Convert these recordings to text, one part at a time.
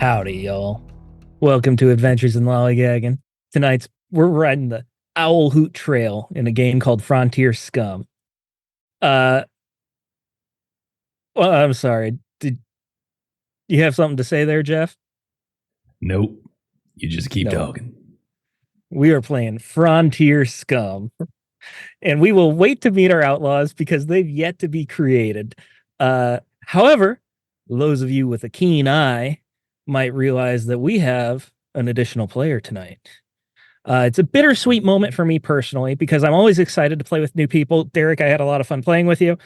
Howdy, y'all. Welcome to Adventures in Lollygagging. Tonight, we're riding the Owl Hoot Trail in a game called Frontier Scum. Well, I'm sorry. Did you have something to say there, Jeff? Nope. You just keep No. talking. We are playing Frontier Scum, and we will wait to meet our outlaws because they've yet to be created. However, those of you with a keen eye might realize that we have an additional player tonight. It's a bittersweet moment for me personally because I'm always excited to play with new people. Derek, I had a lot of fun playing with you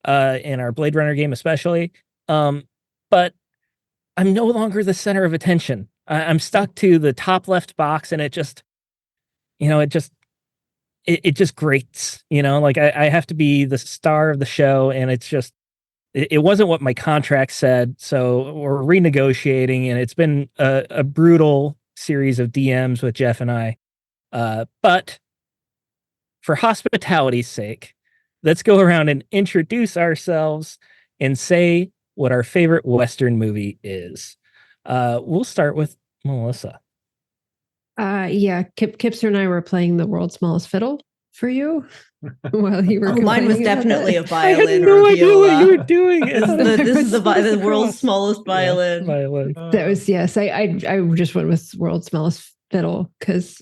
in our Blade Runner game especially. But I'm no longer the center of attention. I'm stuck to the top left box, and it just grates, like I have to be the star of the show, and it wasn't what my contract said. So we're renegotiating, and it's been a brutal series of DMs with Jeff and I. But for hospitality's sake, let's go around and introduce ourselves and say what our favorite Western movie is. We'll start with Melissa. Kipser and I were playing The World's Smallest Fiddle for you while you were. Mine was definitely a I violin had no or idea viola. what you were doing. This is the world's smallest violin. Yeah, violin. That was I just went with World's Smallest Fiddle because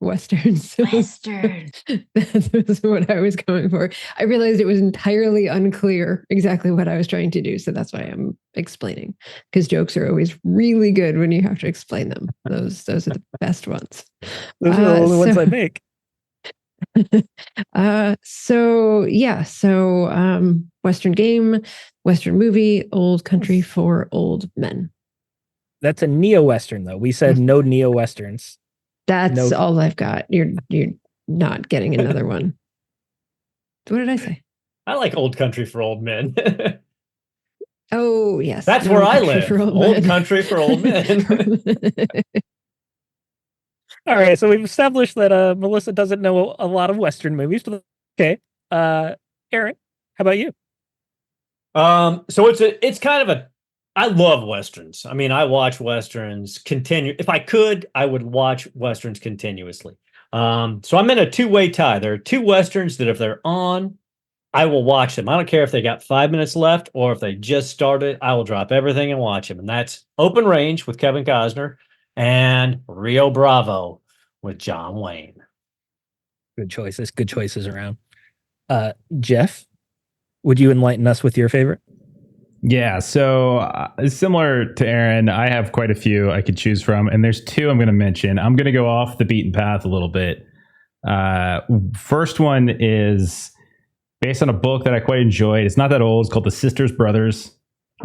westerns. Western. That was what I was going for. I realized it was entirely unclear exactly what I was trying to do, so that's why I'm explaining. Because jokes are always really good when you have to explain them. Those are the best ones. Those are the only ones I make. Western game, Western movie, old country for old men. That's a neo-Western, though. We said no neo-Westerns. That's all I've got. You're not getting another one. What did I say? I like old country for old men. Oh, yes. That's where I live. Old country for old men. All right, so we've established that Melissa doesn't know a lot of Western movies. But okay. Aaron, how about you? So it's kind of I love Westerns. I mean, I watch Westerns if I could, I would watch Westerns continuously. So I'm in a two-way tie. There are two Westerns that if they're on, I will watch them. I don't care if they got 5 minutes left or if they just started, I will drop everything and watch them. And that's Open Range with Kevin Costner and Rio Bravo with John Wayne. Good choices around. Jeff, would you enlighten us with your favorite? Yeah, so similar to Aaron, I have quite a few I could choose from, and there's two I'm going to mention. I'm going to go off the beaten path a little bit. First one is based on a book that I quite enjoyed. It's not that old. It's called The Sisters Brothers,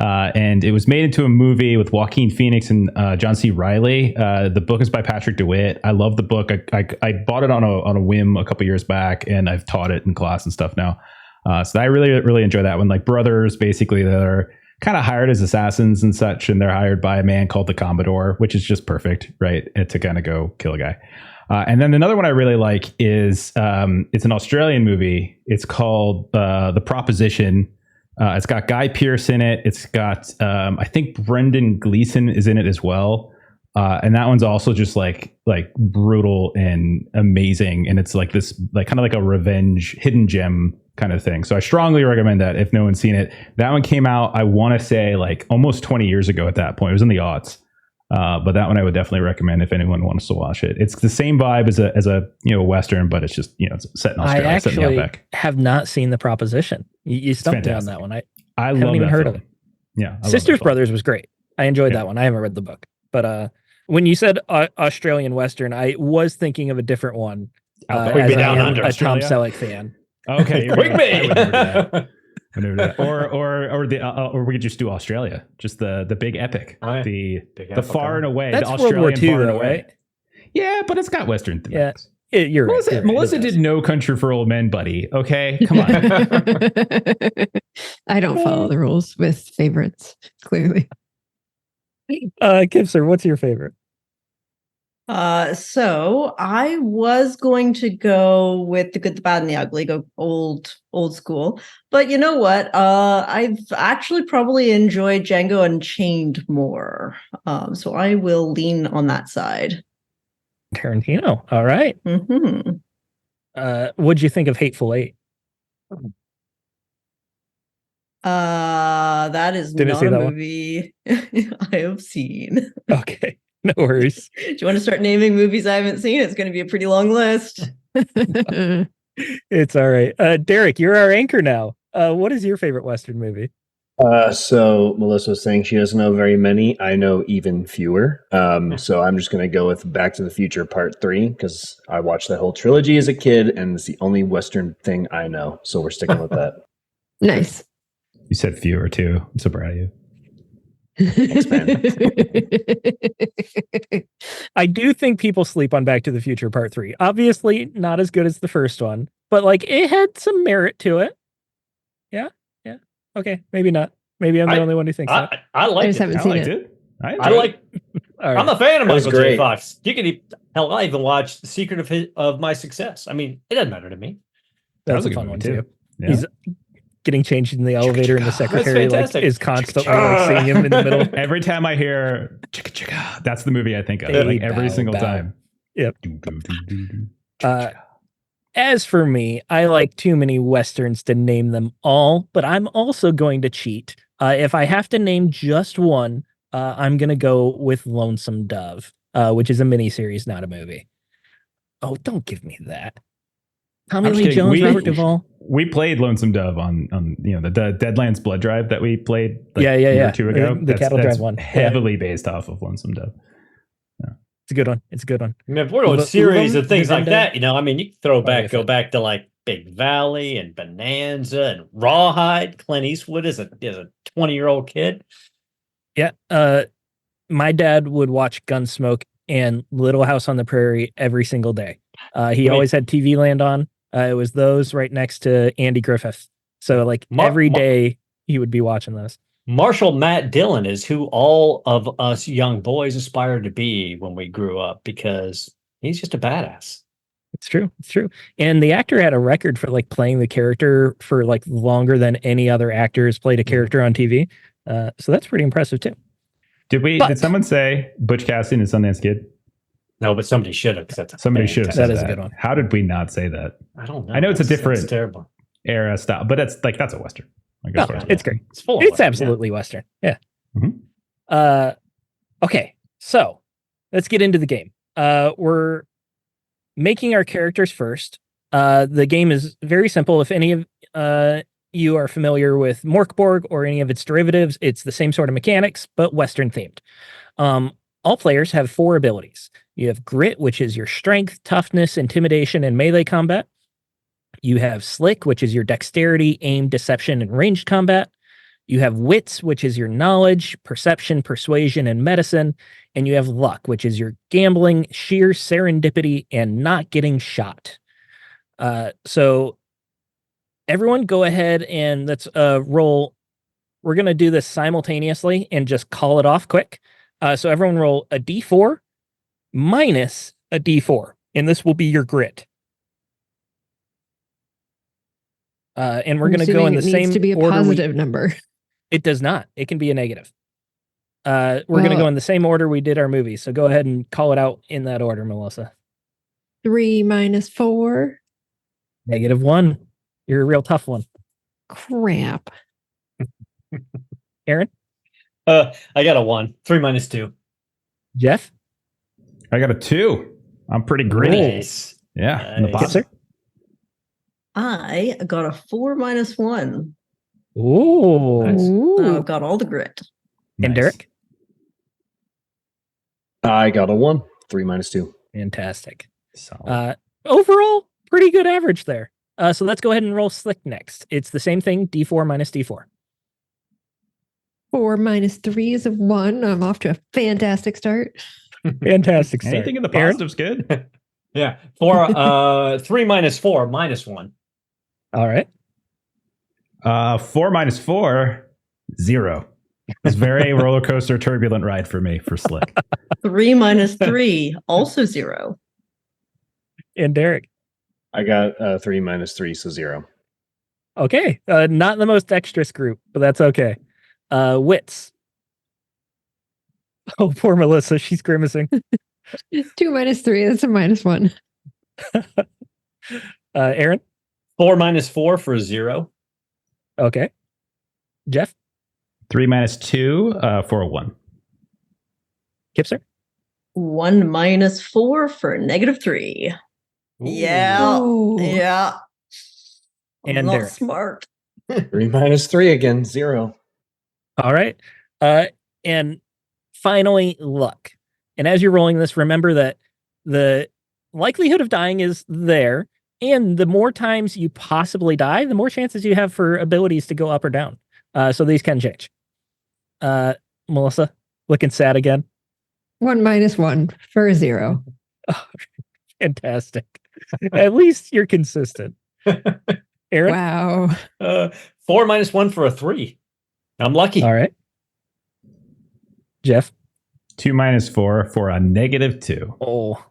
and it was made into a movie with Joaquin Phoenix and John C. Reilly. The book is by Patrick DeWitt. I love the book. I bought it on a whim a couple years back, and I've taught it in class and stuff now. So I really, really enjoy that one. Like brothers, basically, that are kind of hired as assassins and such, and they're hired by a man called the Commodore, which is just perfect, right? To kind of go kill a guy. And then another one I really like is it's an Australian movie. It's called The Proposition. It's got Guy Pearce in it. It's got I think Brendan Gleeson is in it as well. And that one's also just like brutal and amazing. And it's like this, kind of like a revenge hidden gem kind of thing. So I strongly recommend that if no one's seen it. That one came out, I want to say almost 20 years ago at that point. It was in the aughts. But that one I would definitely recommend if anyone wants to watch it. It's the same vibe as a Western, but it's just, it's set in Australia. I actually Outback. have not seen The Proposition. You stumped me on that one. I haven't even heard of it. Yeah. Sisters Brothers was great. I enjoyed that one. I haven't read the book. But when you said Australian Western, I was thinking of a different one. As I am a Tom Selleck fan. Okay. Quick me. Or we could just do Australia, just the big epic, right. the epic far and away. That's the World War Australian II, far and though, away. right? Yeah, but it's got Western thematics. Yeah, you're right. Melissa did No Country for Old Men, buddy. Okay, come on. I don't follow the rules with favorites, clearly. Kipser, what's your favorite? So I was going to go with the good, the bad, and the ugly, go old school. But you know what? I've actually probably enjoyed Django Unchained more. So I will lean on that side. Tarantino. All right. Mm-hmm. What'd you think of Hateful Eight? That is Didn't not see a that one. movie I have seen. Okay, no worries. Do you want to start naming movies I haven't seen? It's going to be a pretty long list. It's all right. Derek, you're our anchor now. What is your favorite Western movie? So Melissa was saying she doesn't know very many. I know even fewer. So I'm just going to go with Back to the Future Part 3 because I watched that whole trilogy as a kid and it's the only Western thing I know. So we're sticking with that. Nice. You said fewer too. I'm so proud of you. I do think people sleep on Back to the Future Part 3. Obviously, not as good as the first one, but like it had some merit to it. Yeah. Okay, maybe not. Maybe I'm the only one who thinks that. I I like just it. haven't I seen liked it. it. I I like. All right. I'm a fan of That was Michael J. great. Fox. You can hell, I even watched The Secret of My Success. I mean, it doesn't matter to me. That's was a a good fun movie, one too. too. Yeah. He's getting changed in the elevator, and the secretary like fantastic. is constantly like seeing him in the middle. Every time I hear chicka chicka, that's the movie I think of. Hey, Like every bow, single bow. time. Yep. Do, do, do, do, do. Uh, As for me, I like too many Westerns to name them all, but I'm also going to cheat. If I have to name just one, I'm going to go with Lonesome Dove, which is a miniseries, not a movie. Oh, don't give me that. Tommy I'm just Lee kidding. Jones, Robert Duvall. We played Lonesome Dove on the Deadlands Blood Drive that we played Yeah, a year or two The ago. Cattle Drive one. Yeah. Heavily based off of Lonesome Dove. It's a good one. It's a good one. I mean, if we're doing series of things like Govinda. that, you know, I mean, you can go Fun. back to like Big Valley and Bonanza and Rawhide. Clint Eastwood is a 20-year-old kid. Yeah. My dad would watch Gunsmoke and Little House on the Prairie every single day. He always had TV Land on. It was those right next to Andy Griffith. So like every day he would be watching those. Marshall Matt Dillon is who all of us young boys aspired to be when we grew up because he's just a badass. It's true. It's true. And the actor had a record for like playing the character for like longer than any other actor has played a character on TV. So that's pretty impressive too. Did someone say Butch Cassidy and Sundance Kid? No, but somebody should have. Somebody should have said that is a good one. How did we not say that? I don't know. I know it's a different It's terrible. era style, but that's a Western. Like, No, as far as it's great. It's full. It's absolutely Western. Yeah. Mhm. Okay. So let's get into the game. We're making our characters first. The game is very simple. If any of you are familiar with Morkborg or any of its derivatives, it's the same sort of mechanics, but Western themed. All players have 4 abilities. You have Grit, which is your strength, toughness, intimidation, and melee combat. You have Slick, which is your dexterity, aim, deception, and ranged combat. You have Wits, which is your knowledge, perception, persuasion, and medicine. And you have Luck, which is your gambling, sheer serendipity, and not getting shot. So everyone go ahead and let's roll. We're going to do this simultaneously and just call it off quick. So everyone roll a d4 minus a d4, and this will be your Grit. And we're going to go in the same order. It needs to be a positive number. It does not. It can be a negative. We're going to go in the same order we did our movies. So go ahead and call it out in that order, Melissa. 3 minus 4. -1. You're a real tough one. Crap. Aaron? I got a 1. 3 minus 2. Jeff? I got a 2. I'm pretty gritty. Nice. Yeah. In the Nice. bottom. Kipser? I got a 4 minus 1. Ooh. Nice. I've got all the grit. And Nice. Derek? I got a 1. 3 minus 2. Fantastic. Solid. Overall, pretty good average there. So let's go ahead and roll Slick next. It's the same thing, d4 minus d4. 4 minus 3 is a 1. I'm off to a fantastic start. Fantastic start. Anything in the Aaron? positive's good. Yeah. 3 minus 4 minus 1. All right. 4 minus 4, 0. It's very roller coaster turbulent ride for me for Slick. 3 minus 3, also 0. And Derek. I got 3 minus 3, so 0. Okay. Not the most dexterous group, but that's okay. Wits. Oh, poor Melissa. She's grimacing. 2 minus 3. That's a -1. Aaron. 4 minus 4 for 0. Okay. Jeff. 3 minus 2 for a 1. Kipser. 1 minus 4 for -3. Yeah. Oh. Yeah. I'm And not Derek. smart. 3 minus 3 again, 0. All right. And finally, luck. And as you're rolling this, remember that the likelihood of dying is there. And the more times you possibly die, the more chances you have for abilities to go up or down. So these can change. Melissa, looking sad again. 1 minus 1 for a 0. Oh, fantastic. At least you're consistent. Aaron? Wow. 4 minus 1 for a 3. I'm lucky. All right. Jeff? 2 minus 4 for a -2. Oh,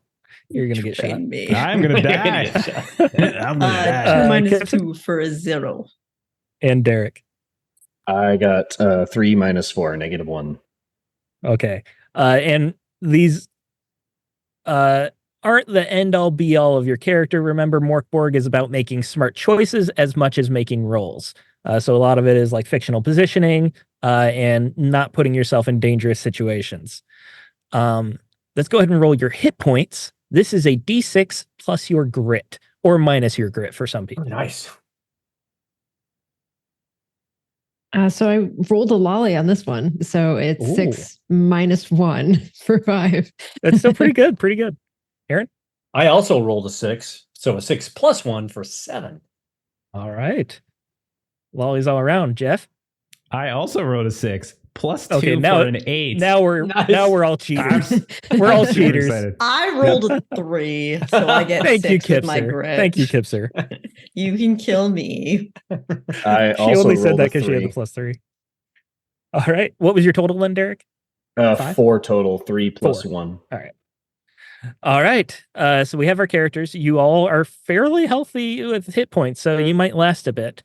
you're going to get shot. Train me. I'm gonna die. I'm gonna die. 2 minus Kipser? 2 for a 0. And Derek. I got 3 minus 4, -1. Okay. And these aren't the end all be all of your character. Remember, Morkborg is about making smart choices as much as making rolls. So a lot of it is like fictional positioning and not putting yourself in dangerous situations. Let's go ahead and roll your hit points. This is a D6 plus your grit, or minus your grit for some people. Nice. So I rolled a lolly on this one. So it's Ooh. 6 minus 1 for 5. That's still pretty good. Pretty good. I also rolled a 6. So a 6 plus 1 for 7. All right. Lollies all around. Jeff? I also wrote a 6 plus 2 Okay, now- for an 8. Now we're all cheaters. We're all I'm super cheaters. excited. I rolled a 3, so I get Thank you, 6 with my Kipser. grit. Thank you, Kipser. You can kill me. I She also only said rolled that a because she had the 3. +3. All right. What was your total then, Derek? 5? 4 total, 3 plus 4. 1. All right. So we have our characters. You all are fairly healthy with hit points, so you might last a bit.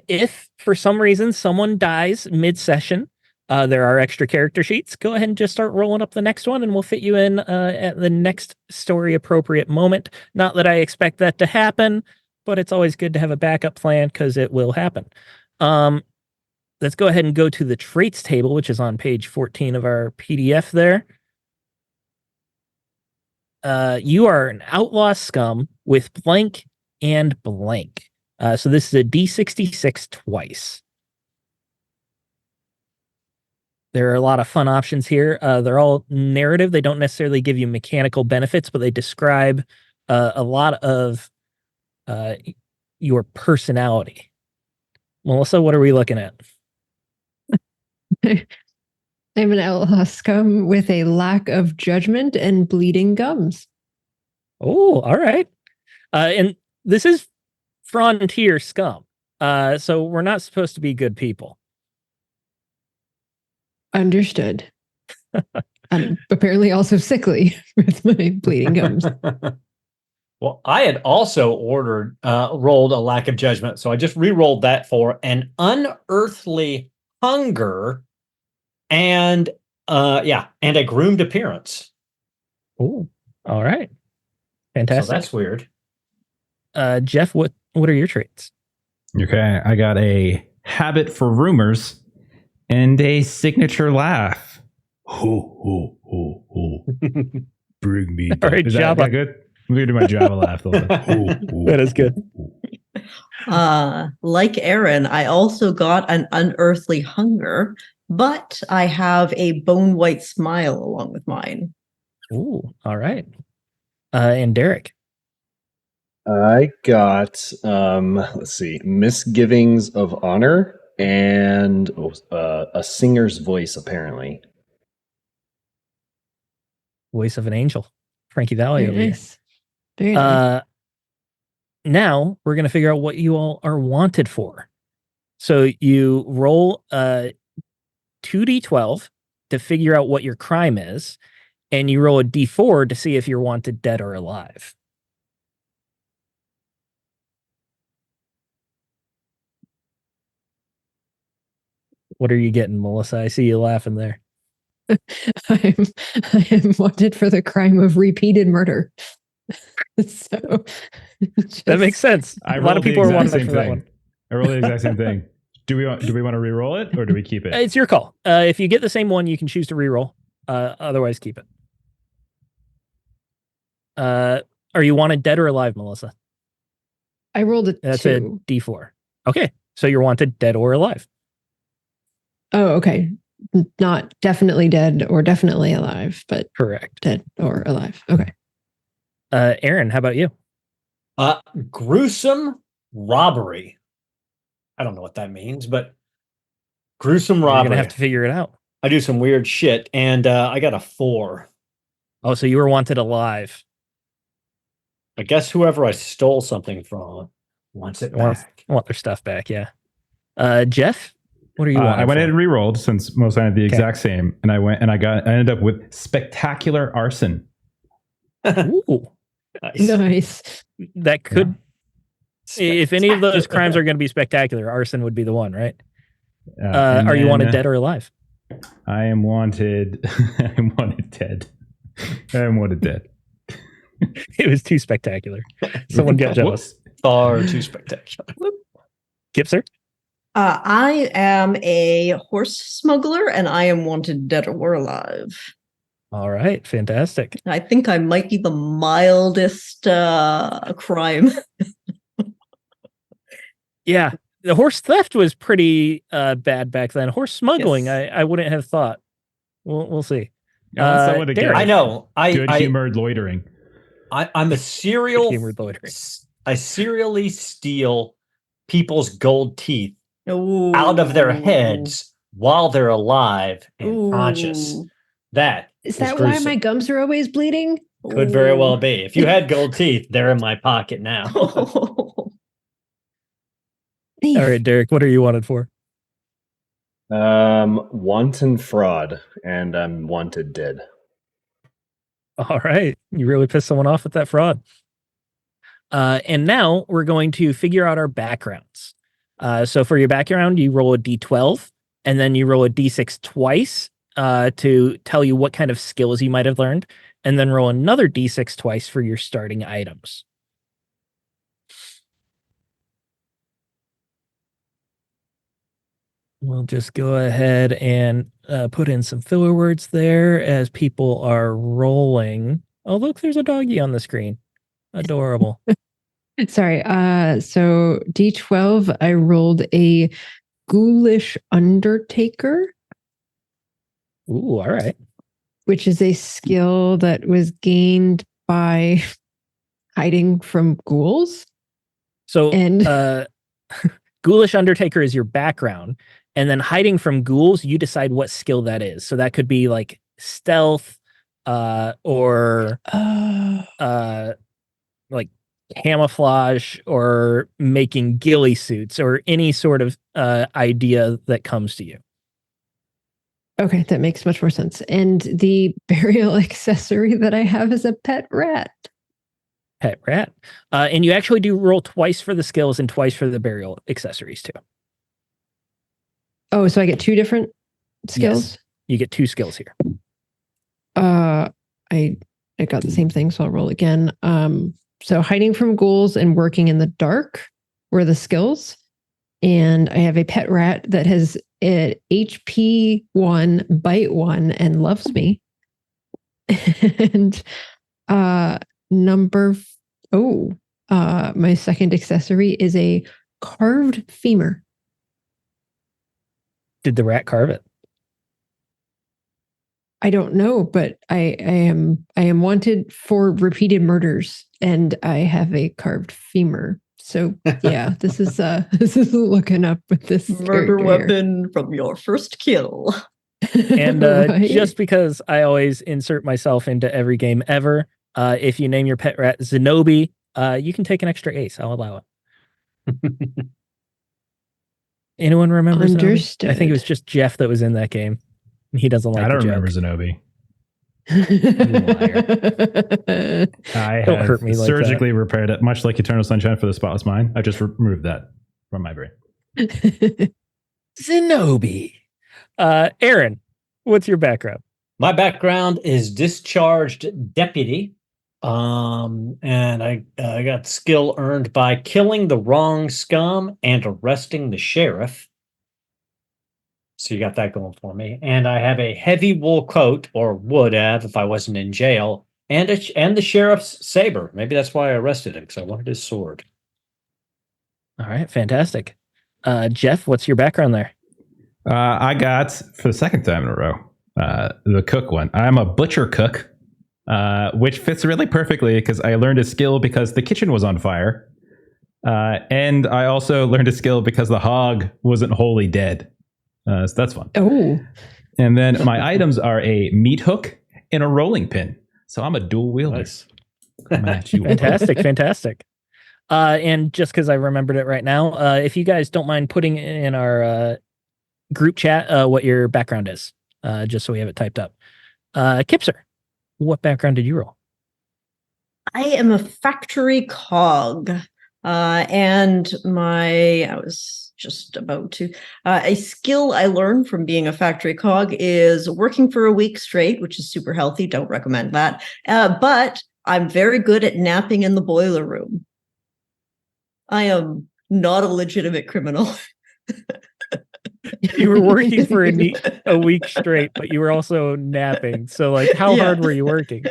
If for some reason someone dies mid-session, there are extra character sheets. Go ahead and just start rolling up the next one, and we'll fit you in at the next story-appropriate moment. Not that I expect that to happen, but it's always good to have a backup plan because it will happen. Let's go ahead and go to the traits table, which is on page 14 of our PDF there. You are an outlaw scum with blank and blank. So this is a D66 twice. There are a lot of fun options here. They're all narrative. They don't necessarily give you mechanical benefits, but they describe a lot of your personality. Melissa, what are we looking at? I'm an outlaw scum with a lack of judgment and bleeding gums. Oh, all right. And this is frontier scum. So we're not supposed to be good people. Understood. I'm apparently also sickly with my bleeding gums. Well, I had also rolled a lack of judgment. So I just re-rolled that for an unearthly hunger and a groomed appearance. Oh, all right. Fantastic. So that's weird. Jeff, what are your traits? Okay, I got a habit for rumors and a signature laugh. Ho, ho, ho, ho. Bring me. All right, Is Java. that good? I'm going to do my Java laugh. A little bit. Ho, ho, That is good. ho. Like Aaron, I also got an unearthly hunger, but I have a bone white smile along with mine. Ooh, all right. And Derek. I got, let's see, misgivings of honor and a singer's voice, apparently. Voice of an angel. Frankie Valley Very over nice. Very nice. Now we're going to figure out what you all are wanted for. So you roll 2d12 to figure out what your crime is, and you roll a d4 to see if you're wanted dead or alive. What are you getting, Melissa? I see you laughing there. I am wanted for the crime of repeated murder. So That makes sense. I A lot of rolled the people are exact wanted same for that thing. one. I rolled the exact same thing. Do we want to re-roll it or do we keep it? It's your call. If you get the same one, you can choose to reroll. Otherwise, keep it. Are you wanted dead or alive, Melissa? I rolled a That's 2. a d4. Okay, so you're wanted dead or alive. Oh, okay. Not definitely dead or definitely alive, but Correct. dead or alive. Okay. Aaron, how about you? Gruesome robbery. I don't know what that means, but gruesome You're robbery. gonna have to figure it out. I do some weird shit, and I got a 4. Oh, so you were wanted alive. I guess whoever I stole something from wants it back. Want their stuff back, yeah. Jeff, what are you wanted I went for? in and re-rolled since most I had the exact same, and I ended up with spectacular arson. Ooh, Nice. Nice. that could. If any of those crimes are going to be spectacular, arson would be the one, right? Are you wanted dead or alive? I am wanted. I am wanted dead. I am wanted dead. It was too spectacular. Someone got jealous. Far too spectacular. Kipser? I am a horse smuggler, and I am wanted dead or alive. All right, fantastic. I think I might be the mildest crime. Yeah, the horse theft was pretty bad back then. Horse smuggling, Yes. I wouldn't have thought. We'll see. I want someone to Derek. I know. good humored loitering. I'm a serial. Good-humored loitering. I serially steal people's gold teeth Ooh. out of their heads while they're alive and conscious. Ooh. That Is was that why gruesome. my gums are always bleeding? Could very well be. If you had gold teeth, they're in my pocket now. Thief. All right, Derek, what are you wanted for? Wanton fraud, and I'm wanted dead. All right, you really pissed someone off with that fraud. And now we're going to figure out our backgrounds. So for your background, you roll a d12, and then you roll a d6 twice to tell you what kind of skills you might have learned, and then roll another d6 twice for your starting items. We'll just go ahead and put in some filler words there as people are rolling. Oh, look, there's a doggy on the screen. Adorable. Sorry. So D12, I rolled a ghoulish undertaker, Ooh, all right. which is a skill that was gained by hiding from ghouls. So, And ghoulish undertaker is your background, and then hiding from ghouls, you decide what skill that is. So that could be like stealth, or like camouflage, or making ghillie suits, or any sort of idea that comes to you. okay, that makes much more sense. And the burial accessory that I have is a pet rat. Pet rat. And you actually do roll twice for the skills and twice for the burial accessories too. Oh, so I get 2 different skills? Yes. You get 2 skills here. I got the same thing, so I'll roll again. So hiding from ghouls and working in the dark were the skills. And I have a pet rat that has an HP 1, bite 1, and loves me. And my second accessory is a carved femur. Did the rat carve it? I don't know, but I am wanted for repeated murders, and I have a carved femur. So yeah, this is looking up with this Murder character here. weapon from your first kill. And Right? just because I always insert myself into every game ever, if you name your pet rat Zenobi, you can take an extra ace. I'll allow it. Anyone remember Zenobi? Understood. I think it was just Jeff that was in that game. He doesn't like I don't the remember joke. Zenobi. liar. I Don't have hurt me like surgically repaired it, much like Eternal Sunshine for the Spotless Mind. I just removed that from my brain. Zenobi. Aaron, what's your background? My background is discharged deputy. And I got skill earned by killing the wrong scum and arresting the sheriff. So you got that going for me. And I have a heavy wool coat, or would have if I wasn't in jail, and the sheriff's saber. Maybe that's why I arrested him, because I wanted his sword. All right, fantastic. Jeff, what's your background there? I got, for the second time in a row, the cook one. I'm a butcher cook, which fits really perfectly because I learned a skill because the kitchen was on fire. And I also learned a skill because the hog wasn't wholly dead. So that's fun. Oh. And then my items are a meat hook and a rolling pin. So I'm a dual wielder. Nice. Match you. Fantastic, fantastic. And just because I remembered it right now, if you guys don't mind putting in our group chat what your background is, just so we have it typed up. Kipser, what background did you roll? I am a factory cog. And I was just about to, a skill I learned from being a factory cog is working for a week straight, which is super healthy. Don't recommend that. But I'm very good at napping in the boiler room. I am not a legitimate criminal. You were working for a week straight, but you were also napping. So, like, how hard were you working?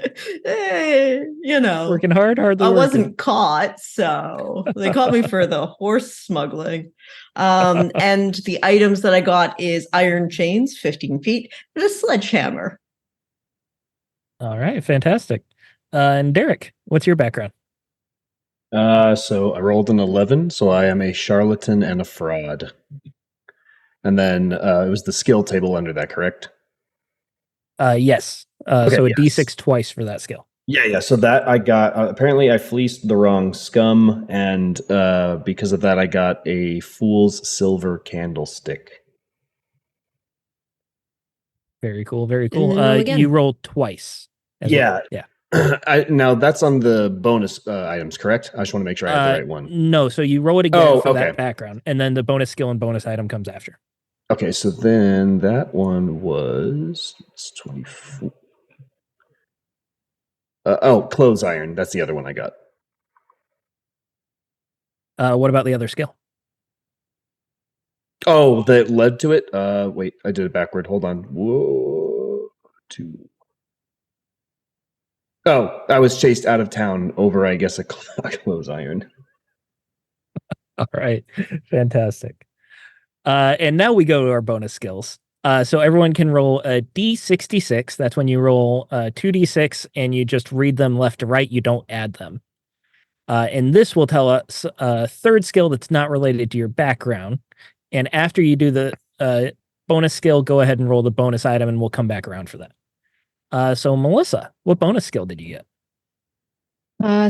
Working hard, hardly I working. wasn't caught, so they caught me for the horse smuggling. And the items that I got is iron chains, 15 feet, and a sledgehammer. All right, fantastic. And Derek, what's your background? So I rolled an 11, so I am a charlatan and a fraud. And then it was the skill table under that, correct? Yes. Okay, so a yes. D6 twice for that skill. Yeah. So that I got, apparently I fleeced the wrong scum, and because of that, I got a fool's silver candlestick. Very cool. Very cool. And then roll again. You rolled twice. as well. Yeah. Yeah. Now that's on the bonus items, correct? I just want to make sure I have the right one. No, so you roll it again for okay. that background, and then the bonus skill and bonus item comes after. Okay, so then that one was 24. Clothes iron. That's the other one I got. What about the other skill? Oh, that led to it? Wait, I did it backward. Hold on. Whoa. 2. Oh, I was chased out of town over, I guess, a clothes iron. All right. Fantastic. And now we go to our bonus skills. So everyone can roll a D66. That's when you roll 2D6 and you just read them left to right. You don't add them. And this will tell us a third skill that's not related to your background. And after you do the bonus skill, go ahead and roll the bonus item and we'll come back around for that. So Melissa, what bonus skill did you get?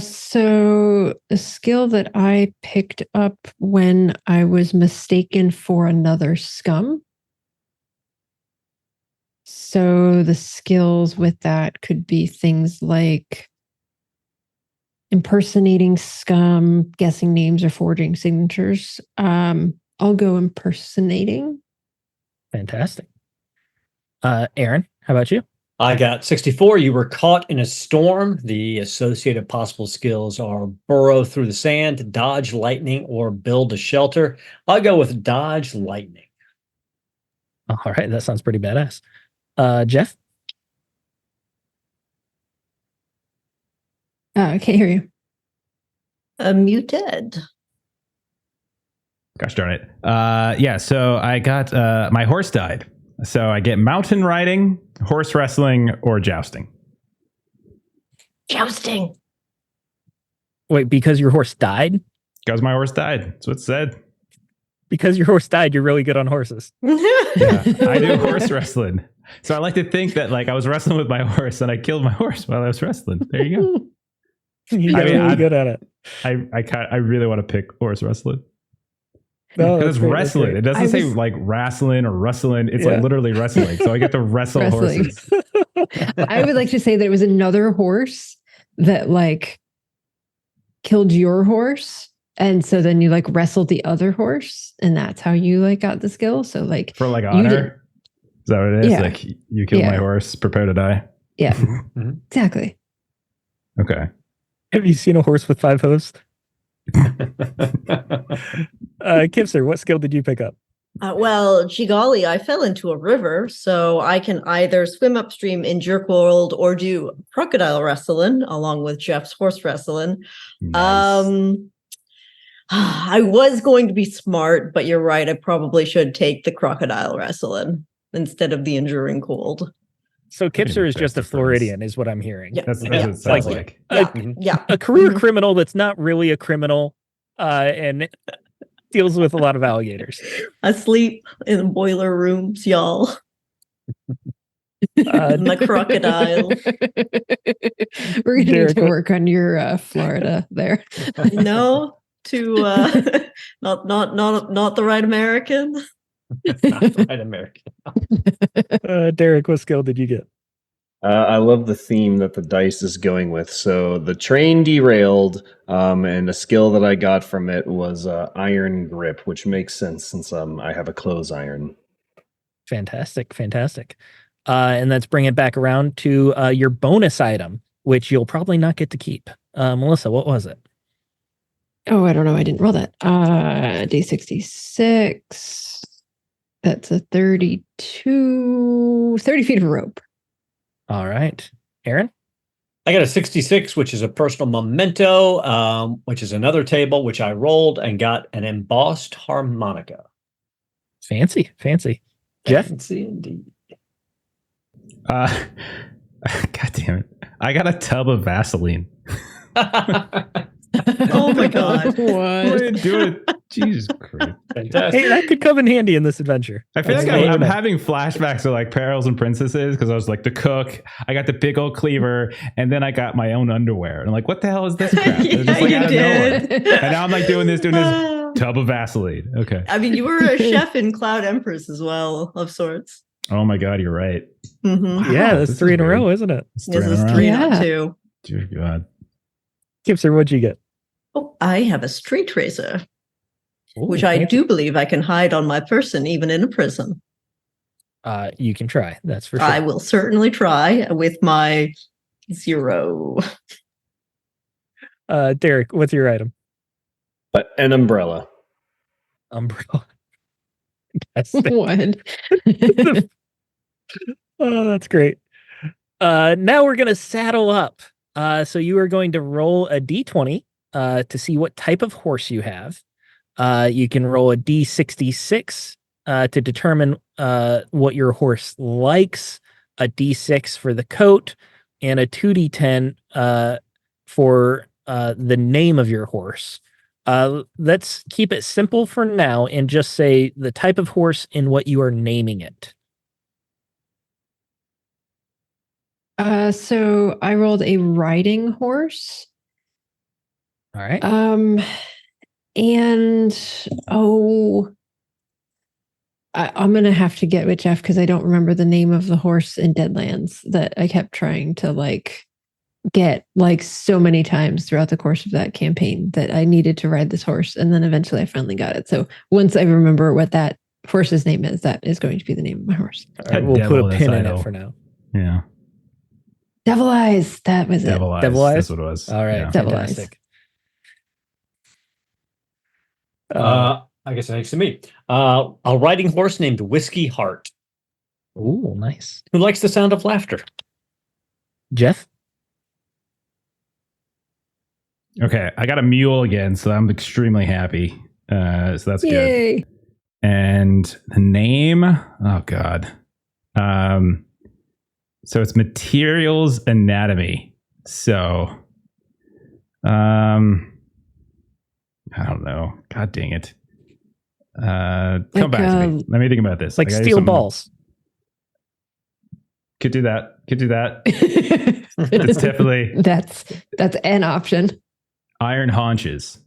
So the skill that I picked up when I was mistaken for another scum. So the skills with that could be things like impersonating scum, guessing names, or forging signatures. I'll go impersonating. Fantastic. Aaron, how about you? I got 64. You were caught in a storm. The associated possible skills are burrow through the sand, dodge lightning, or build a shelter. I'll go with dodge lightning. All right, that sounds pretty badass. Jeff? I can't hear you. Muted. Gosh darn it. Yeah, so I got, my horse died. So I get mountain riding, horse wrestling, or jousting. Jousting. Wait, because your horse died? Because my horse died. That's what it said. Because your horse died, you're really good on horses. Yeah, I do horse wrestling. So I like to think that like I was wrestling with my horse and I killed my horse while I was wrestling. There you go. You're really good at it. I really want to pick horse wrestling. No, Because that's it's great, that's wrestling. great. It doesn't I say was- like wrestling or rustling. It's Yeah. like literally wrestling. So I get to wrestle Wrestling. horses. I would like to say that it was another horse that like killed your horse. And so then you like wrestled the other horse, and that's how you like got the skill. So like For like You did- honor. Is that what it is? Yeah. Like you killed my Yeah. horse, prepare to die. yeah, Mhm. exactly. Okay. Have you seen a horse with 5 hooves? Kipser, what skill did you pick up? Well, gee golly, I fell into a river, so I can either swim upstream in Jerk World or do crocodile wrestling along with Jeff's horse wrestling. Nice. I was going to be smart, but you're right. I probably should take the crocodile wrestling instead of the enduring cold. So Kipser is Best just a of friends. Floridian, is what I'm hearing. Yeah. That's Yeah. what it sounds like. Yeah, Mhm. yeah. A career Mhm. criminal that's not really a criminal, and deals with a lot of alligators. Asleep in boiler rooms, y'all. Uh, My crocodile. We're gonna need Derek, to what- work on your Florida there. No, to not the right American. Not right American. Derek, what skill did you get? I love the theme that the dice is going with. So the train derailed, and a skill that I got from it was iron grip, which makes sense since I have a clothes iron. Fantastic, fantastic. And let's bring it back around to your bonus item, which you'll probably not get to keep. Melissa, what was it? Oh, I don't know. I didn't roll that. D66. That's a 30 feet of rope. All right. Aaron? I got a 66, which is a personal memento, which is another table, which I rolled and got an embossed harmonica. Fancy, fancy. Jeff? Fancy indeed. God damn it. I got a tub of Vaseline. Oh my God. What? Do it. Jesus Christ. Fantastic. Hey, that could come in handy in this adventure. I feel That's like I'm amazing. having flashbacks of like perils and princesses because I was like the cook, I got the big old cleaver, and then I got my own underwear. And I'm like, what the hell is this crap? It was just like you out of nowhere. did. And now I'm like doing this Ah. tub of Vaseline. Okay. I mean, you were a chef in Cloud Empress as well, of sorts. Oh my God, you're right. Mm-hmm. Yeah, Wow, that's this 3 is in a weird. row, isn't it? It's This three is in a row. 3, Yeah. not 2. Dear God. Kipser, what'd you get? Oh, I have a street racer, Ooh, which I fancy. do believe I can hide on my person, even in a prison. You can try. That's for sure. I will certainly try with my 0. Derek, what's your item? But an umbrella. Umbrella. Yes. What? Oh, that's great. Now we're gonna saddle up. So you are going to roll a d20 to see what type of horse you have. You can roll a d66 to determine what your horse likes, a d6 for the coat, and a 2d10 for the name of your horse. Let's keep it simple for now and just say the type of horse and what you are naming it. So I rolled a riding horse. All right. And I'm gonna have to get with Jeff because I don't remember the name of the horse in Deadlands that I kept trying to like get like so many times throughout the course of that campaign that I needed to ride this horse, and then eventually I finally got it. So once I remember what that horse's name is, that is going to be the name of my horse. All right, we'll put Devil a in pin its in it idol. for now. Yeah. Devil Eyes. That was Devil Eyes. Devil Eyes? That's what it was. All right. Yeah. Devil Eyes. Fantastic. I guess next to me. A riding horse named Whiskey Heart, Ooh, nice. who likes the sound of laughter. Jeff? Okay. I got a mule again, so I'm extremely happy. So that's good. Yay. And the name, oh God. So it's Materials Anatomy. So I don't know. God dang it. Come Like, back to me. Let me think about this. Like I gotta do steel something- balls. Could do that. It's definitely That's an option. iron haunches.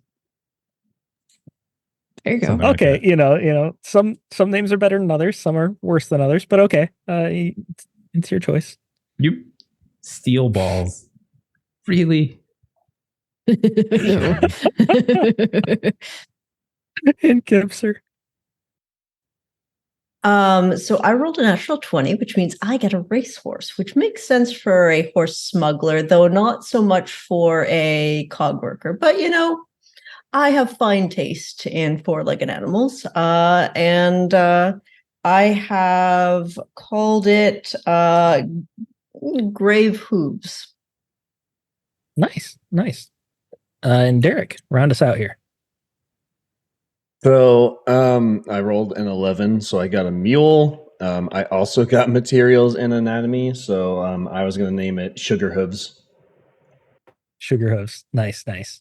There you go. Something like Okay, that. you know, some names are better than others, some are worse than others, but okay. It's your choice. You steel balls. Really? No. And Kipser. So I rolled a natural 20, which means I get a racehorse, which makes sense for a horse smuggler, though not so much for a cog worker. But I have fine taste in four-legged animals. And I have called it Grave Hooves. Nice. And Derek, round us out here. So I rolled an 11, so I got a mule. I also got materials in anatomy, so I was going to name it Sugar Hooves. Sugar Hooves. Nice. Nice.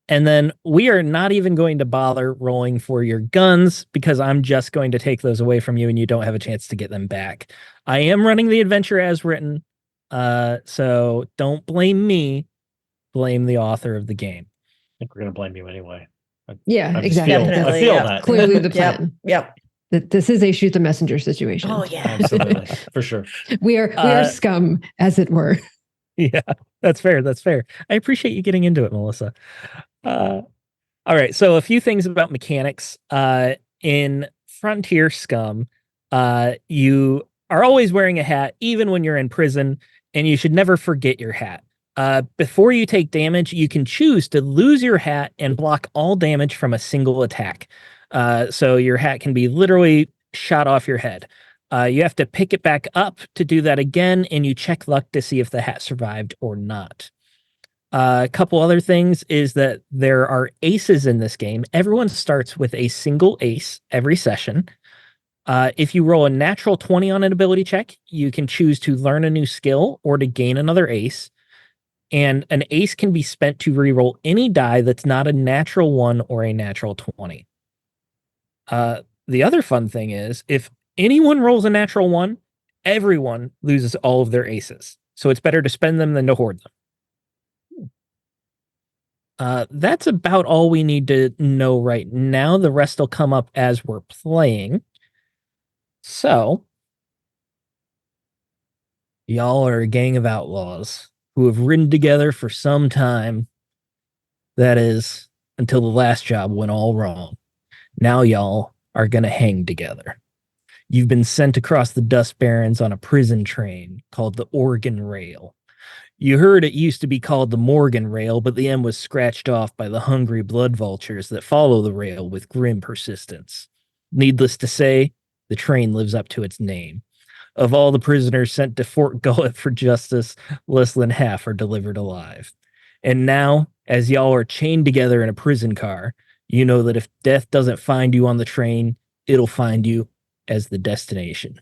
And then we are not even going to bother rolling for your guns because I'm just going to take those away from you and you don't have a chance to get them back. I am running the adventure as written, so don't blame me. Blame the author of the game. I think we're going to blame you anyway. Yeah, I just exactly. feel- That's I feel that. clearly the Yep. plan. Yep. That this is a shoot the messenger situation. Oh yeah. Absolutely. For sure. We are scum, as it were. Yeah, that's fair. I appreciate you getting into it, Melissa. All right, so a few things about mechanics. In Frontier Scum, you are always wearing a hat, even when you're in prison, and you should never forget your hat. Before you take damage, you can choose to lose your hat and block all damage from a single attack. So your hat can be literally shot off your head. You have to pick it back up to do that again, and you check luck to see if the hat survived or not. A couple other things is that there are aces in this game. Everyone starts with a single ace every session. If you roll a natural 20 on an ability check, you can choose to learn a new skill or to gain another ace. And an ace can be spent to reroll any die that's not a natural 1 or a natural 20. The other fun thing is if anyone rolls a natural 1, everyone loses all of their aces. So it's better to spend them than to hoard them. That's about all we need to know right now. The rest will come up as we're playing. So, y'all are a gang of outlaws who have ridden together for some time. That is, until the last job went all wrong. Now y'all are going to hang together. You've been sent across the Dust Barrens on a prison train called the Oregon Rail. You heard it used to be called the Morgan Rail, but the M was scratched off by the hungry blood vultures that follow the rail with grim persistence. Needless to say, the train lives up to its name. Of all the prisoners sent to Fort Gullet for justice, less than half are delivered alive. And now, as y'all are chained together in a prison car, you know that if death doesn't find you on the train, it'll find you as the destination.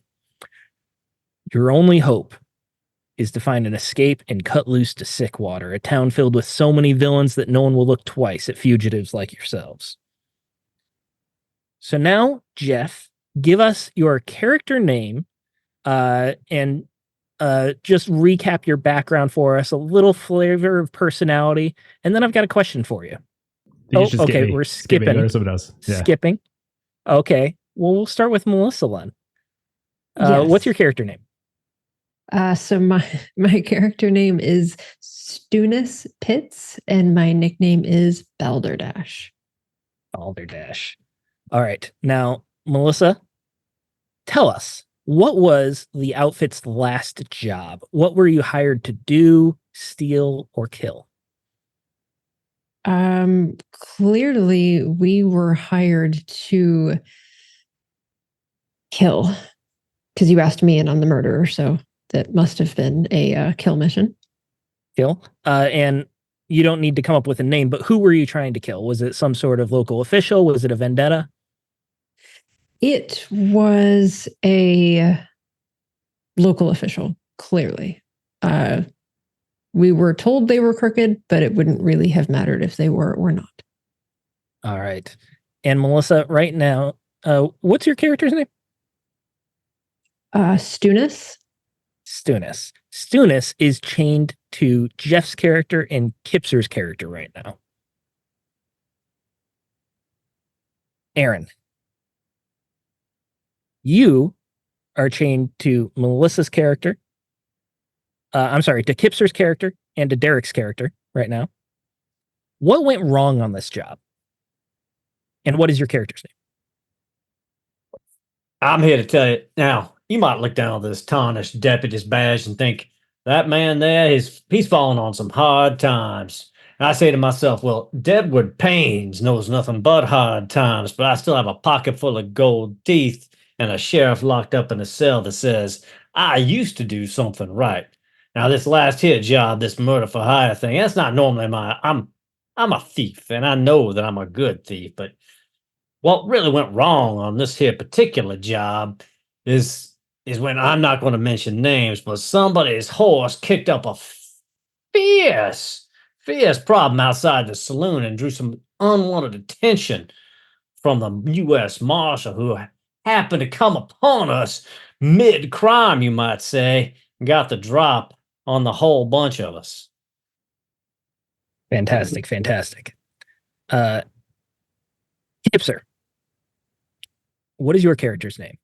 Your only hope is to find an escape and cut loose to Sickwater, a town filled with so many villains that no one will look twice at fugitives like yourselves. So now, Jeff, give us your character name and just recap your background for us, a little flavor of personality, and then I've got a question for you. You should skip okay, me. we're Skip me. skipping. There's someone else. Yeah. Skipping. Okay, well, we'll start with Melissa then. Yes. What's your character name? So my character name is Stunice Pitts, and my nickname is Balderdash. Balderdash. All right, now Melissa, tell us, what was the outfit's last job? What were you hired to do, steal, or kill? Clearly we were hired to kill because you asked me in on the murderer, so that must have been a kill mission. Kill. And you don't need to come up with a name, but who were you trying to kill? Was it some sort of local official? Was it a vendetta? It was a local official, clearly. We were told they were crooked, but it wouldn't really have mattered if they were or not. All right. And Melissa, right now, what's your character's name? Stunice. Stunice. Stunice is chained to Jeff's character and Kipser's character right now. Aaron, you are chained to Melissa's character. I'm sorry, to Kipser's character and to Derek's character right now. What went wrong on this job? And what is your character's name? I'm here to tell you now. You might look down at this tarnished deputy's badge and think that man there, he's fallen on some hard times. And I say to myself, well, Deadward Pains knows nothing but hard times, but I still have a pocket full of gold teeth and a sheriff locked up in a cell that says I used to do something right. Now, this last hit job, this murder for hire thing, that's not normally I'm a thief, and I know that I'm a good thief, but what really went wrong on this here particular job is when I'm not going to mention names, but somebody's horse kicked up a fierce problem outside the saloon and drew some unwanted attention from the U.S. Marshal, who happened to come upon us mid-crime, you might say, and got the drop on the whole bunch of us. Fantastic. Kipser, what is your character's name?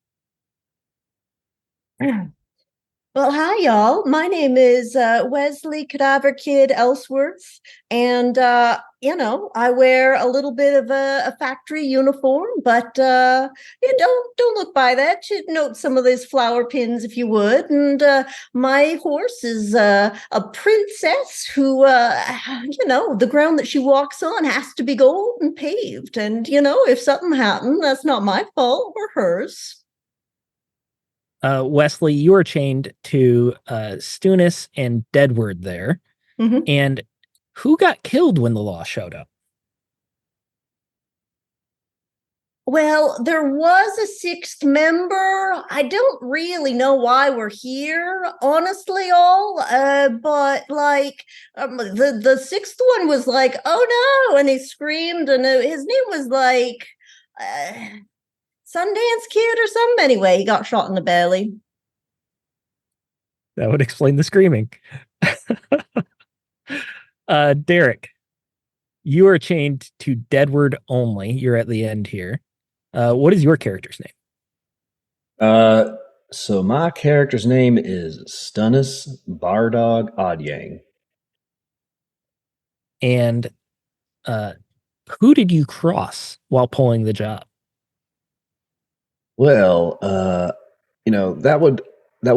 Well, hi, y'all. My name is Weslee Cadaver Kid Elseworth, and I wear a little bit of a factory uniform, but don't look by that. You note some of these flower pins, if you would. And my horse is a princess who, the ground that she walks on has to be gold and paved. And if something happened, that's not my fault or hers. Weslee, you are chained to Stunice and Deadward there. Mhm. And who got killed when the law showed up? Well, there was a sixth member. I don't really know why we're here, honestly, but the sixth one was like, oh no, and he screamed, and his name was like Sundance Kid or something. Anyway, he got shot in the belly. That would explain the screaming. Derek, you are chained to Deadward only. You're at the end here. What is your character's name? So my character's name is Stunice Bardog Odyang. And who did you cross while pulling the job? Well, that would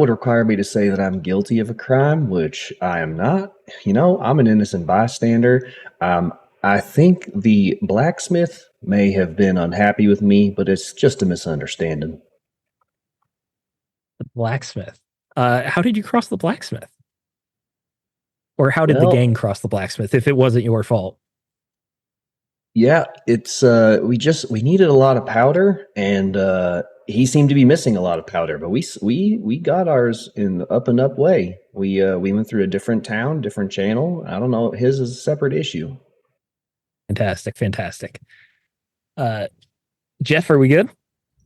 require me to say that I'm guilty of a crime, which I am not. I'm an innocent bystander. I think the blacksmith may have been unhappy with me, but it's just a misunderstanding. The blacksmith. How did you cross the blacksmith? Or how did the Well, gang cross the blacksmith if it wasn't your fault? Yeah, it's we needed a lot of powder, and he seemed to be missing a lot of powder, but we got ours in the up and up way. We went through a different town, different channel. I don't know, his is a separate issue. Fantastic. Jeff, are we good?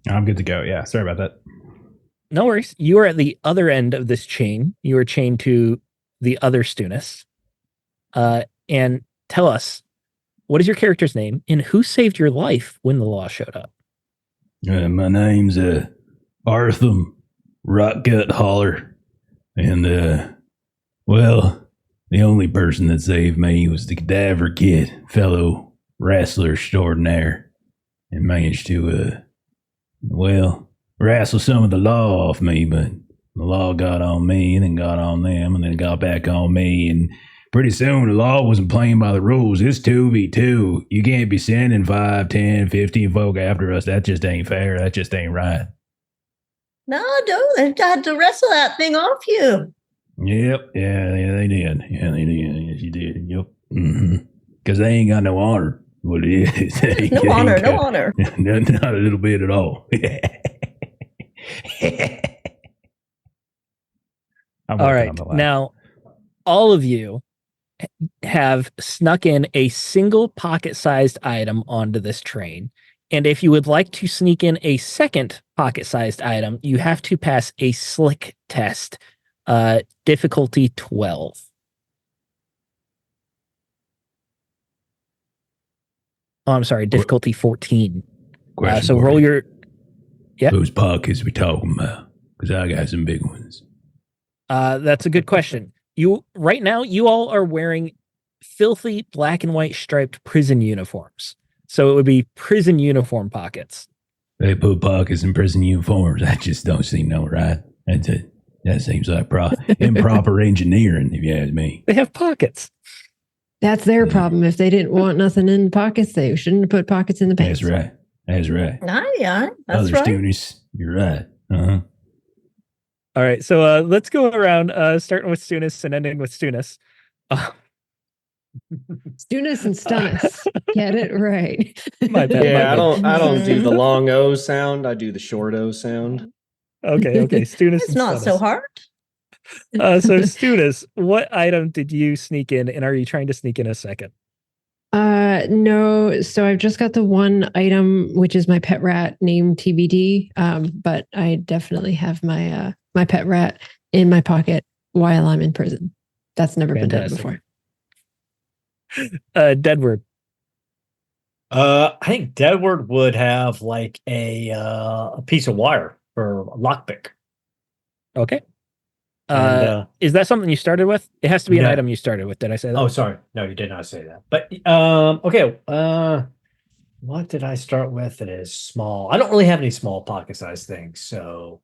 I'm good to go. Yeah, sorry about that. No worries. You are at the other end of this chain. You are chained to the other Stunice. And tell us, what is your character's name and who saved your life when the law showed up? My name's Artham Rockgut Holler. And, the only person that saved me was the Cadaver Kid, fellow wrestler extraordinaire, and managed to, wrestle some of the law off me, but the law got on me and then got on them and then got back on me, and pretty soon the law wasn't playing by the rules. It's 2v2. You can't be sending 5, 10, 15 folk after us. That just ain't fair. That just ain't right. No, don't. They had to wrestle that thing off you. Yep. Yeah, they did. Yeah, they did. Yes, you did. Yep. Because they ain't got no honor. What it is. No honor, no honor. Not a little bit at all. All right. Now, all of you have snuck in a single pocket-sized item onto this train. And if you would like to sneak in a second pocket-sized item, you have to pass a slick test, difficulty 12. Oh, I'm sorry, difficulty 14. Question So for roll you. your. Yeah. Whose pockets we talking about? Because I got some big ones. That's a good question. Right now, you all are wearing filthy black and white striped prison uniforms. So it would be prison uniform pockets. They put pockets in prison uniforms. That just don't seem no right. That seems like improper engineering, if you ask me. They have pockets. That's their problem. If they didn't want nothing in the pockets, they shouldn't have put pockets in the pants. That's right. That's right. Yeah, that's Other right. students, you're right. Uh-huh. All right. So let's go around, starting with Stunice and ending with Stunice. Stunice and Stunice. Get it right. My bad. Yeah, I my bad. don't do the long O sound. I do the short O sound. Okay. Stunice. It's and not so Stunice. hard. So Stunice, what item did you sneak in, and are you trying to sneak in a second? No. So I've just got the one item, which is my pet rat named TBD. But I definitely have my my pet rat in my pocket while I'm in prison. That's never been done Fantastic. before. Deadward. I think Deadward would have like a piece of wire for a lockpick. Okay. And, Is that something you started with? It has to be an No. item you started with. Did I say that? Oh, sorry. No, you did not say that. But okay. What did I start with that is small? I don't really have any small pocket size things, so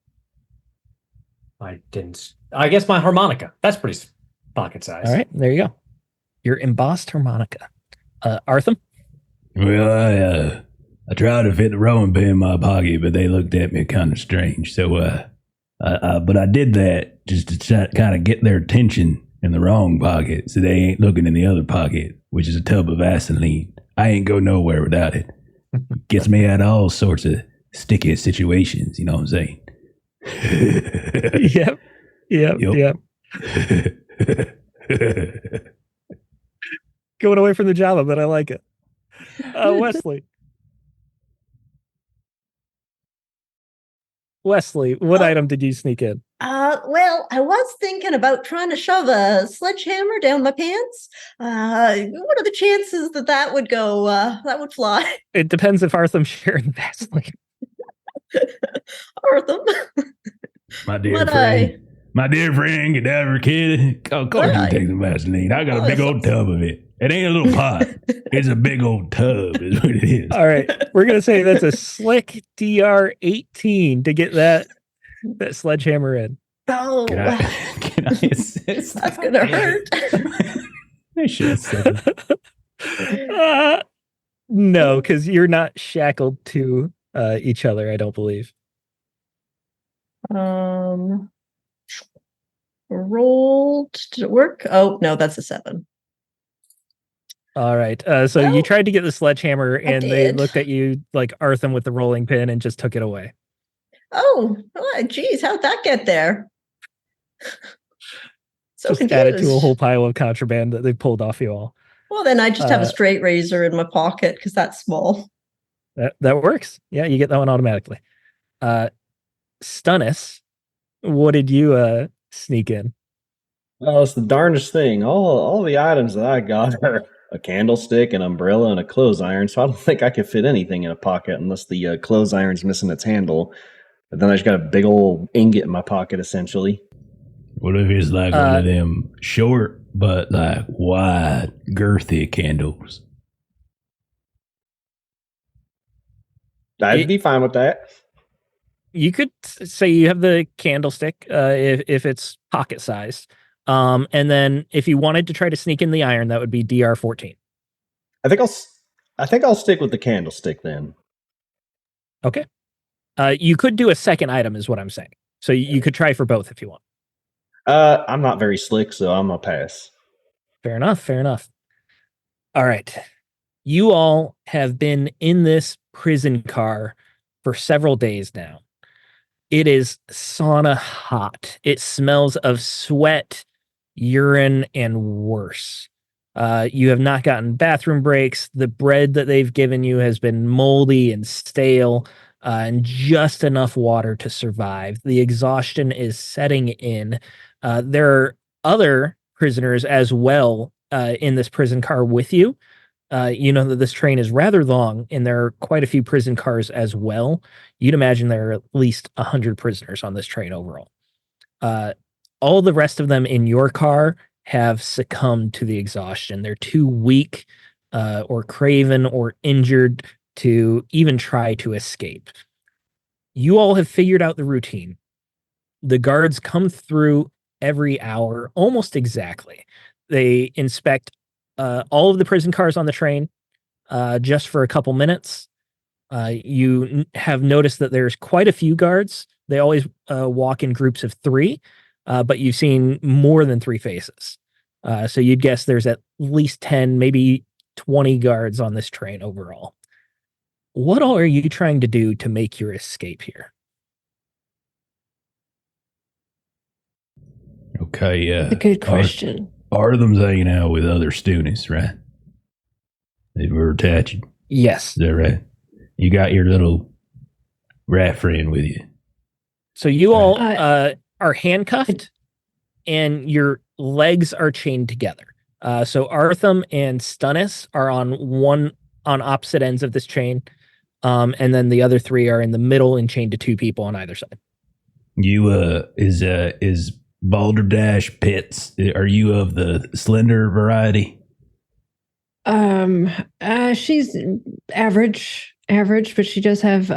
I didn't. I guess my harmonica. That's pretty pocket size. All right. There you go. Your embossed harmonica. Artham? Well, I tried to fit the rolling pin in my pocket, but they looked at me kind of strange. So, but I did that just to kind of get their attention in the wrong pocket, so they ain't looking in the other pocket, which is a tub of Vaseline. I ain't go nowhere without it. Gets me out of all sorts of sticky situations. You know what I'm saying? Yep. Going away from the Java, but I like it. Weslee. Weslee, what item did you sneak in? Well, I was thinking about trying to shove a sledgehammer down my pants. What are the chances that would go? That would fly? It depends if Artham's sharing Vaseline. Artham. My dear But friend. My dear friend, Cadaver kid. Of course you take some Vaseline. I got a big old tub of it. It ain't a little pot. It's a big old tub is what it is. All right. We're going to say that's a slick DR18 to get that sledgehammer in. Oh, Can I assist? that's gonna hurt. I should have said it. No, because you're not shackled to each other, I don't believe. Rolled. Did it work? Oh no, that's a 7. All right. So you Well, tried to get the sledgehammer, and they did. looked at you like Artham with the rolling pin and just took it away. Oh, geez, how'd that get there? So Just confused. added to a whole pile of contraband that they pulled off you all. Well, then I just have a straight razor in my pocket because that's small. That works. Yeah, you get that one automatically. Stunice, what did you sneak in? Well, it's the darndest thing. All the items that I got are a candlestick, an umbrella, and a clothes iron. So I don't think I could fit anything in a pocket unless the clothes iron's missing its handle. But then I just got a big old ingot in my pocket, essentially. What if it's like one of them short but like wide, girthy candles? I'd be fine with that. You could say you have the candlestick if it's pocket sized. And then if you wanted to try to sneak in the iron, that would be DR14. I think I'll stick with the candlestick then. Okay. You could do a second item, is what I'm saying. So you could try for both if you want. I'm not very slick, so I'm gonna pass. Fair enough. All right. You all have been in this prison car for several days now. It is sauna hot. It smells of sweat, urine, and worse. You have not gotten bathroom breaks. The bread that they've given you has been moldy and stale, and just enough water to survive. The exhaustion is setting in. There are other prisoners as well in this prison car with you. you know that this train is rather long, and there are quite a few prison cars as well. You'd imagine there are at least 100 prisoners on this train overall. All the rest of them in your car have succumbed to the exhaustion. They're too weak or craven or injured to even try to escape. You all have figured out the routine. The guards come through every hour, almost exactly. They inspect all of the prison cars on the train just for a couple minutes. You have noticed that there's quite a few guards. They always walk in groups of 3, but you've seen more than 3 faces. So you'd guess there's at least 10, maybe 20 guards on this train overall. What all are you trying to do to make your escape here? Okay, A good question. Artham's hanging out with other Stunice, right? They were attached. Yes. Is that right? You got your little rat friend with you. So you all Uh, are handcuffed and your legs are chained together. So Artham and Stunice are on opposite ends of this chain. And then the other 3 are in the middle and chained to 2 people on either side. You is Balderdash Pitts? Are you of the slender variety? She's average, but she does have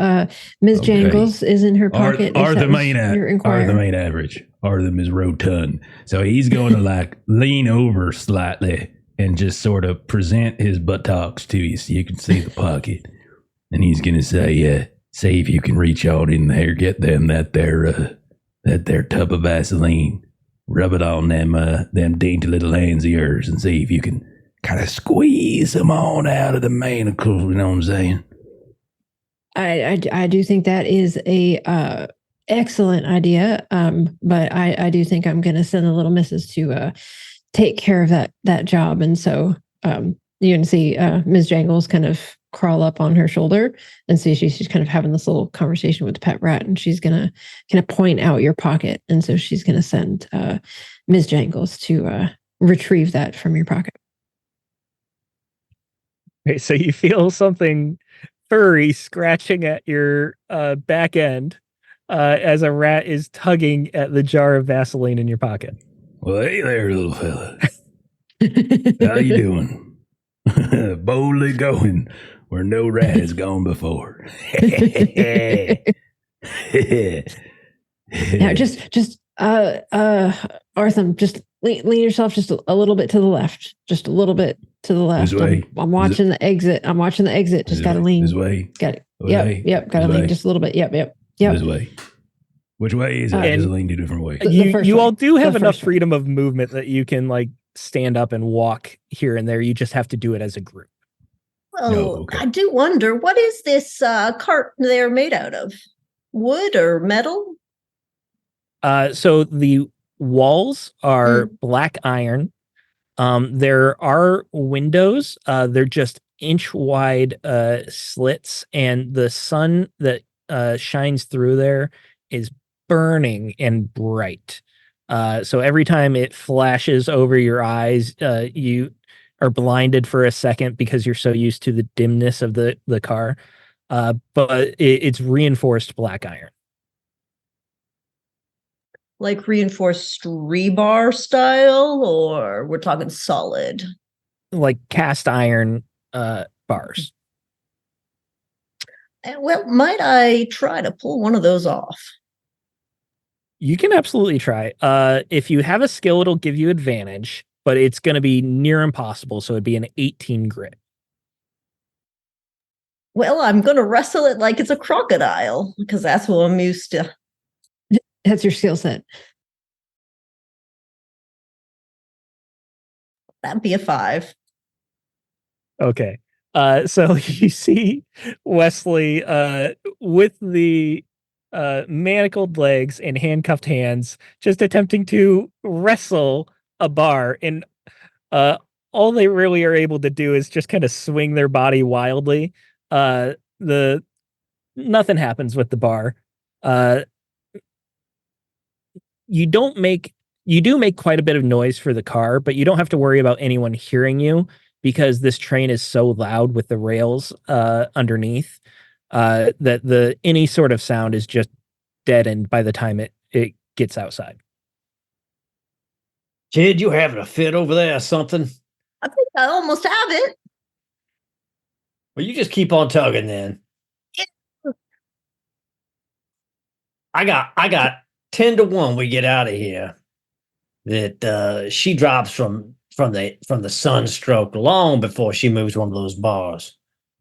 Ms. Okay. Jangles is in her pocket. if that was Artham your inquiry. ain't average. Artham is rotund, so he's going to like lean over slightly and just sort of present his buttocks to you so you can see the pocket, and he's going to say, "Yeah, see if you can reach out in there, get them that there tub of Vaseline, rub it on them dainty little hands of yours, and see if you can kind of squeeze them on out of the manacles." You know what I'm saying? I do think that is a excellent idea. But I do think I'm going to send the little missus to take care of that job. And so you can see Ms. Jangles kind of crawl up on her shoulder and see she's kind of having this little conversation with the pet rat, and she's gonna point out your pocket, and so she's gonna send Ms. Jangles to retrieve that from your pocket. Okay, so you feel something furry scratching at your back end as a rat is tugging at the jar of Vaseline in your pocket. Well, hey there, little fella. How you doing? Boldly going where no rat has gone before. Now, just Artham, just lean yourself just a little bit to the left, just a little bit to the left. This way. I'm watching the exit. Just gotta lean. This way. Got it. This Yep. way. Yep. Gotta This lean way. just a little bit. Yep. This way. Which way is it? And- Just lean 2 different ways. The first You one. all do have The enough first one. freedom of movement that you can like stand up and walk here and there. You just have to do it as a group. Well, No, okay. I do wonder, what is this cart they're made out of? Wood or metal? So the walls are black iron. There are windows. They're just inch wide slits, and the sun that shines through there is burning and bright. So every time it flashes over your eyes, you are blinded for a second because you're so used to the dimness of the car. But it's reinforced black iron. Like reinforced rebar style, or we're talking solid? Like cast iron bars. Well, might I try to pull one of those off? You can absolutely try. If you have a skill, it'll give you advantage, but it's going to be near impossible. So it'd be an 18 grit. Well, I'm going to wrestle it like it's a crocodile, because that's what I'm used to. That's your skill set. That'd be a 5. Okay. So you see Weslee with the manacled legs and handcuffed hands, just attempting to wrestle a bar. And all they really are able to do is just kind of swing their body wildly. Nothing happens with the bar. You do make quite a bit of noise for the car, but you don't have to worry about anyone hearing you because this train is so loud with the rails underneath that any sort of sound is just deadened by the time it gets outside. Kid, you having a fit over there or something? I think I almost have it. Well, you just keep on tugging then. I got 10-1 we get out of here. That she drops from the sunstroke long before she moves one of those bars.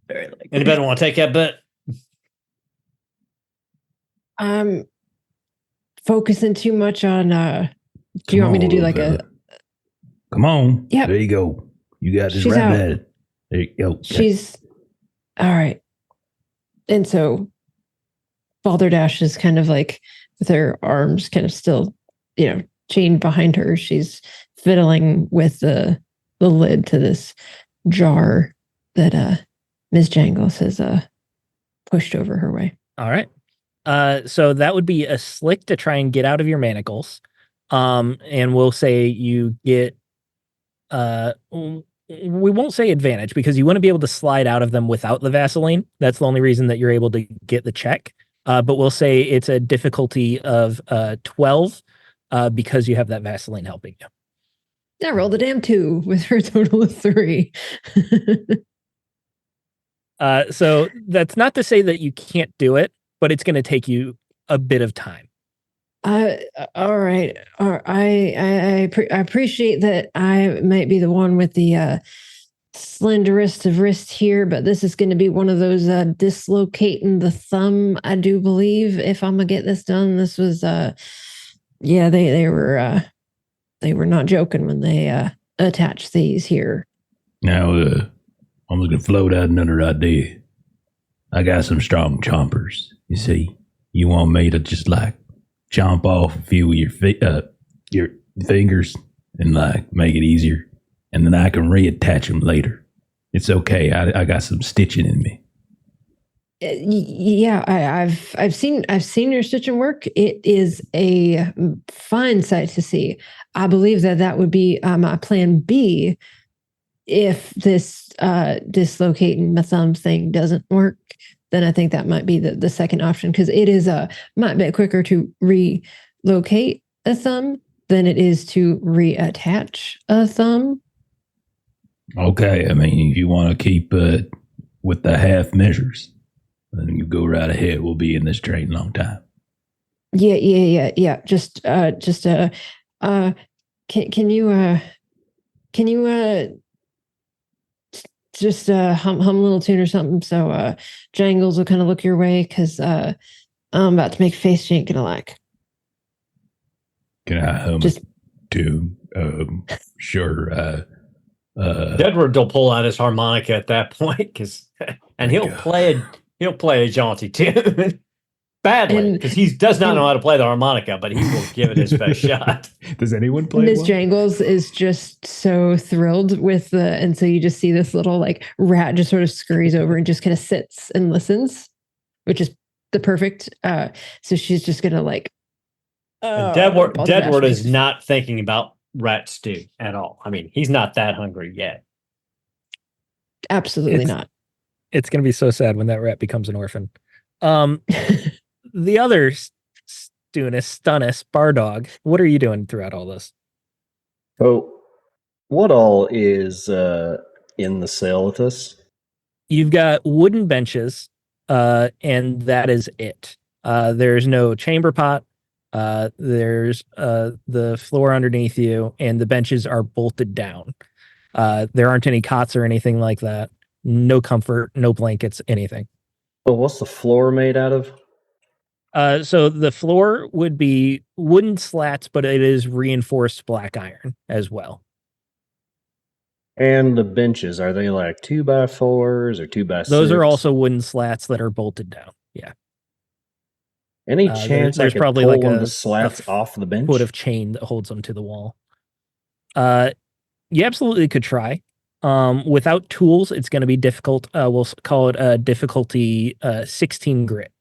Very likely. Anybody want to take that bet? I'm focusing too much on do you want me to do like Come on. Yep. There you go. You got this She's right out. bad. There you go. She's all right. And so Balderdash is kind of like with her arms kind of still, chained behind her. She's fiddling with the lid to this jar that Ms. Jangles has pushed over her way. All right. So that would be a slick to try and get out of your manacles. And we'll say you get we won't say advantage because you want to be able to slide out of them without the Vaseline. That's the only reason that you're able to get the check. But we'll say it's a difficulty of 12 because you have that Vaseline helping you. I rolled a damn 2 with her total of 3. So that's not to say that you can't do it, but it's going to take you a bit of time. All right. I appreciate that I might be the one with the slenderest of wrists here, but this is going to be one of those dislocating the thumb, I do believe, if I'm going to get this done. This was, they were not joking when they attached these here. Now, I'm going to float out another idea. I got some strong chompers. You see, you want me to just like chomp off a few of your fingers and like make it easier, and then I can reattach them later. It's okay. I got some stitching in me. Yeah, I've seen your stitching work. It is a fine sight to see. I believe that would be my plan B if this dislocating my thumb thing doesn't work. Then I think that might be the second option, because it is might be quicker to relocate a thumb than it is to reattach a thumb. Okay, I mean, if you want to keep with the half measures, then you go right ahead. We'll be in this train a long time. Yeah. Just can you just hum a little tune or something, so Jangles will kind of look your way, because I'm about to make a face she ain't gonna like. Can I hum Just- a tune? Sure. Deadward will pull out his harmonica at that point, and he'll play a jaunty tune badly, because he does not know how to play the harmonica, but he will give it his best shot. Does anyone play Miss one? Jangles is just so thrilled with and so you just see this little like rat just sort of scurries over and just kind of sits and listens, which is the perfect. So she's just gonna like. And Deadward is not thinking about rat stew at all. I mean, he's not that hungry yet. Absolutely not. It's going to be so sad when that rat becomes an orphan. The other Stunice, Bardog, what are you doing throughout all this? So, what all is in the sail with us? You've got wooden benches, and that is it. There's no chamber pot. There's the floor underneath you, and the benches are bolted down. There aren't any cots or anything like that. No comfort, no blankets, anything. Oh, what's the floor made out of? So the floor would be wooden slats, but it is reinforced black iron as well. And the benches, are they like 2x4s or 2x6? Those are also wooden slats that are bolted down. Yeah. Any chance there's I could probably pull like one a of the slats off the bench? foot of chain that holds them to the wall. You absolutely could try. Without tools, it's going to be difficult. We'll call it a difficulty 16 grit.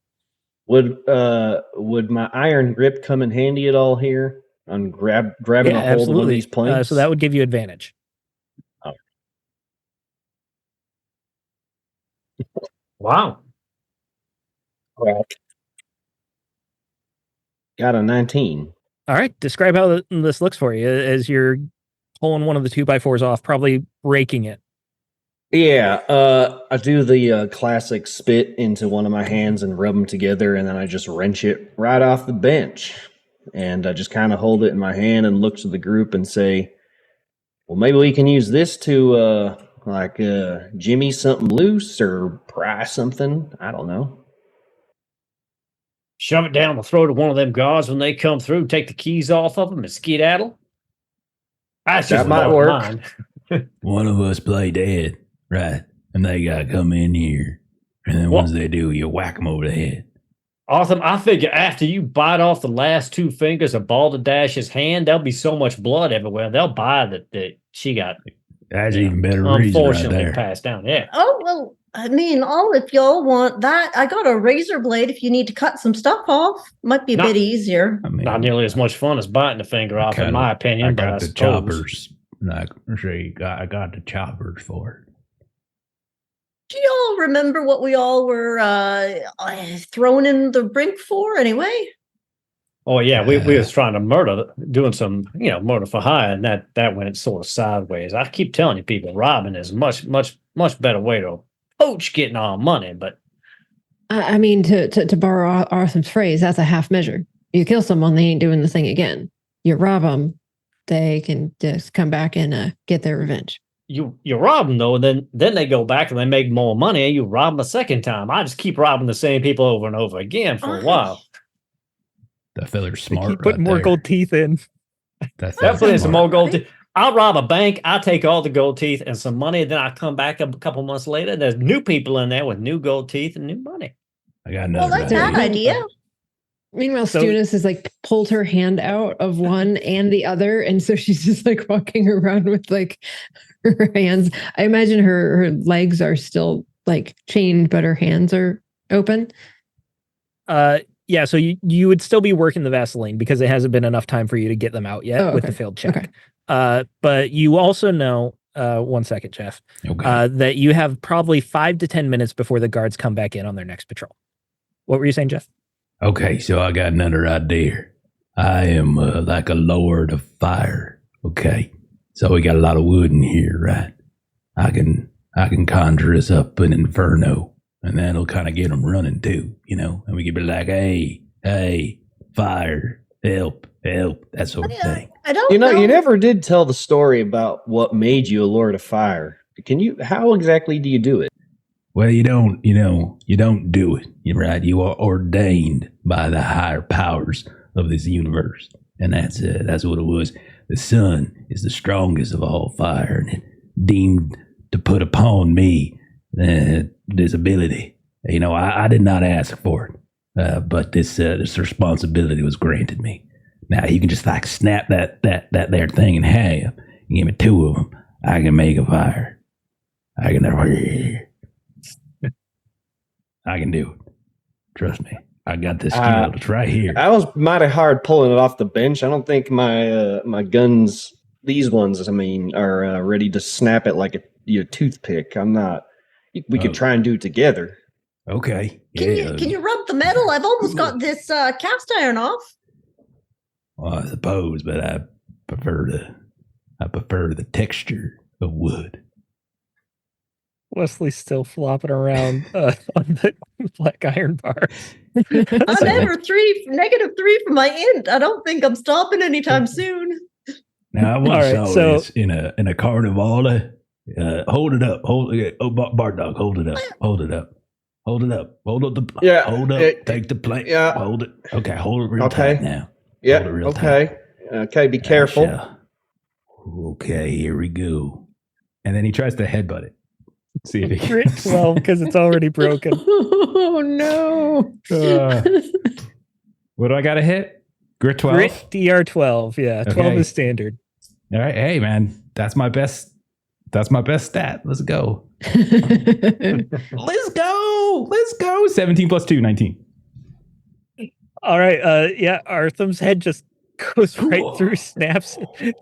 Would my iron grip come in handy at all here on grabbing a hold of one of these planks? So that would give you advantage. Oh. Wow. Got a 19. All right, describe how this looks for you as you're pulling one of the 2x4s off, probably breaking it. Yeah, I do the classic spit into one of my hands and rub them together, and then I just wrench it right off the bench. And I just kind of hold it in my hand and look to the group and say, well, maybe we can use this to, jimmy something loose or pry something. I don't know. Shove it down the throat of one of them guards when they come through, take the keys off of them and skedaddle. That's just That might my work. mind. One of us play dead, right? And they got to come in here. And then once they do, you whack them over the head. Awesome. I figure after you bite off the last 2 fingers of Balderdash's hand, there'll be so much blood everywhere. They'll buy that she got That's even better reason right unfortunately there. passed down. Yeah. Oh, well, I mean, if y'all want that, I got a razor blade if you need to cut some stuff off. Might be a bit easier. I mean, Not nearly as much fun as biting the finger off, in my opinion. I but got I the suppose. choppers. I got the choppers for it. Do y'all remember what we all were thrown in the brink for anyway? Oh yeah, we was trying to doing some murder for hire, and that went sort of sideways. I keep telling you, people, robbing is much better way to approach getting our money. But I mean, to borrow Arthur's phrase, that's a half measure. You kill someone, they ain't doing the thing again. You rob them, they can just come back and get their revenge. you rob them though, and then they go back and they make more money, and you rob them a second time. I just keep robbing the same people over and over again for a while. That feller's They smart. keep putting more gold teeth in. Definitely some more gold teeth. I'll rob a bank. I take all the gold teeth and some money. Then I come back a couple months later. There's new people in there with new gold teeth and new money. I got another. Well, that's that idea. Meanwhile, Stunice has like pulled her hand out of one and the other, and so she's just like walking around with like her hands. I imagine her legs are still like chained, but her hands are open. Yeah, so you would still be working the Vaseline because it hasn't been enough time for you to get them out yet with the failed check. Okay. But you also know, 1 second, Jeff, that you have probably 5 to 10 minutes before the guards come back in on their next patrol. What were you saying, Jeff? Okay, so I got another idea. I am like a lord of fire. Okay, so we got a lot of wood in here, right? I can conjure us up an inferno. And that'll kind of get them running too, and we could be like, hey, fire, help, that sort of thing. I don't know. You never did tell the story about what made you a Lord of Fire. How exactly do you do it? Well, you don't do it. You're right. You are ordained by the higher powers of this universe. And that's what it was. The sun is the strongest of all fire, and it deemed to put upon me this ability. I did not ask for it, but this responsibility was granted me. Now you can just like snap that there thing in half and give me 2 of them. I can make a fire. I can do it. Trust me. I got this skill. It's right here. I was mighty hard pulling it off the bench. I don't think my guns, these ones, are ready to snap it like a toothpick. I'm not. We could try and do it together. Okay. Can you rub the metal? I've almost got this cast iron off. Well, I suppose, but I prefer the texture of wood. Wesley's still flopping around on the black iron bar. I'm ever -3 for my int. I don't think I'm stopping anytime soon. Now I once saw this in a carnival. Hold it up. Bar dog, hold it up. Hold it up. Hold it up. Hold up the hold up. Take the plate. Yeah. Hold it. Okay, hold it real tight now. Yeah. Hold it real Okay. tight. Okay, be careful. Okay, here we go. And then he tries to headbutt it. See if he Grit 12 because it's already broken. Oh no. What do I got to hit? Grit 12? Grit DR 12. Yeah, 12 Okay. is standard. All right. Hey, man, that's my best stat. Let's go. Let's go. 17 plus 2, 19. All right. Yeah, Artham's head just goes right through, snaps,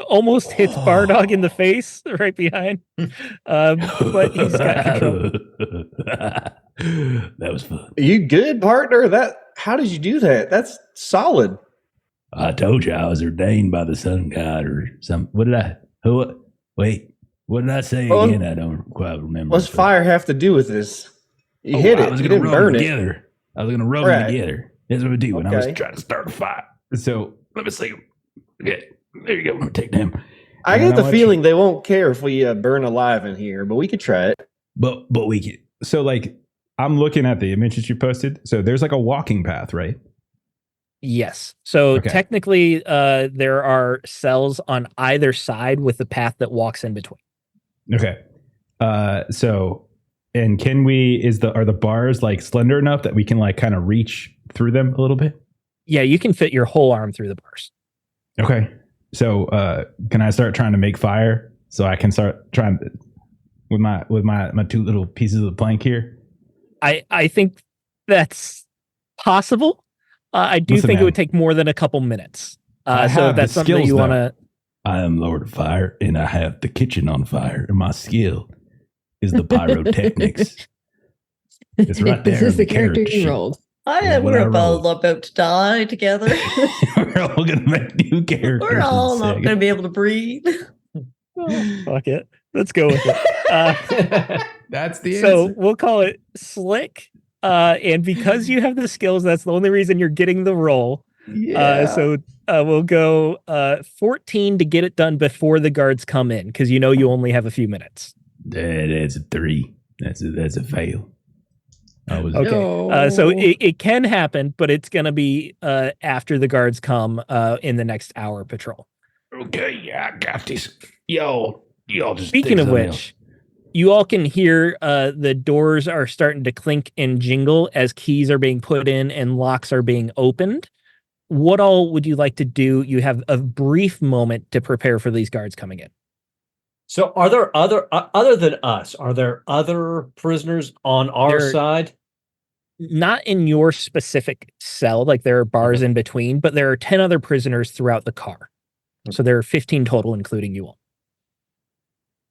almost hits Bardog in the face right behind. But he's got control. That was fun. Are you good, partner? How did you do that? That's solid. I told you I was ordained by the sun god or something. What did I say Well, again? I don't quite remember. What's fire have to do with this? You hit I it. was You going to didn't rub burn them it. together. I was going to rub Right. them together. That's what I do when I was Okay. trying to start a fire. So let me see. Okay, there you go. I'm going to take them. I And get then the I'll let feeling they won't care if we burn alive in here, but we could try it. But we can. So like I'm looking at the images you posted. So there's like a walking path, right? Yes. So Okay. technically, there are cells on either side with the path that walks in between. Okay. So and are the bars like slender enough that we can like kind of reach through them a little bit? Yeah, you can fit your whole arm through the bars. Okay. So can I start trying to make fire so I can start trying with my two little pieces of the plank here? I think that's possible. I do Listen, think it man. would take more than a couple minutes. I So have if that's the something that skills, you though. want to. I am Lord of Fire, and I have the kitchen on fire, and my skill is the pyrotechnics. It's right there This is in the the character character sheet. you rolled. Yeah, when We're I about roll. to die together. We're all going to make new characters. We're in a all not second. going to be able to breathe. Fuck it. Let's go with it. That's the So answer. we'll call it Slick. And because you have the skills, that's the only reason you're getting the roll. So we'll go 14 to get it done before the guards come in, because you only have a few minutes. That's a 3. That's a fail. I was Okay. So it can happen, but it's going to be after the guards come in the next hour patrol. okay. Yeah, I got this. Y'all just Speaking think of something which, else. you all can hear the doors are starting to clink and jingle as keys are being put in and locks are being opened. What all would you like to do? You have a brief moment to prepare for these guards coming in. So are there other than us, are there other prisoners on our There- side? Not in your specific cell, like there are bars in between, but there are 10 other prisoners throughout the car. So there are 15 total, including you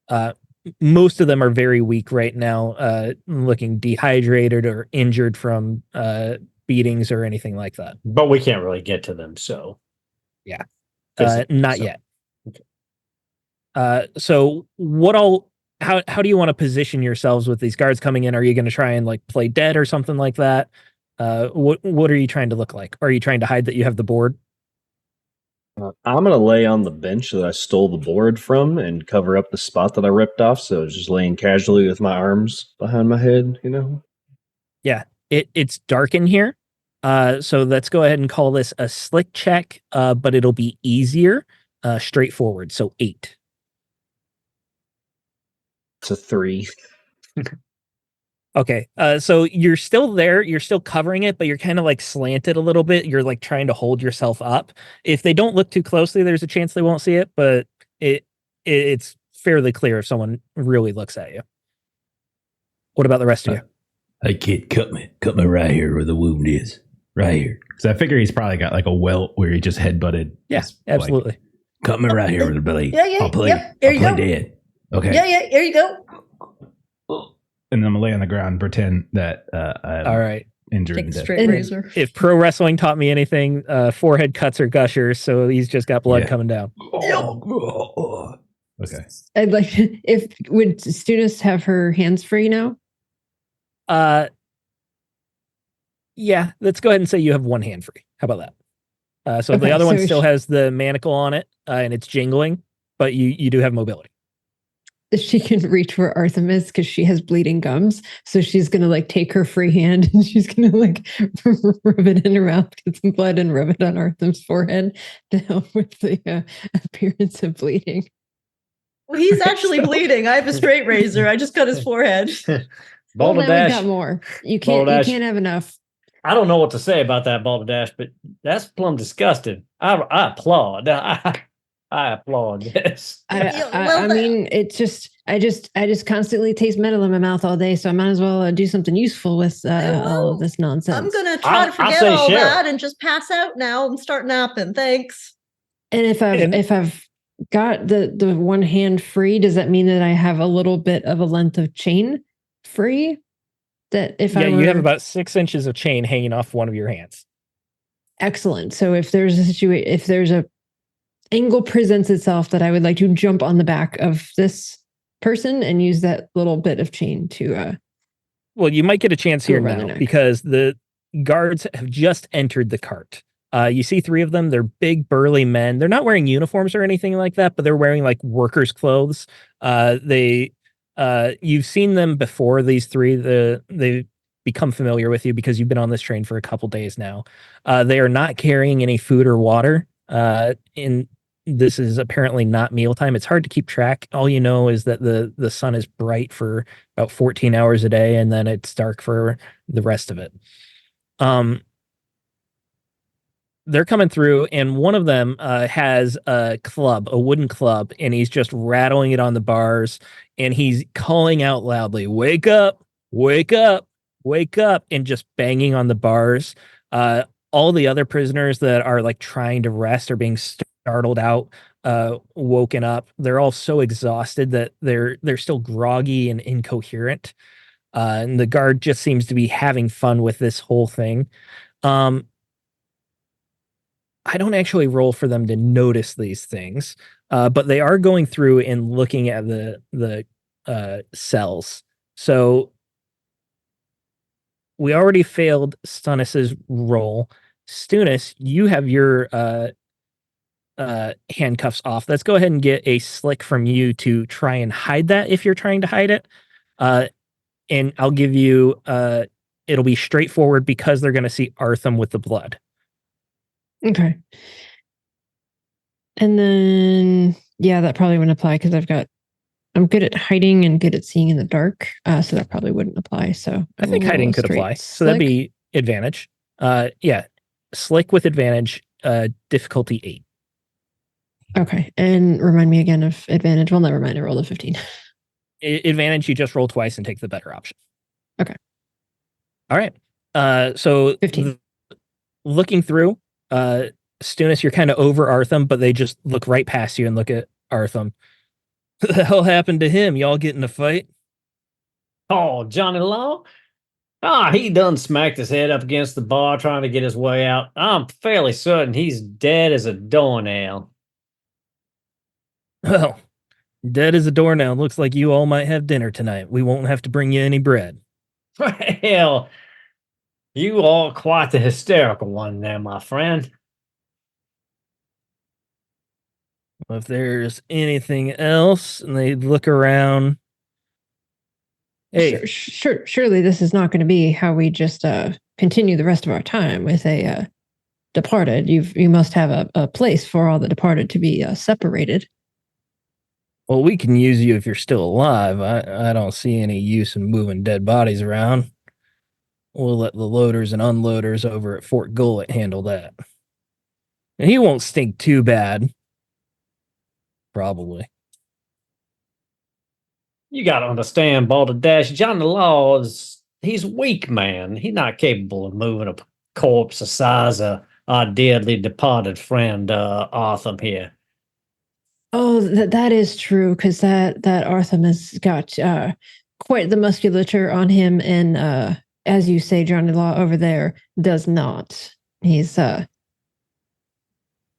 all. Most of them are very weak right now, looking dehydrated or injured from beatings or anything like that. But we can't really get to them, so. Yeah. Physically, Not so. yet. So how do you want to position yourselves with these guards coming in? Are you going to try and like play dead or something like that? What are you trying to look like? Are you trying to hide that you have the board? I'm going to lay on the bench that I stole the board from and cover up the spot that I ripped off. So it's just laying casually with my arms behind my head, Yeah, it's dark in here. So let's go ahead and call this a slick check, but it'll be easier, straightforward. So 8. It's a 3. Okay. So you're still there. You're still covering it, but you're kind of like slanted a little bit. You're like trying to hold yourself up. If they don't look too closely, there's a chance they won't see it, but it's fairly clear if someone really looks at you. What about the rest of you? Hey kid, cut me right here where the wound is. Right here. Because I figure he's probably got like a welt where he just headbutted. Yeah, his, like- absolutely. Cut me right here with the blade. Yeah, I'll play. yep, there I'll you play go. dead. Okay. Yeah, here you go. and I'm gonna lay on the ground and pretend that I'm All right. injured. Take and the dead. straight And- razor. If pro wrestling taught me anything, forehead cuts are gushers, so he's just got blood Yeah. coming down. Okay. I'd like would Stunice have her hands free now? Yeah, let's go ahead and say you have one hand free. How about that? So the Okay, other one so still she- has the manacle on it, and it's jingling, but you do have mobility. She can reach where Artham is because she has bleeding gums. So she's gonna like take her free hand and she's gonna like rub it in her mouth, get some blood, and rub it on Artham's forehead to help with the appearance of bleeding. Well, he's actually bleeding. I have a straight razor. I just cut his forehead. Well, Balderdash. now we got more. You can't. Balderdash. You can't have enough. I don't know what to say about that, Balderdash, but that's plumb disgusting. I applaud. I applaud this. I mean, it's just I just constantly taste metal in my mouth all day, so I might as well do something useful with all of this nonsense. I'm gonna try to I'll forget say all share. that and just pass out now and start napping. Thanks. And if I've got the one hand free, does that mean that I have a little bit of a length of chain free? That if you have about 6 inches of chain hanging off one of your hands. Excellent. So if there's a angle presents itself that I would like to jump on the back of this person and use that little bit of chain to well, you might get a chance here around their now neck. because the guards have just entered the cart. You see 3 of them. They're big, burly men. They're not wearing uniforms or anything like that, but they're wearing like workers' clothes. You've seen them before. These 3, they become familiar with you because you've been on this train for a couple days now. They are not carrying any food or water. This is apparently not mealtime. It's hard to keep track. All you know is that the sun is bright for about 14 hours a day, and then it's dark for the rest of it. They're coming through, and one of them has a wooden club, and he's just rattling it on the bars, and he's calling out loudly, "Wake up, wake up, wake up," and just banging on the bars. All the other prisoners that are like trying to rest are being startled out, woken up. They're all so exhausted that they're still groggy and incoherent. And the guard just seems to be having fun with this whole thing. I don't actually roll for them to notice these things, but they are going through and looking at the cells. So we already failed Stunice's roll. Stunice, you have your handcuffs off. Let's go ahead and get a slick from you to try and hide that if you're trying to hide it. And I'll give you it'll be straightforward because they're going to see Artham with the blood. Okay. And then, yeah, that probably wouldn't apply because I'm good at hiding and good at seeing in the dark. So that probably wouldn't apply. So I think hiding could apply. So that'd be advantage. Yeah. Slick with advantage, difficulty 8. Okay. And remind me again of advantage. Well, never mind. I rolled a 15. Advantage, you just roll twice and take the better option. Okay. All right. So 15. Looking through, Stunice, you're kind of over Artham, but they just look right past you and look at Artham. What the hell happened to him? Y'all get in a fight? Oh, Johnny Law? He done smacked his head up against the bar trying to get his way out. I'm fairly certain he's dead as a doornail. Well, dead as a doornail. Looks like you all might have dinner tonight. We won't have to bring you any bread. Well, you are quite the hysterical one there, my friend. If there's anything else, and they look around. Hey, surely this is not going to be how we just continue the rest of our time with a departed. You must have a place for all the departed to be separated. Well, we can use you if you're still alive. I don't see any use in moving dead bodies around. We'll let the loaders and unloaders over at Fort Gullet handle that. And he won't stink too bad. Probably. You gotta understand, Balderdash, Johnny Law he's weak, man. He's not capable of moving a corpse the size of our dearly departed friend, Arthur here. Oh, that is true, because that Artham has got quite the musculature on him, and as you say, Johnny Law over there does not. He's on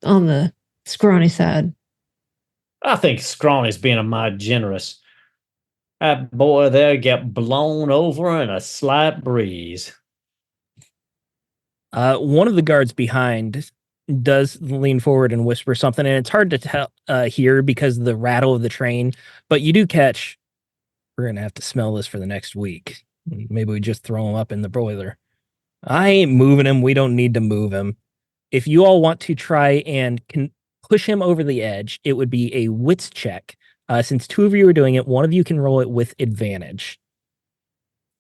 the scrawny side. I think Scrawny's being a mite generous. That boy there get blown over in a slight breeze. One of the guards behind does lean forward and whisper something, and it's hard to hear because of the rattle of the train, but you do catch, we're going to have to smell this for the next week. Maybe we just throw him up in the broiler. I ain't moving him. We don't need to move him. If you all want to try and push him over the edge, it would be a wits check. Since 2 of you are doing it, one of you can roll it with advantage.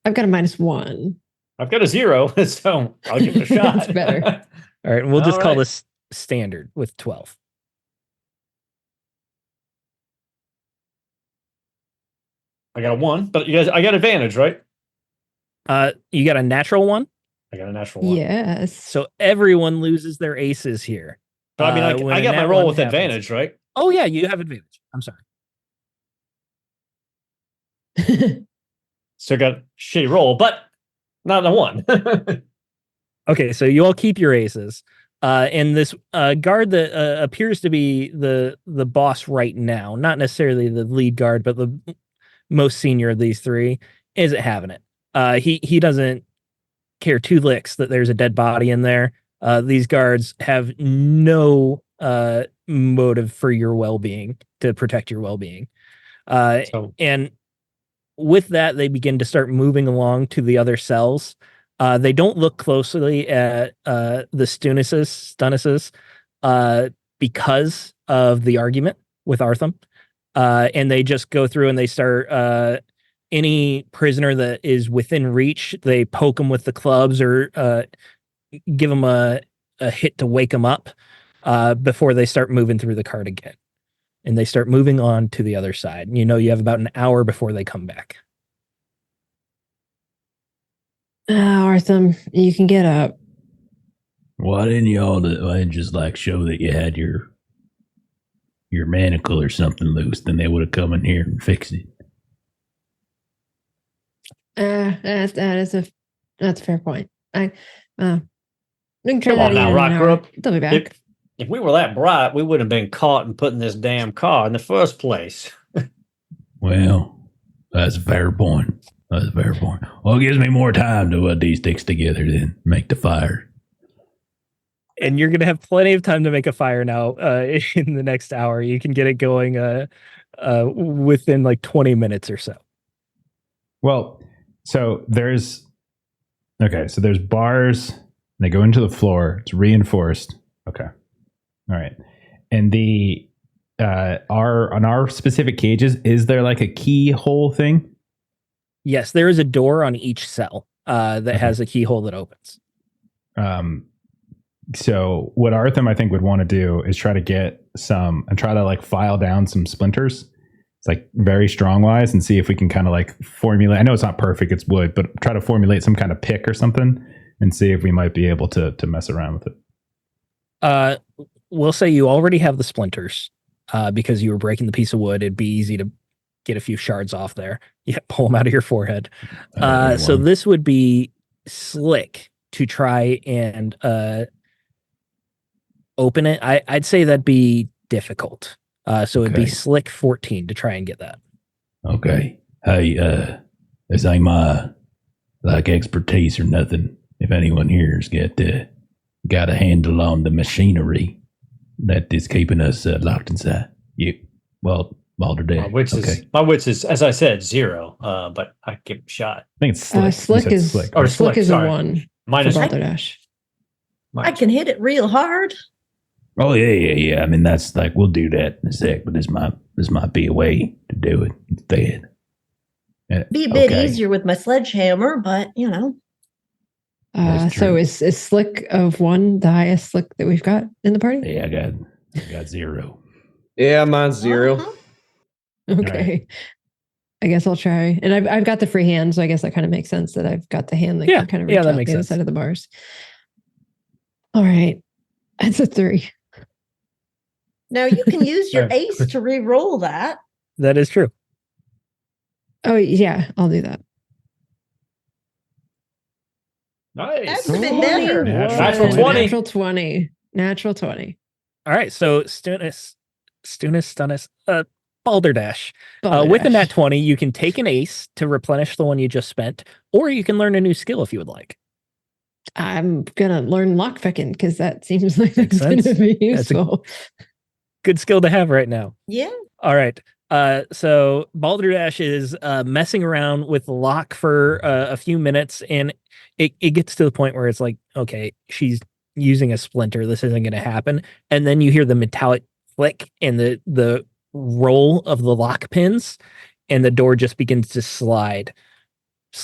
I've got a -1. I've got a 0, so I'll give it a shot. That's better. All right, we'll just call this standard with 12. I got a 1, but I got advantage, right? You got a natural 1? I got a natural 1. Yes. So everyone loses their aces here. So, I mean, When I a got my nat roll one with happens- advantage, right? Oh yeah, you have advantage. I'm sorry. So I got a shitty roll, but not a 1. Okay, so you all keep your aces. And this guard that appears to be the boss right now, not necessarily the lead guard, but the most senior of these three, isn't having it. He doesn't care two licks that there's a dead body in there. These guards have no motive for your well-being, to protect your well-being. So And with that, they begin to start moving along to the other cells. They don't look closely at the Stunices because of the argument with Artham. And they just go through and they start any prisoner that is within reach, they poke them with the clubs or give them a hit to wake them up before they start moving through the cart again. And they start moving on to the other side. You know, you have about an hour before they come back. Artham, you can get up. Why didn't y'all just like show that you had your manacle or something loose? Then they would have come in here and fixed it. That's a fair point. We can try Come that on now, again in Rock an Group. hour. They'll be back. if we were that bright, we wouldn't have been caught and put in this damn car in the first place. Well, that's a fair point. That's a fair point. Well, it gives me more time to put these sticks together than make the fire. And you're going to have plenty of time to make a fire now in the next hour. You can get it going within like 20 minutes or so. Well, so there's bars. They go into the floor. It's reinforced. Okay. All right. And the on our specific cages, is there like a keyhole thing? Yes, there is a door on each cell that has a keyhole that opens. So what Artham I think would want to do is try to get some and try to like file down some splinters. It's like very strong wise and see if we can kind of like formulate. I know it's not perfect, it's wood, but try to formulate some kind of pick or something and see if we might be able to mess around with it. We'll say you already have the splinters because you were breaking the piece of wood. It'd be easy to get a few shards off there. Yeah, pull them out of your forehead. So this would be slick to try and open it. I'd say that'd be difficult. So it'd be slick 14 to try and get that. Okay. Hey, this ain't my like expertise or nothing. If anyone here's got a handle on the machinery that is keeping us locked inside. Balderdash. My wits is, as I said, 0. But I give it a shot. I think it's slick. Slick You said is slick. Or slick is sorry. a 1 Minus for Balderdash. I can hit it real hard. Oh yeah. I mean, that's like we'll do that in a sec, but this might be a way to do it instead. Be a bit easier with my sledgehammer, but you know. So is slick of 1 the highest slick that we've got in the party? Yeah, I got 0. Yeah, mine's 0. Uh-huh. Okay. Right. I guess I'll try. And I've got the free hand, so I guess that kind of makes sense that I've got the hand that can kind of reach that out makes the other sense. side of the bars. All right. That's a 3. Now you can use your ace to re-roll that. That is true. Oh yeah, I'll do that. Nice. That's a bit better. Natural 20. Natural 20. All right. So Stunice, Balderdash. With a nat 20, you can take an ace to replenish the one you just spent, or you can learn a new skill if you would like. I'm gonna learn lockpicking because that seems like that's Makes gonna sense. be That's a- useful. Good skill to have right now. Yeah. All right. So Balderdash is messing around with the lock for a few minutes, and it gets to the point where it's like, okay, she's using a splinter. This isn't going to happen. And then you hear the metallic click and the roll of the lock pins, and the door just begins to slide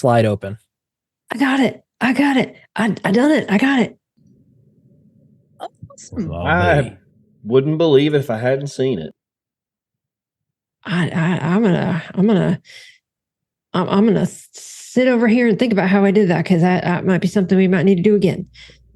open. I got it. I done it. I got it. Awesome. I wouldn't believe it if I hadn't seen it. I'm gonna sit over here and think about how I did that because that might be something we might need to do again.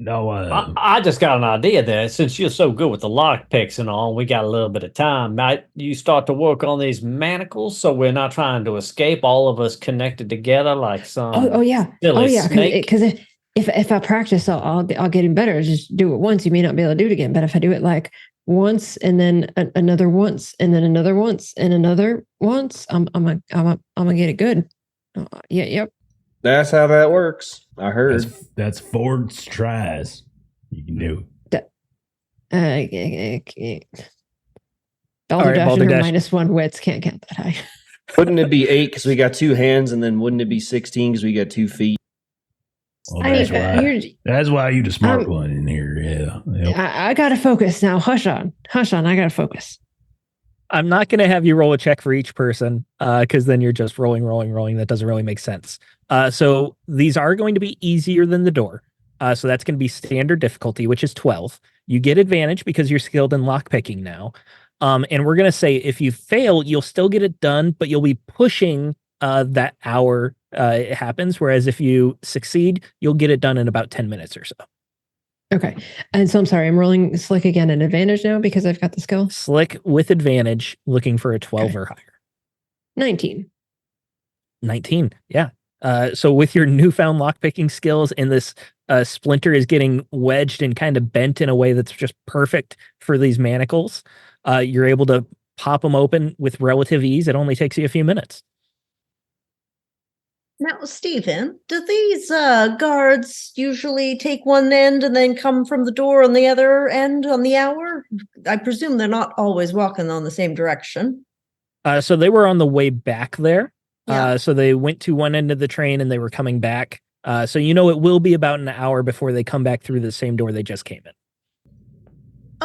No, I just got an idea there. Since you're so good with the lock picks and all, we got a little bit of time. Might you start to work on these manacles so we're not trying to escape, all of us connected together like some Oh yeah. silly Oh yeah. snake? Because if I practice, I'll getting better. Just do it once. You may not be able to do it again. But if I do it like once and then another once and then another once and another once, I'm gonna get it good. Yeah. Yep. That's how that works. I heard. that's 4 tries. You can do it. Balderdash and her Balderdash. -1 wits can't count that high. Wouldn't it be 8 because we got 2 hands, and then wouldn't it be 16 because we got 2 feet? Well, that's why you the smart Um, one in here. Yeah. Yep. I gotta focus now. Hush on. I gotta focus. I'm not going to have you roll a check for each person because then you're just rolling. That doesn't really make sense. So these are going to be easier than the door. So that's going to be standard difficulty, which is 12. You get advantage because you're skilled in lockpicking now. And we're going to say if you fail, you'll still get it done, but you'll be pushing that hour it happens. Whereas if you succeed, you'll get it done in about 10 minutes or so. Okay. And so I'm sorry, I'm rolling slick again an advantage now because I've got the skill. Slick with advantage, looking for a 12 Okay. or higher. 19. 19. Yeah. So with your newfound lockpicking skills and this splinter is getting wedged and kind of bent in a way that's just perfect for these manacles, you're able to pop them open with relative ease. It only takes you a few minutes. Now, Stephen, do these guards usually take one end and then come from the door on the other end on the hour? I presume they're not always walking on the same direction. So they were on the way back there. Yeah. So they went to one end of the train and they were coming back. So it will be about an hour before they come back through the same door they just came in.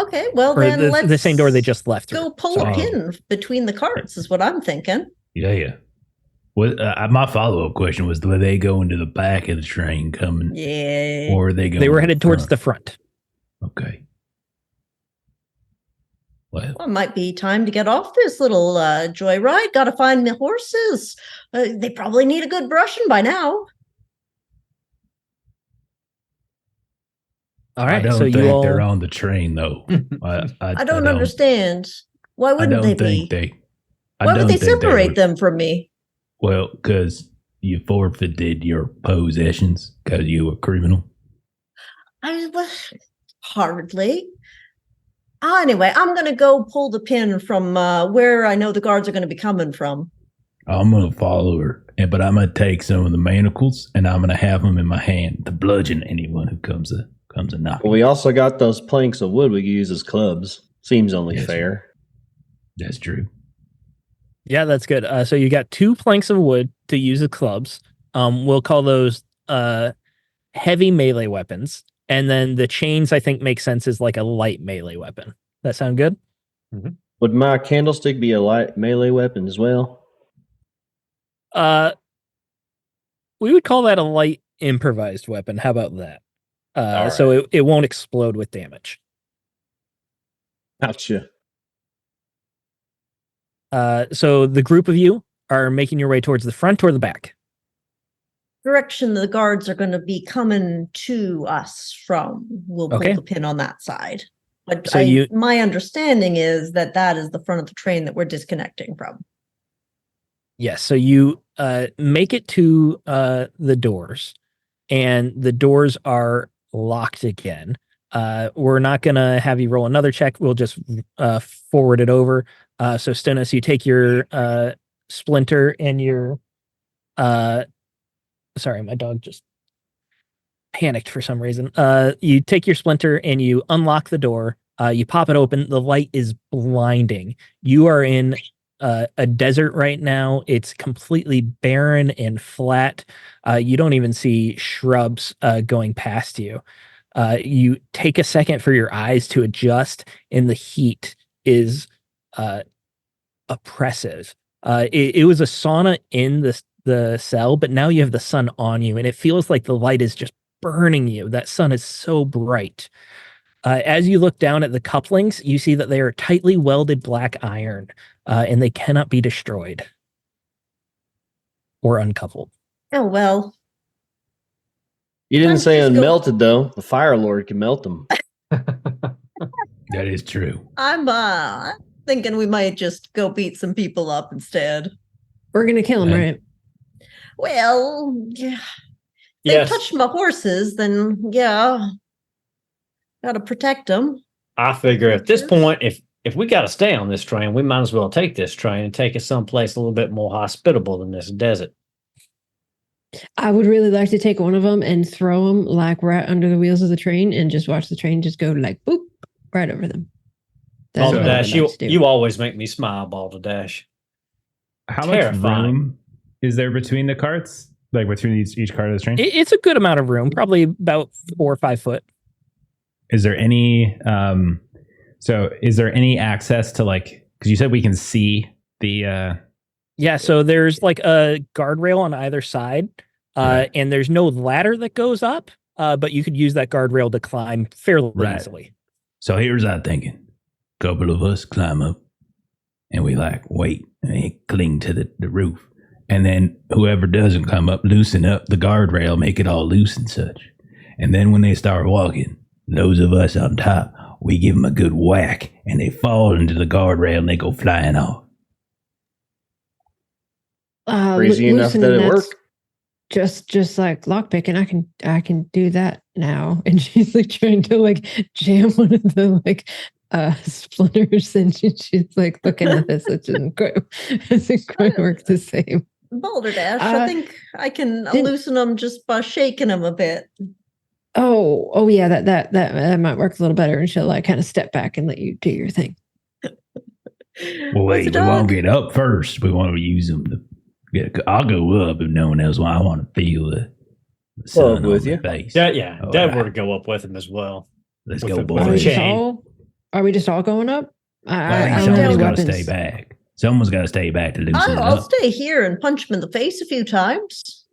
Okay, well Or then let's the same door they just left through. go pull a pin between the carts is what I'm thinking. Yeah. Well, my follow-up question was, were they going to the back of the train coming? Yeah. Or are they going? They were headed towards the front. Okay. Well, Well, it might be time to get off this little joyride. Got to find the horses. They probably need a good brushing by now. All right. I don't So think you all they're on the train though. I don't understand. Why I wouldn't don't they think be? they. Why would they separate them from me? Well, because you forfeited your possessions because you were a criminal. Hardly. Anyway, I'm going to go pull the pin from where I know the guards are going to be coming from. I'm gonna follow her, but I'm gonna take some of the manacles and I'm gonna have them in my hand to bludgeon anyone who comes a knocking. Well, we also got those planks of wood we can use as clubs. Seems only Yes. fair. That's true. Yeah, that's good. So you got 2 planks of wood to use as clubs. We'll call those heavy melee weapons. And then the chains, I think, make sense as like a light melee weapon. That sound good? Would my candlestick be a light melee weapon as well? We would call that a light improvised weapon. How about that? All So it won't explode with damage. Gotcha. So the group of you are making your way towards the front or the back. Direction the guards are going to be coming to us from. We'll pull Okay. the pin on that side. But So my understanding is that is the front of the train that we're disconnecting from. Yes. So you make it to the doors, and the doors are locked again. We're not going to have you roll another check. We'll just forward it over. So Stunice, you take your splinter and your sorry, my dog just panicked for some reason. You take your splinter and you unlock the door. You pop it open. The light is blinding. You are in a desert right now. It's completely barren and flat. You don't even see shrubs going past you. You take a second for your eyes to adjust, and the heat is oppressive. It was a sauna in the cell, but now you have the sun on you, and it feels like the light is just burning you. That sun is so bright. As you look down at the couplings, you see that they are tightly welded black iron, and they cannot be destroyed or uncoupled. Oh, well. You didn't Let's say just go- unmelted though. The Fire Lord can melt them. That is true. I'm thinking we might just go beat some people up instead. We're gonna kill him, Right. right? Well, yeah. They Yes, touched my horses, then yeah. Gotta protect them. I figure at this point, if we got to stay on this train, we might as well take this train and take it someplace a little bit more hospitable than this desert. I would really like to take one of them and throw them like right under the wheels of the train and just watch the train just go like boop right over them. That's what I would Balderdash, like to do. you always make me smile, Balderdash. How much Terrifying. room is there between the carts? Like between each cart of the train? It's a good amount of room, probably about 4 or 5 foot. Is there any is there any access to like, because you said we can see the Yeah, so there's like a guardrail on either side, Right. and there's no ladder that goes up, but you could use that guardrail to climb fairly Right. easily. So here's our thinking. Couple of us climb up and we like wait and cling to the roof. And then whoever doesn't come up, loosen up the guardrail, make it all loose and such. And then when they start walking, those of us on top, we give them a good whack and they fall into the guardrail and they go flying off. Crazy enough loosening that it that's worked. Just like lockpicking, I can do that now. And she's like trying to like jam one of the like splinters, and she's like looking at this. It doesn't quite work the same. Balderdash, I think I can didn't- loosen them just by shaking them a bit. Oh yeah, that might work a little better. And she'll like kind of step back and let you do your thing. Well, What's wait, a we won't dog? get up first. We want to use them to get. I'll go up if no one else wants. I want to feel the sun with on you. the face. Yeah, All Deadward right. would go up with him as well. Let's with go, the- with the Are we boys. just chain. all? Are we just all going up? Well, I I think don't have any someone's got to weapons. stay back. Someone's got to stay back to loosen it I'll up. stay here and punch him in the face a few times.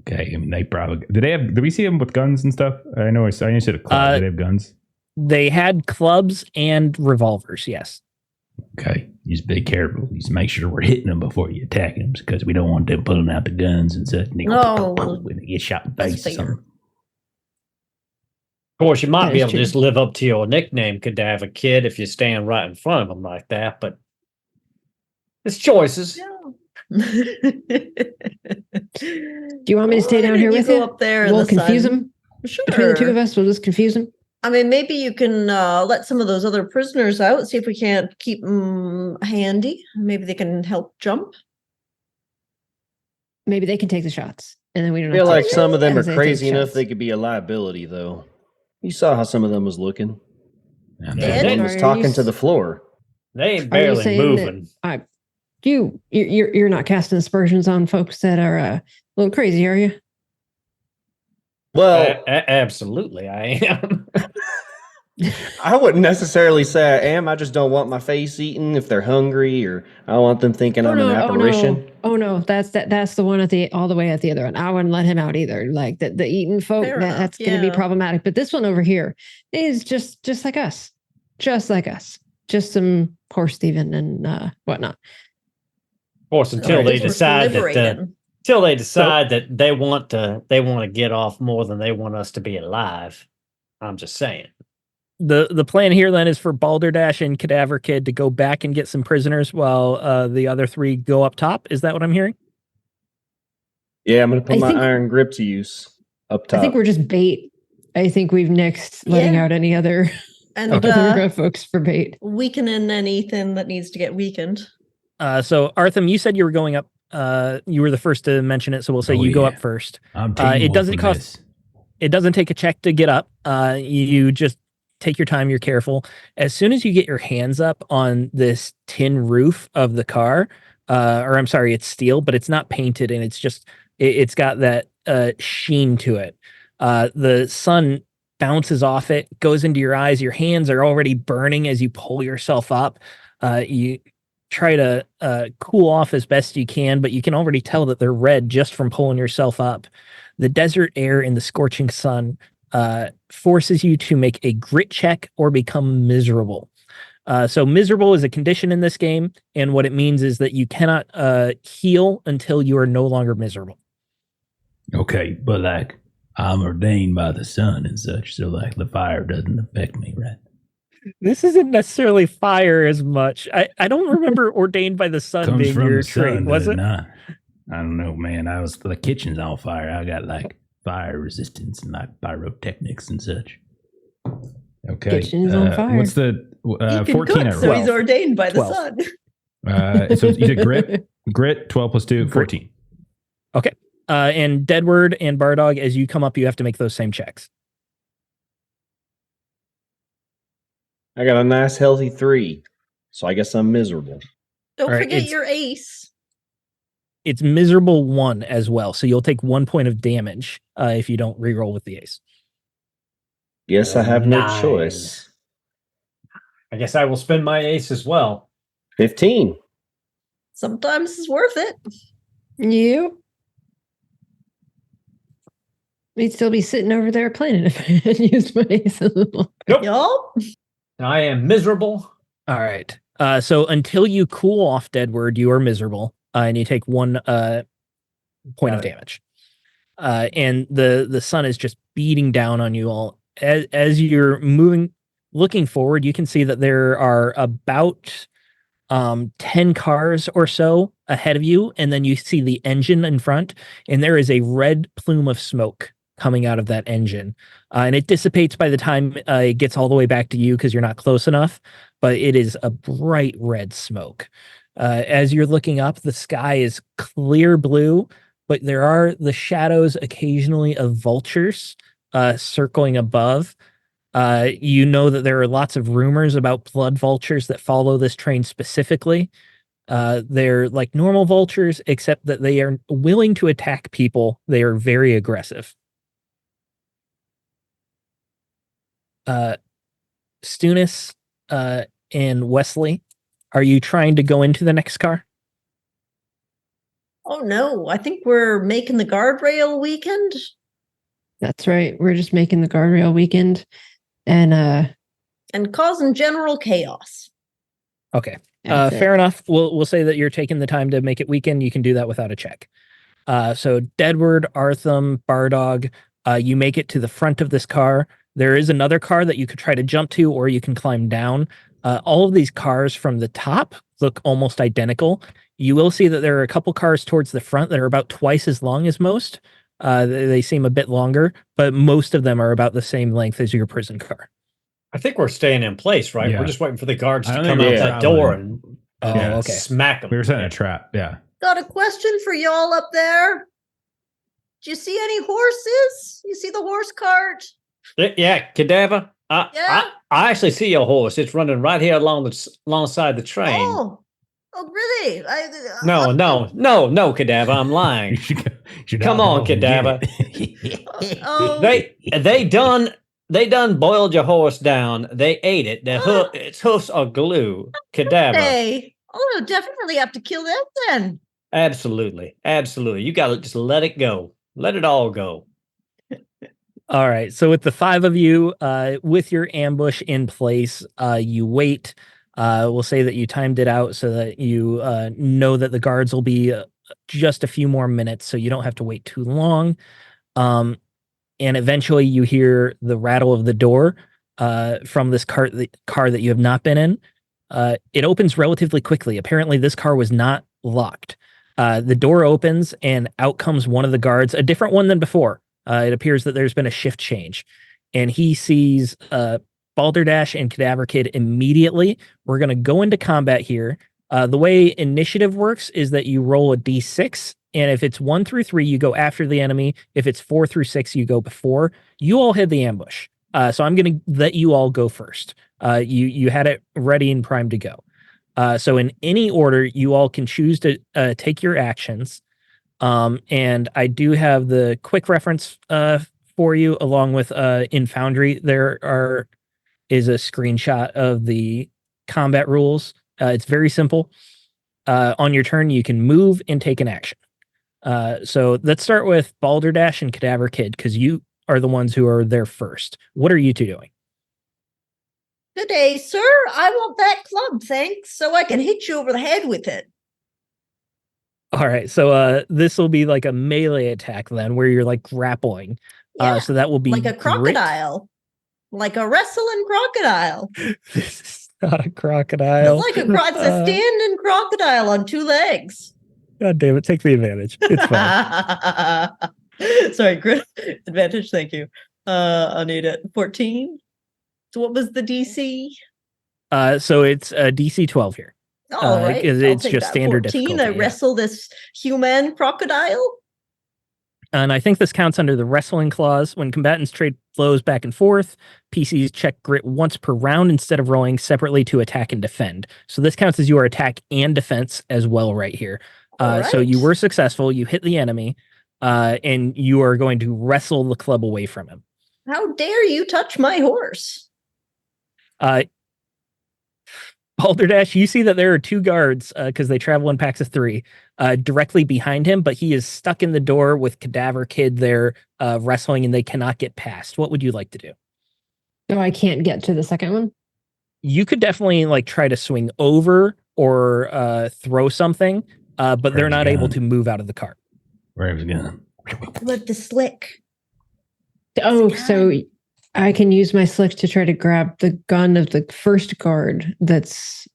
Okay, I mean, they probably. did we see them with guns and stuff? I know you said a club. Did they have guns? They had clubs and revolvers, yes. Okay, just be careful. Just make sure we're hitting them before you attack them, because we don't want them pulling out the guns and such. And they go No. poof, poof, poof, and they get shot in the That's face or fair. something. Of course, you might That be is able to true. just live up to your nickname, Cadaver Kid, if you stand right in front of them like that, but it's choices. Do you want me to stay down here with you? Up there in We'll the confuse sun? them Sure. between the two of us. We'll just confuse them. I mean, maybe you can let some of those other prisoners out, see if we can't keep them handy. Maybe they can help jump. Maybe they can take the shots, and then we don't. I feel have to like take some of them are shots as they take crazy enough shots. they could be a liability, though. You saw how some of them was looking. And Yeah, One was Are you talking to s- the floor. They ain't Are you barely saying that- moving. You're not casting aspersions on folks that are a little crazy, are you? Well, Absolutely, I am. I wouldn't necessarily say I am. I just don't want my face eaten if they're hungry, or I don't want them thinking I'm an apparition. Oh no, that's the one at the all the way at the other end. I wouldn't let him out either. Like the eating folk, Fair enough, that's going to be yeah. problematic. But this one over here is just like us, just some horse thieving and whatnot. Of course, until Or they is it decide that liberating? they want to get off more than they want us to be alive. I'm just saying. The plan here then is for Balderdash and Cadaver Kid to go back and get some prisoners while the other three go up top. Is that what I'm hearing? Yeah, I'm going to put I my think- iron grip to use up top. I think we're just bait. I think we've nixed letting Yeah. out any other And other folks for bait. weakening anything that needs to get weakened. So Artham, you said you were going up. You were the first to mention it, so we'll say Oh, you go yeah. up first. I'm It team doesn't for cost- this. It doesn't take a check to get up. You just take your time. You're careful. As soon as you get your hands up on this tin roof of the car, or I'm sorry, it's steel, but it's not painted, and it's just it's got that sheen to it. The sun bounces off it, goes into your eyes. Your hands are already burning as you pull yourself up. You try to cool off as best you can, but you can already tell that they're red just from pulling yourself up. The desert air and the scorching sun forces you to make a grit check or become miserable. So miserable is a condition in this game, and what it means is that you cannot heal until you are no longer miserable. Okay, but like, I'm ordained by the sun and such, so like the fire doesn't affect me, right? This isn't necessarily fire as much. I don't remember ordained by the sun Comes being from your the trait, sun, was does it? not? I don't know, man. The kitchen's on fire. I got like fire resistance and like pyrotechnics and such. Okay. Kitchen is on fire. What's the He can 14 cook, at so roll? he's ordained by the 12. sun. So you did grit, 12 plus 2, 14. And Deadward and Bardog, as you come up, you have to make those same checks. I got a nice healthy 3, so I guess I'm miserable. Don't All right, forget it's- your ace. It's miserable 1 as well, so you'll take 1 point of damage if you don't reroll with the ace. Guess I have no 9. choice. I guess I will spend my ace as well. 15. Sometimes it's worth it. You? We'd still be sitting over there playing if I had used my ace a little. Nope. Yup. I am miserable. All right. So until you cool off Deadward, you are miserable, and you take 1 point of Got it. damage. And the sun is just beating down on you all. As you're looking forward, you can see that there are about 10 cars or so ahead of you, and then you see the engine in front, and there is a red plume of smoke coming out of that engine. And it dissipates by the time it gets all the way back to you because you're not close enough, but it is a bright red smoke. As you're looking up, the sky is clear blue, but there are the shadows occasionally of vultures circling above. You know that there are lots of rumors about blood vultures that follow this train specifically. They're like normal vultures, except that they are willing to attack people. They are very aggressive. Stunice and Weslee, are you trying to go into the next car? Oh no, I think we're making the guardrail weekend. That's right. We're just making the guardrail weekend. And causing general chaos. Okay. that's it. Fair enough. We'll say that you're taking the time to make it weekend. You can do that without a check. So Deadward, Artham, Bardog, you make it to the front of this car. There is another car that you could try to jump to, or you can climb down. All of these cars from the top look almost identical. You will see that there are a couple cars towards the front that are about twice as long as most. They seem a bit longer, but most of them are about the same length as your prison car. I think we're staying in place, right? Yeah. We're just waiting for the guards I to don't come think out we're that traveling. door and Oh, Yeah. okay. smack them. We were setting a trap. Yeah. Got a question for y'all up there. Do you see any horses? You see the horse cart? Yeah, Cadaver. Yeah? I actually see your horse. It's running right here alongside the train. Oh really? No, Cadaver. I'm You lying. should Come hop on, off and get Cadaver. it. Oh, They done boiled your horse down. They ate it. Its hoofs are glue. Cadaver. hey. Oh, definitely have to kill that then. Absolutely. You gotta just let it go. Let it all go. All right. So with the 5 of you, with your ambush in place, you wait. We'll say that you timed it out so that you know that the guards will be just a few more minutes, so you don't have to wait too long. And eventually you hear the rattle of the door from this car that you have not been in. It opens relatively quickly. Apparently this car was not locked. The door opens and out comes one of the guards, a different one than before. It appears that there's been a shift change, and he sees Balderdash and Cadaver Kid immediately. We're going to go into combat here. The way initiative works is that you roll a d6, and if it's 1 through 3, you go after the enemy. If it's 4 through 6, you go before. You all hit the ambush, so I'm going to let you all go first. You had it ready and primed to go. So in any order, you all can choose to take your actions. And I do have the quick reference for you, along with in Foundry. There is a screenshot of the combat rules. It's very simple. On your turn, you can move and take an action. So let's start with Balderdash and Cadaver Kid, because you are the ones who are there first. What are you two doing? Good day, sir. I want that club, thanks, so I can hit you over the head with it. All right, so this will be like a melee attack then, where you're like grappling. So that will be like a grit. crocodile, like a wrestling crocodile. This is not a crocodile. It's like it's a standing crocodile on 2 legs. God damn it! Take the advantage. It's fine. Sorry, grit advantage. Thank you. I'll need it. 14. So what was the DC? So it's a DC 12 here. All right, because I'll it's take just that. standard 14. difficulty. I yeah. wrestle this human crocodile. And I think this counts under the wrestling clause. When combatants trade blows back and forth, PCs check grit once per round instead of rolling separately to attack and defend. So this counts as your attack and defense as well right here. So you were successful. You hit the enemy, and you are going to wrestle the club away from him. How dare you touch my horse? Balderdash, you see that there are 2 guards because they travel in packs of 3 directly behind him, but he is stuck in the door with Cadaver Kid there wrestling, and they cannot get past. What would you like to do? Oh, I can't get to the second one. You could definitely like try to swing over or throw something, but they're not able to move out of the cart. Where's the gun? With the slick. Oh, so I can use my slick to try to grab the gun of the first guard that's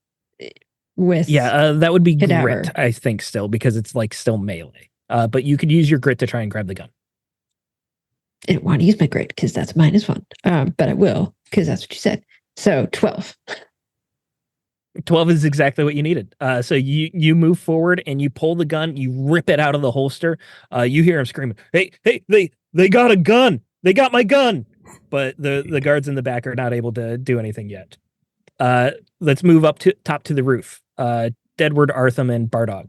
with. Yeah, that would be Cadaver. grit, I think, still, because it's like still melee. But you could use your grit to try and grab the gun. I don't want to use my grit because that's -1. But I will because that's what you said. So 12. 12 is exactly what you needed. So you move forward and you pull the gun, you rip it out of the holster. You hear him screaming, "Hey, they got a gun! They got my gun!" But the guards in the back are not able to do anything yet. Let's move up to top to the roof. Deadward, Artham, and Bardog.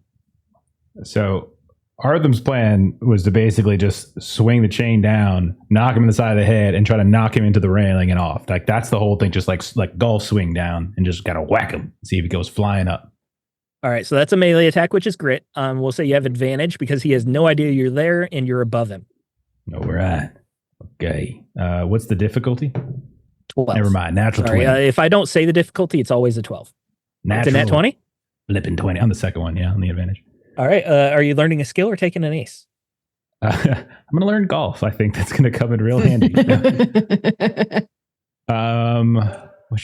So Artham's plan was to basically just swing the chain down, knock him in the side of the head, and try to knock him into the railing and off. Like that's the whole thing, just like golf swing down and just gotta whack him, see if he goes flying up. All right, so that's a melee attack, which is grit. We'll say you have advantage because he has no idea you're there and you're above him. All right. Okay. What's the difficulty? 12. Never mind. Natural Sorry, 20. if I don't say the difficulty, it's always a 12. It's a nat 20? Flipping 20 on the second one. Yeah, on the advantage. All right. Are you learning a skill or taking an ace? I'm going to learn golf. I think that's going to come in real handy. Was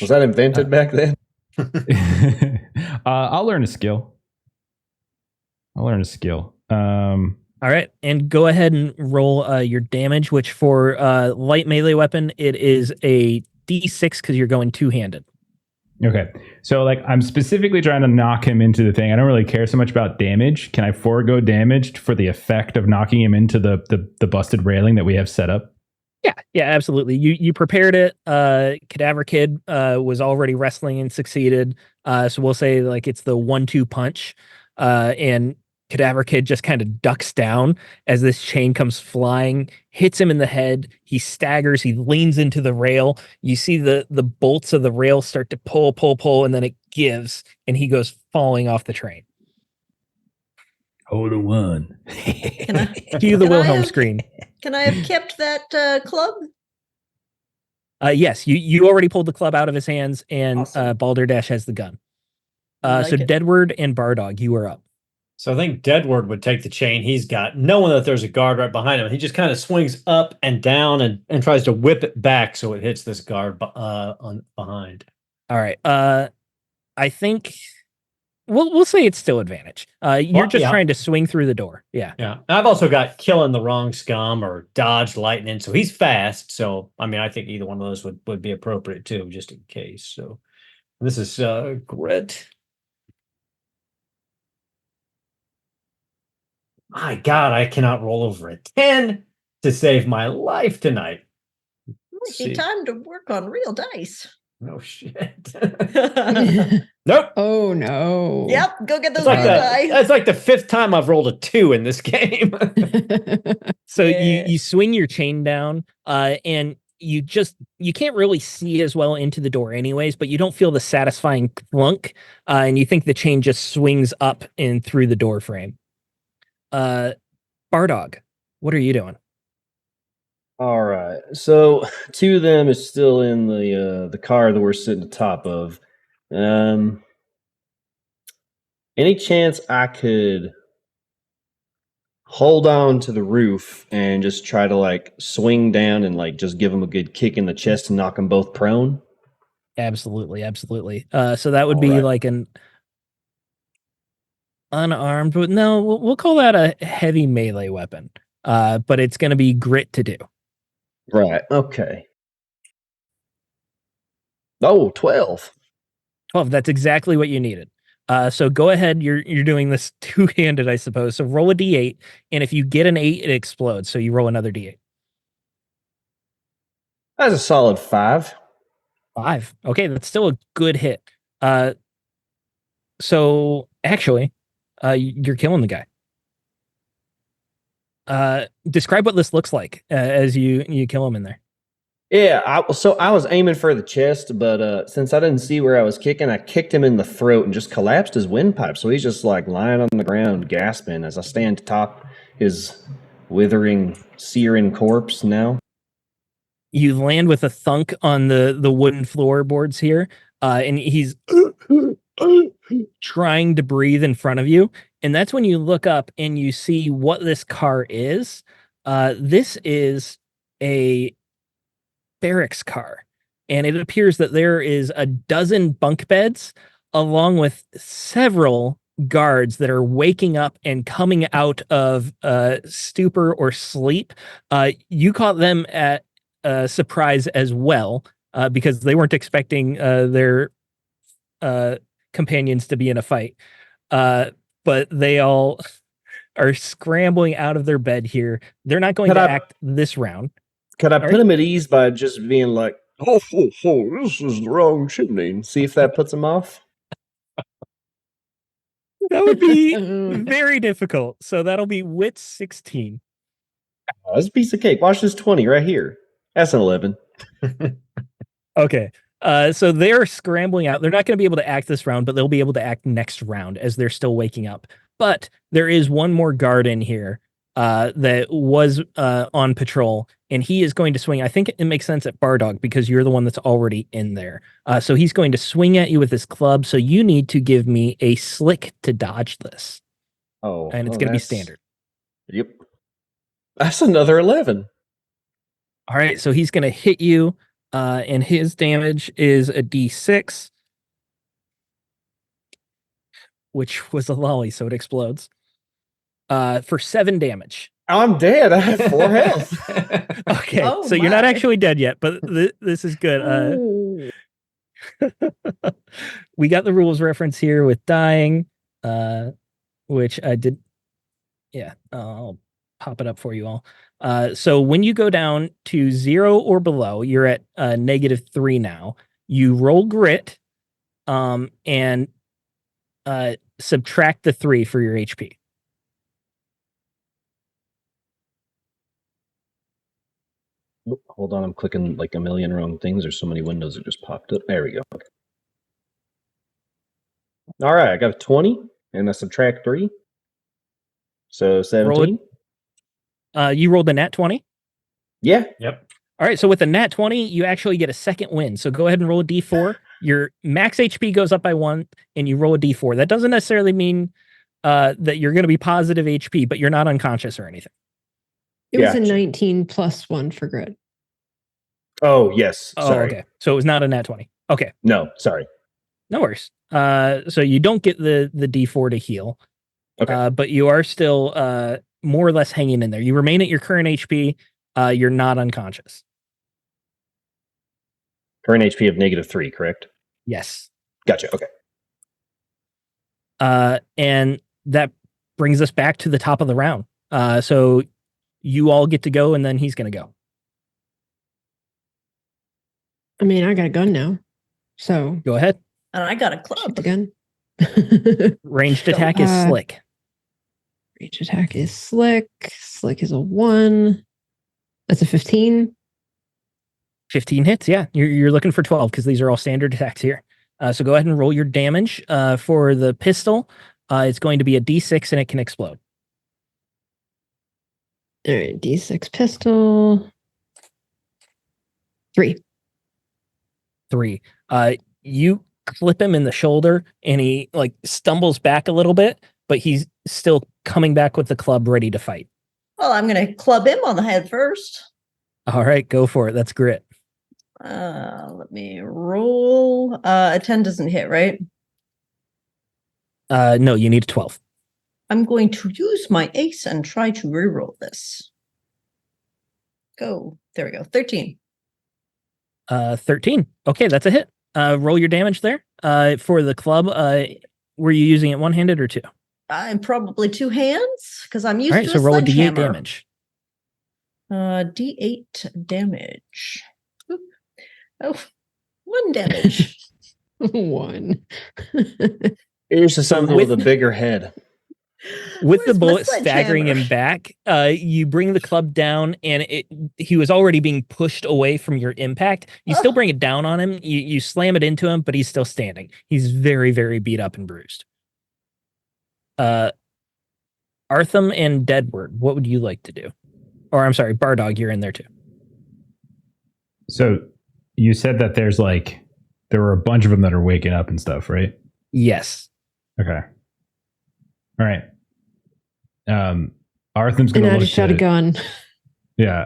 that invented back then? I'll learn a skill. All right, and go ahead and roll your damage, which for light melee weapon, it is a D6 because you're going 2-handed. Okay. So like I'm specifically trying to knock him into the thing. I don't really care so much about damage. Can I forego damage for the effect of knocking him into the busted railing that we have set up? Yeah, absolutely. You prepared it. Cadaver Kid was already wrestling and succeeded. So we'll say like it's the 1-2 punch. And Cadaver Kid just kind of ducks down as this chain comes flying, hits him in the head. He staggers. He leans into the rail. You see the bolts of the rail start to pull, and then it gives, and he goes falling off the train. Hold on. Cue the Can I Wilhelm have- scream. Can I have kept that club? Yes, you already pulled the club out of his hands, and Awesome. Balderdash has the gun. I So like it. Deadward and Bardog, you are up. So I think Deadward would take the chain he's got, knowing that there's a guard right behind him. He just kind of swings up and down and tries to whip it back so it hits this guard on behind. All right. I think we'll say it's still advantage. You're just trying to swing through the door. Yeah. Yeah. I've also got killing the wrong scum or dodge lightning. So he's fast. So, I mean, I think either one of those would be appropriate too, just in case. So this is grit. My God, I cannot roll over a 10 to save my life tonight. Might be time to work on real dice. No shit. Nope. Oh no. Yep, go get those It's like real die. that's like the 5th time I've rolled a 2 in this game. So Yeah. you swing your chain down, and you can't really see as well into the door anyways, but you don't feel the satisfying clunk, and you think the chain just swings up and through the door frame. Bardog, what are you doing? All right. So 2 of them is still in the car that we're sitting atop of. Any chance I could hold on to the roof and just try to like swing down and like just give him a good kick in the chest and knock them both prone? Absolutely, absolutely. So that would All be right. like an unarmed, but no, we'll call that a heavy melee weapon. But it's going to be grit to do. Right. Okay. Oh, 12. 12. That's exactly what you needed. So go ahead. You're doing this two-handed, I suppose. So roll a d8, and if you get an 8, it explodes. So you roll another d8. That's a solid 5. 5. Okay, that's still a good hit. So actually, you're killing the guy. Describe what this looks like as you kill him in there. Yeah, I was aiming for the chest, but since I didn't see where I was kicking, I kicked him in the throat and just collapsed his windpipe. So he's just like lying on the ground, gasping as I stand atop his withering, searing corpse now. You land with a thunk on the wooden floorboards here, and he's trying to breathe in front of you. And that's when you look up and you see what this car is. This is a barracks car, and it appears that there is a dozen bunk beds along with several guards that are waking up and coming out of stupor or sleep. You caught them at surprise as well, because they weren't expecting their companions to be in a fight. But they all are scrambling out of their bed here. They're not going to act this round. Could I All put right. him at ease by just being like, oh, this is the wrong chimney, and see if that puts him off? That would be very difficult. So that'll be wit 16. Oh, that's a piece of cake. Watch this 20 right here. That's an 11. Okay. So they're scrambling out. They're not going to be able to act this round, but they'll be able to act next round as they're still waking up. But there is one more guard in here that was on patrol, and he is going to swing. I think it makes sense at Bardog because you're the one that's already in there. So he's going to swing at you with his club. So you need to give me a slick to dodge this. Oh, And it's going to be standard. Yep. That's another 11. All right. So he's going to hit you. And his damage is a d6, which was a lolly, so it explodes. For 7 damage. I'm dead. I have 4 health. Okay, Oh so you're not my. actually dead yet, but this is good. We got the rules reference here with dying, which I did. Yeah, I'll pop it up for you all. So when you go down to 0 or below, you're at -3 now. You roll grit, and subtract the 3 for your HP. Hold on, I'm clicking like a million wrong things. There's so many windows that just popped up. There we go. Okay. All right, I got a 20, and I subtract 3. So 17. You rolled a nat 20. Yeah. Yep. All right, so with a nat 20, you actually get a second win. So go ahead and roll a d4. Your max HP goes up by 1, and you roll a d4. That doesn't necessarily mean that you're going to be positive HP, but you're not unconscious or anything. It was a Gotcha. 19 plus 1 for grit. Oh, yes. Oh, Sorry. okay. So it was not a nat 20. Okay, No, sorry. no worries. So you don't get the d4 to heal. Okay. But you are still more or less hanging in there. You remain at your current HP. You're not unconscious. Current HP of -3, correct? Yes. Gotcha. Okay. And that brings us back to the top of the round. So you all get to go, and then he's going to go. I mean, I got a gun now. So Go ahead. And I got a shoot the club. gun. Ranged attack is slick. Range attack is slick. Slick is a 1. That's a 15. 15 hits. Yeah. You're looking for 12 because these are all standard attacks here. So go ahead and roll your damage for the pistol. It's going to be a d6 and it can explode. All right, D6 pistol. 3. 3. You clip him in the shoulder and he like stumbles back a little bit. but he's still coming back with the club ready to fight. Well, I'm going to club him on the head first. All right, go for it. That's grit. Let me roll. A 10 doesn't hit, right? No, you need a 12. I'm going to use my ace and try to reroll this. Go. There we go. 13. 13. Okay, that's a hit. Roll your damage there. For the club, were you using it one-handed or two? I'm probably two hands because I'm used All right, to so a roll a d8 sledgehammer. damage. D8 damage. Oop. Oh, 1 damage. 1. Here's to something with- with a bigger head. With the Where's my bullet staggering him sledgehammer? back, you bring the club down, and he was already being pushed away from your impact. You still bring it down on him. You slam it into him, but he's still standing. He's very, very beat up and bruised. Artham and Deadward, what would you like to do? Or I'm sorry, Bardog, you're in there too. So you said that there were a bunch of them that are waking up and stuff, right? Yes. Okay. All right. Artham's And gonna I look just shot a gun. Yeah.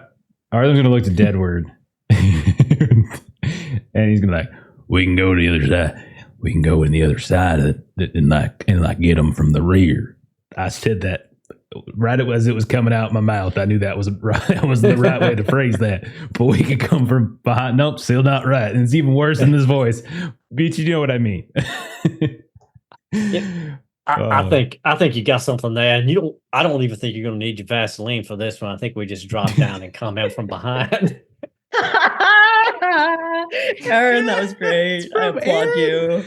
Artham's gonna look to Deadward. And he's gonna We can go to the other side. We can go in the other side of it and get them from the rear. I said that right as it was coming out of my mouth. I knew that was the right way to phrase that. But we could come from behind. Nope, still not right. And it's even worse in this voice. But you know what I mean. I think you got something there, and I don't even think you're going to need your Vaseline for this one. I think we just drop down and come in from behind. Aaron, that was great. I applaud you.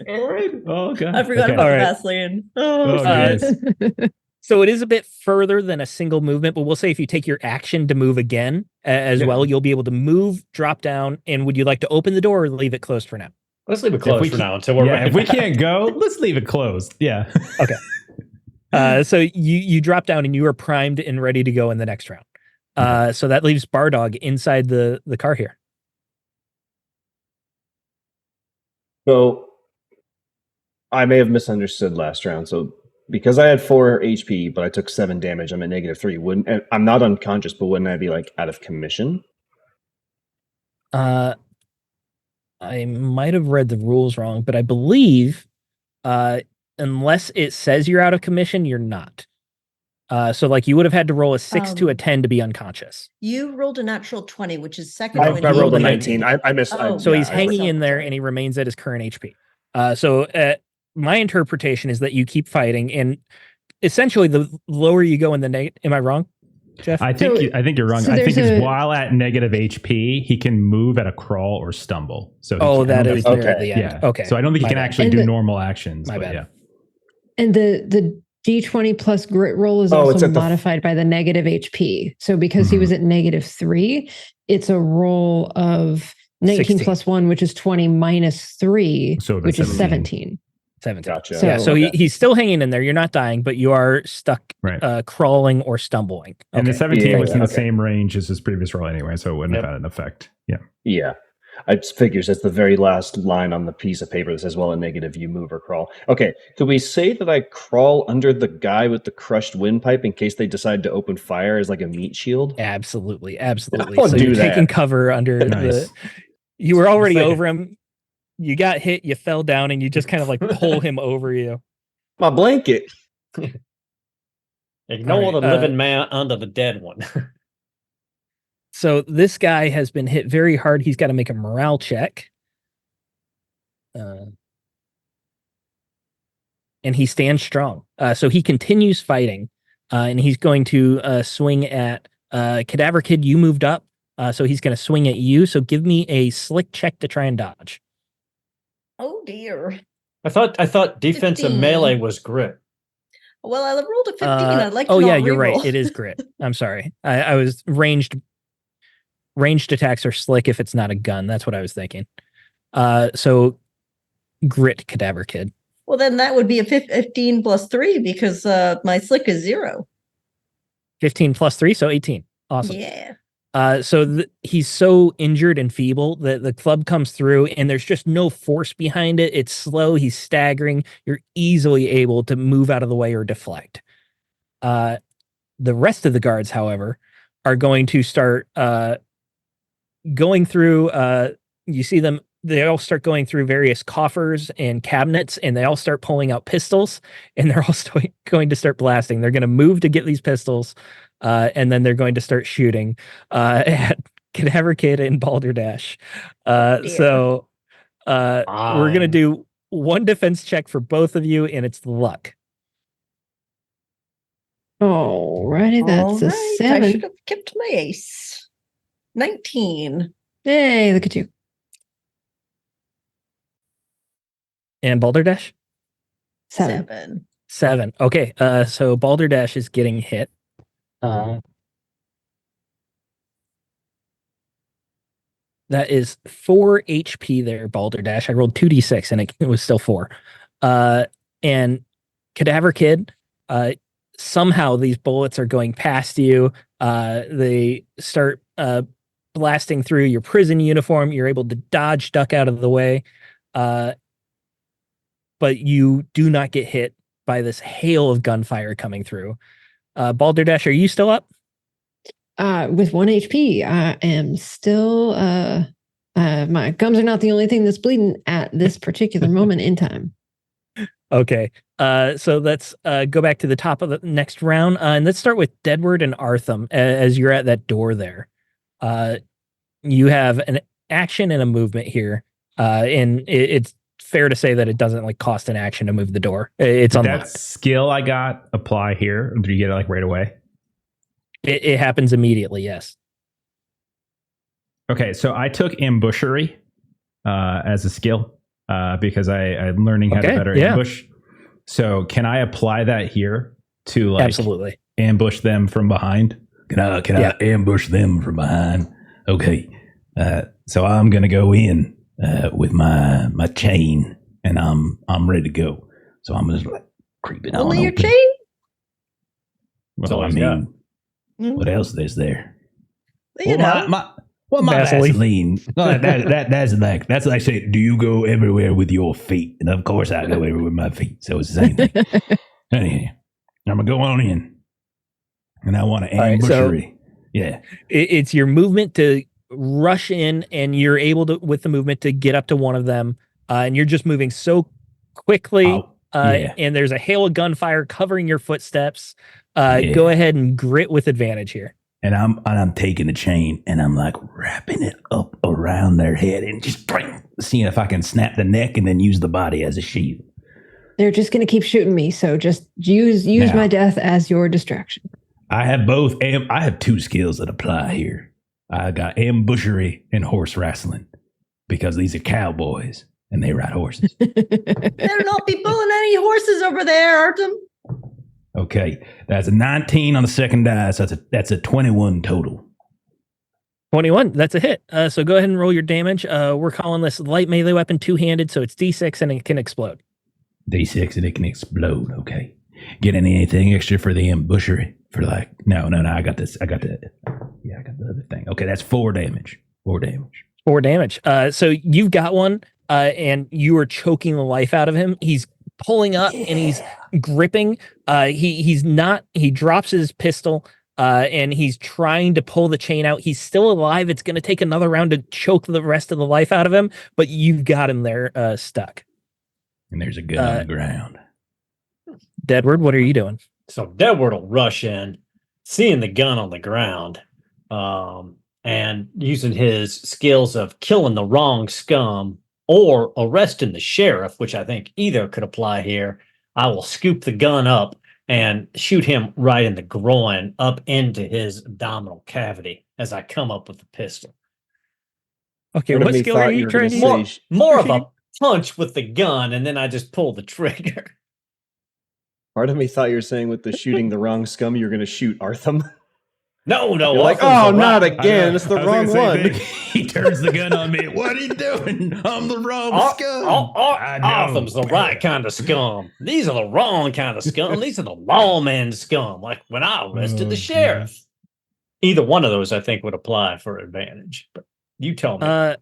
Aaron. Oh god, I forgot Okay. about All right. Vaseline. Oh, Uh, goodness. So it is a bit further than a single movement, but we'll say if you take your action to move again as Yeah. well, you'll be able to move, drop down, and would you like to open the door or leave it closed for now? Let's leave it If closed we for can- now until we're Yeah, ready. if we can't go, let's leave it closed. Yeah. So you drop down and you are primed and ready to go in the next round. So that leaves Bardog inside the car here. So I may have misunderstood last round. So because I had 4 HP, but I took 7 damage, I'm at -3. And I'm not unconscious, but wouldn't I be out of commission? I might have read the rules wrong, but I believe unless it says you're out of commission, you're not. So you would have had to roll a 6 to a 10 to be unconscious. You rolled a natural 20, which is second. I when rolled a you- 19. I missed. Oh. So yeah, he's I- hanging in there sorry. and he remains at his current HP. My interpretation is that you keep fighting, and essentially the lower you go in the negative. Am I wrong, Jeff? I think you're wrong. so I think there's while at negative HP, he can move at a crawl or stumble. So he Oh, can- I that don't is think- there at the end. Yeah. Okay. So I don't think he My can bad. actually And do the- normal actions. My but bad. yeah. And the D20 plus grit roll is Oh, it's also at the- modified by the negative HP. So because he Mhm. was at -3, it's a roll of 19 16. plus 1, which is 20 minus 3, So that's which is 17. 17. 17. Gotcha. So- Yeah, so he's still hanging in there. You're not dying, but you are stuck Right. crawling or stumbling. And the Okay. 17 Yeah, was in the okay. same range as his previous roll anyway, so it wouldn't Yep. have had an effect. Yeah. Yeah. I just figures that's the very last line on the piece of paper that says, well, a negative, you move or crawl. Okay. Could we say that I crawl under the guy with the crushed windpipe in case they decide to open fire as a meat shield? Absolutely. I So would do you're taking that. cover under Nice. you were already Second. over him. You got hit, you fell down, and you just kind of pull him over you. My blanket. Ignore All right, the living man under the dead one. So this guy has been hit very hard. He's got to make a morale check. And he stands strong. So he continues fighting. And he's going to swing at Cadaver Kid. You moved up. So he's going to swing at you. So give me a slick check to try and dodge. Oh dear. I thought defensive 15. melee was grit. Well, I rolled a 15. I'd like to Oh, not yeah, you're reroll. right. It is grit. I'm sorry. I was ranged attacks are slick if it's not a gun. That's what I was thinking. So grit, Cadaver Kid. Well, then that would be a 15 plus 3 because my slick is 0. 15 plus 3, so 18. Awesome. Yeah. He's so injured and feeble that the club comes through and there's just no force behind it. It's slow. He's staggering. You're easily able to move out of the way or deflect. The rest of the guards, however, are going to start going through. You see them. They all start going through various coffers and cabinets, and they all start pulling out pistols, and they're all going to start blasting. They're going to move to get these pistols, and then they're going to start shooting at Cadaver Kid and Balderdash. We're going to do one defense check for both of you, and it's luck. Alrighty, that's a I 7. should have kept my ace. 19. Hey, look at you. And Balderdash? 7. 7. Okay, so Balderdash is getting hit. That is 4 HP there, Balderdash. I rolled 2d6 and it was still 4. And Cadaver Kid, somehow these bullets are going past you. They start blasting through your prison uniform. You're able to dodge, duck out of the way. But you do not get hit by this hail of gunfire coming through. Balderdash, are you still up? With 1 HP, I am still. My gums are not the only thing that's bleeding at this particular moment in time. Okay. So let's go back to the top of the next round. And let's start with Deadward and Artham as you're at that door there. You have an action and a movement here. And it's fair to say that it doesn't like cost an action to move the door. It's Did unlocked. that skill I got apply here? Or do you get it like right away? It happens immediately, yes. Okay, so I took ambushery as a skill because I'm learning how to better ambush. So can I apply that here to like Absolutely ambush them from behind? Can I ambush them from behind? Okay, so I'm gonna go in with my chain, and I'm ready to go. So I'm just like creeping on. Only your open. chain? So I mean, what else is there? You know. my Vaseline. Vaseline. No, that's like saying, do you go everywhere with your feet? And of course I go everywhere with my feet. So it's the same thing. Anyway, I'm gonna go on in, and I want to ambushery. Yeah, it's your movement to rush in, and you're able to, with the movement, to get up to one of them, and you're just moving so quickly. And there's a hail of gunfire covering your footsteps. Go ahead and grit with advantage here. And I'm taking the chain and I'm like wrapping it up around their head and just seeing if I can snap the neck and then use the body as a shield. They're just going to keep shooting me, so just use Now, my death as your distraction. I have both. I have 2 skills that apply here. I got ambushery and horse wrestling because these are cowboys and they ride horses. Better not be pulling any horses over there, Artem. Okay, that's a 19 on the second die, so that's a 21 total. 21, that's a hit. So go ahead and roll your damage. We're calling this light melee weapon two-handed, so it's D6 and it can explode. D6 and it can explode. Okay, get anything extra for the ambushery? For like no, I got this. I got the other thing. Okay, that's 4 damage. 4 damage. 4 damage. So you've got one, and you are choking the life out of him. He's pulling up and he's gripping. He drops his pistol, and he's trying to pull the chain out. He's still alive. It's going to take another round to choke the rest of the life out of him, but you've got him there stuck. And there's a gun on the ground. Deadward, what are you doing? So Deadward will rush in, seeing the gun on the ground, and using his skills of killing the wrong scum or arresting the sheriff, which I think either could apply here. I will scoop the gun up and shoot him right in the groin, up into his abdominal cavity as I come up with the pistol. Okay, what skill are you trying to use? More of a punch with the gun, and then I just pull the trigger. Part of me thought you were saying with the shooting the wrong scum, you're going to shoot Artham. No, You're like, oh, not again. It's the wrong one. He turns the gun on me. What are you doing? I'm the wrong scum. Artham's the right kind of scum. These are the wrong kind of scum. These are the lawman scum, like when I arrested the sheriff. Either one of those, I think, would apply for advantage. But you tell me.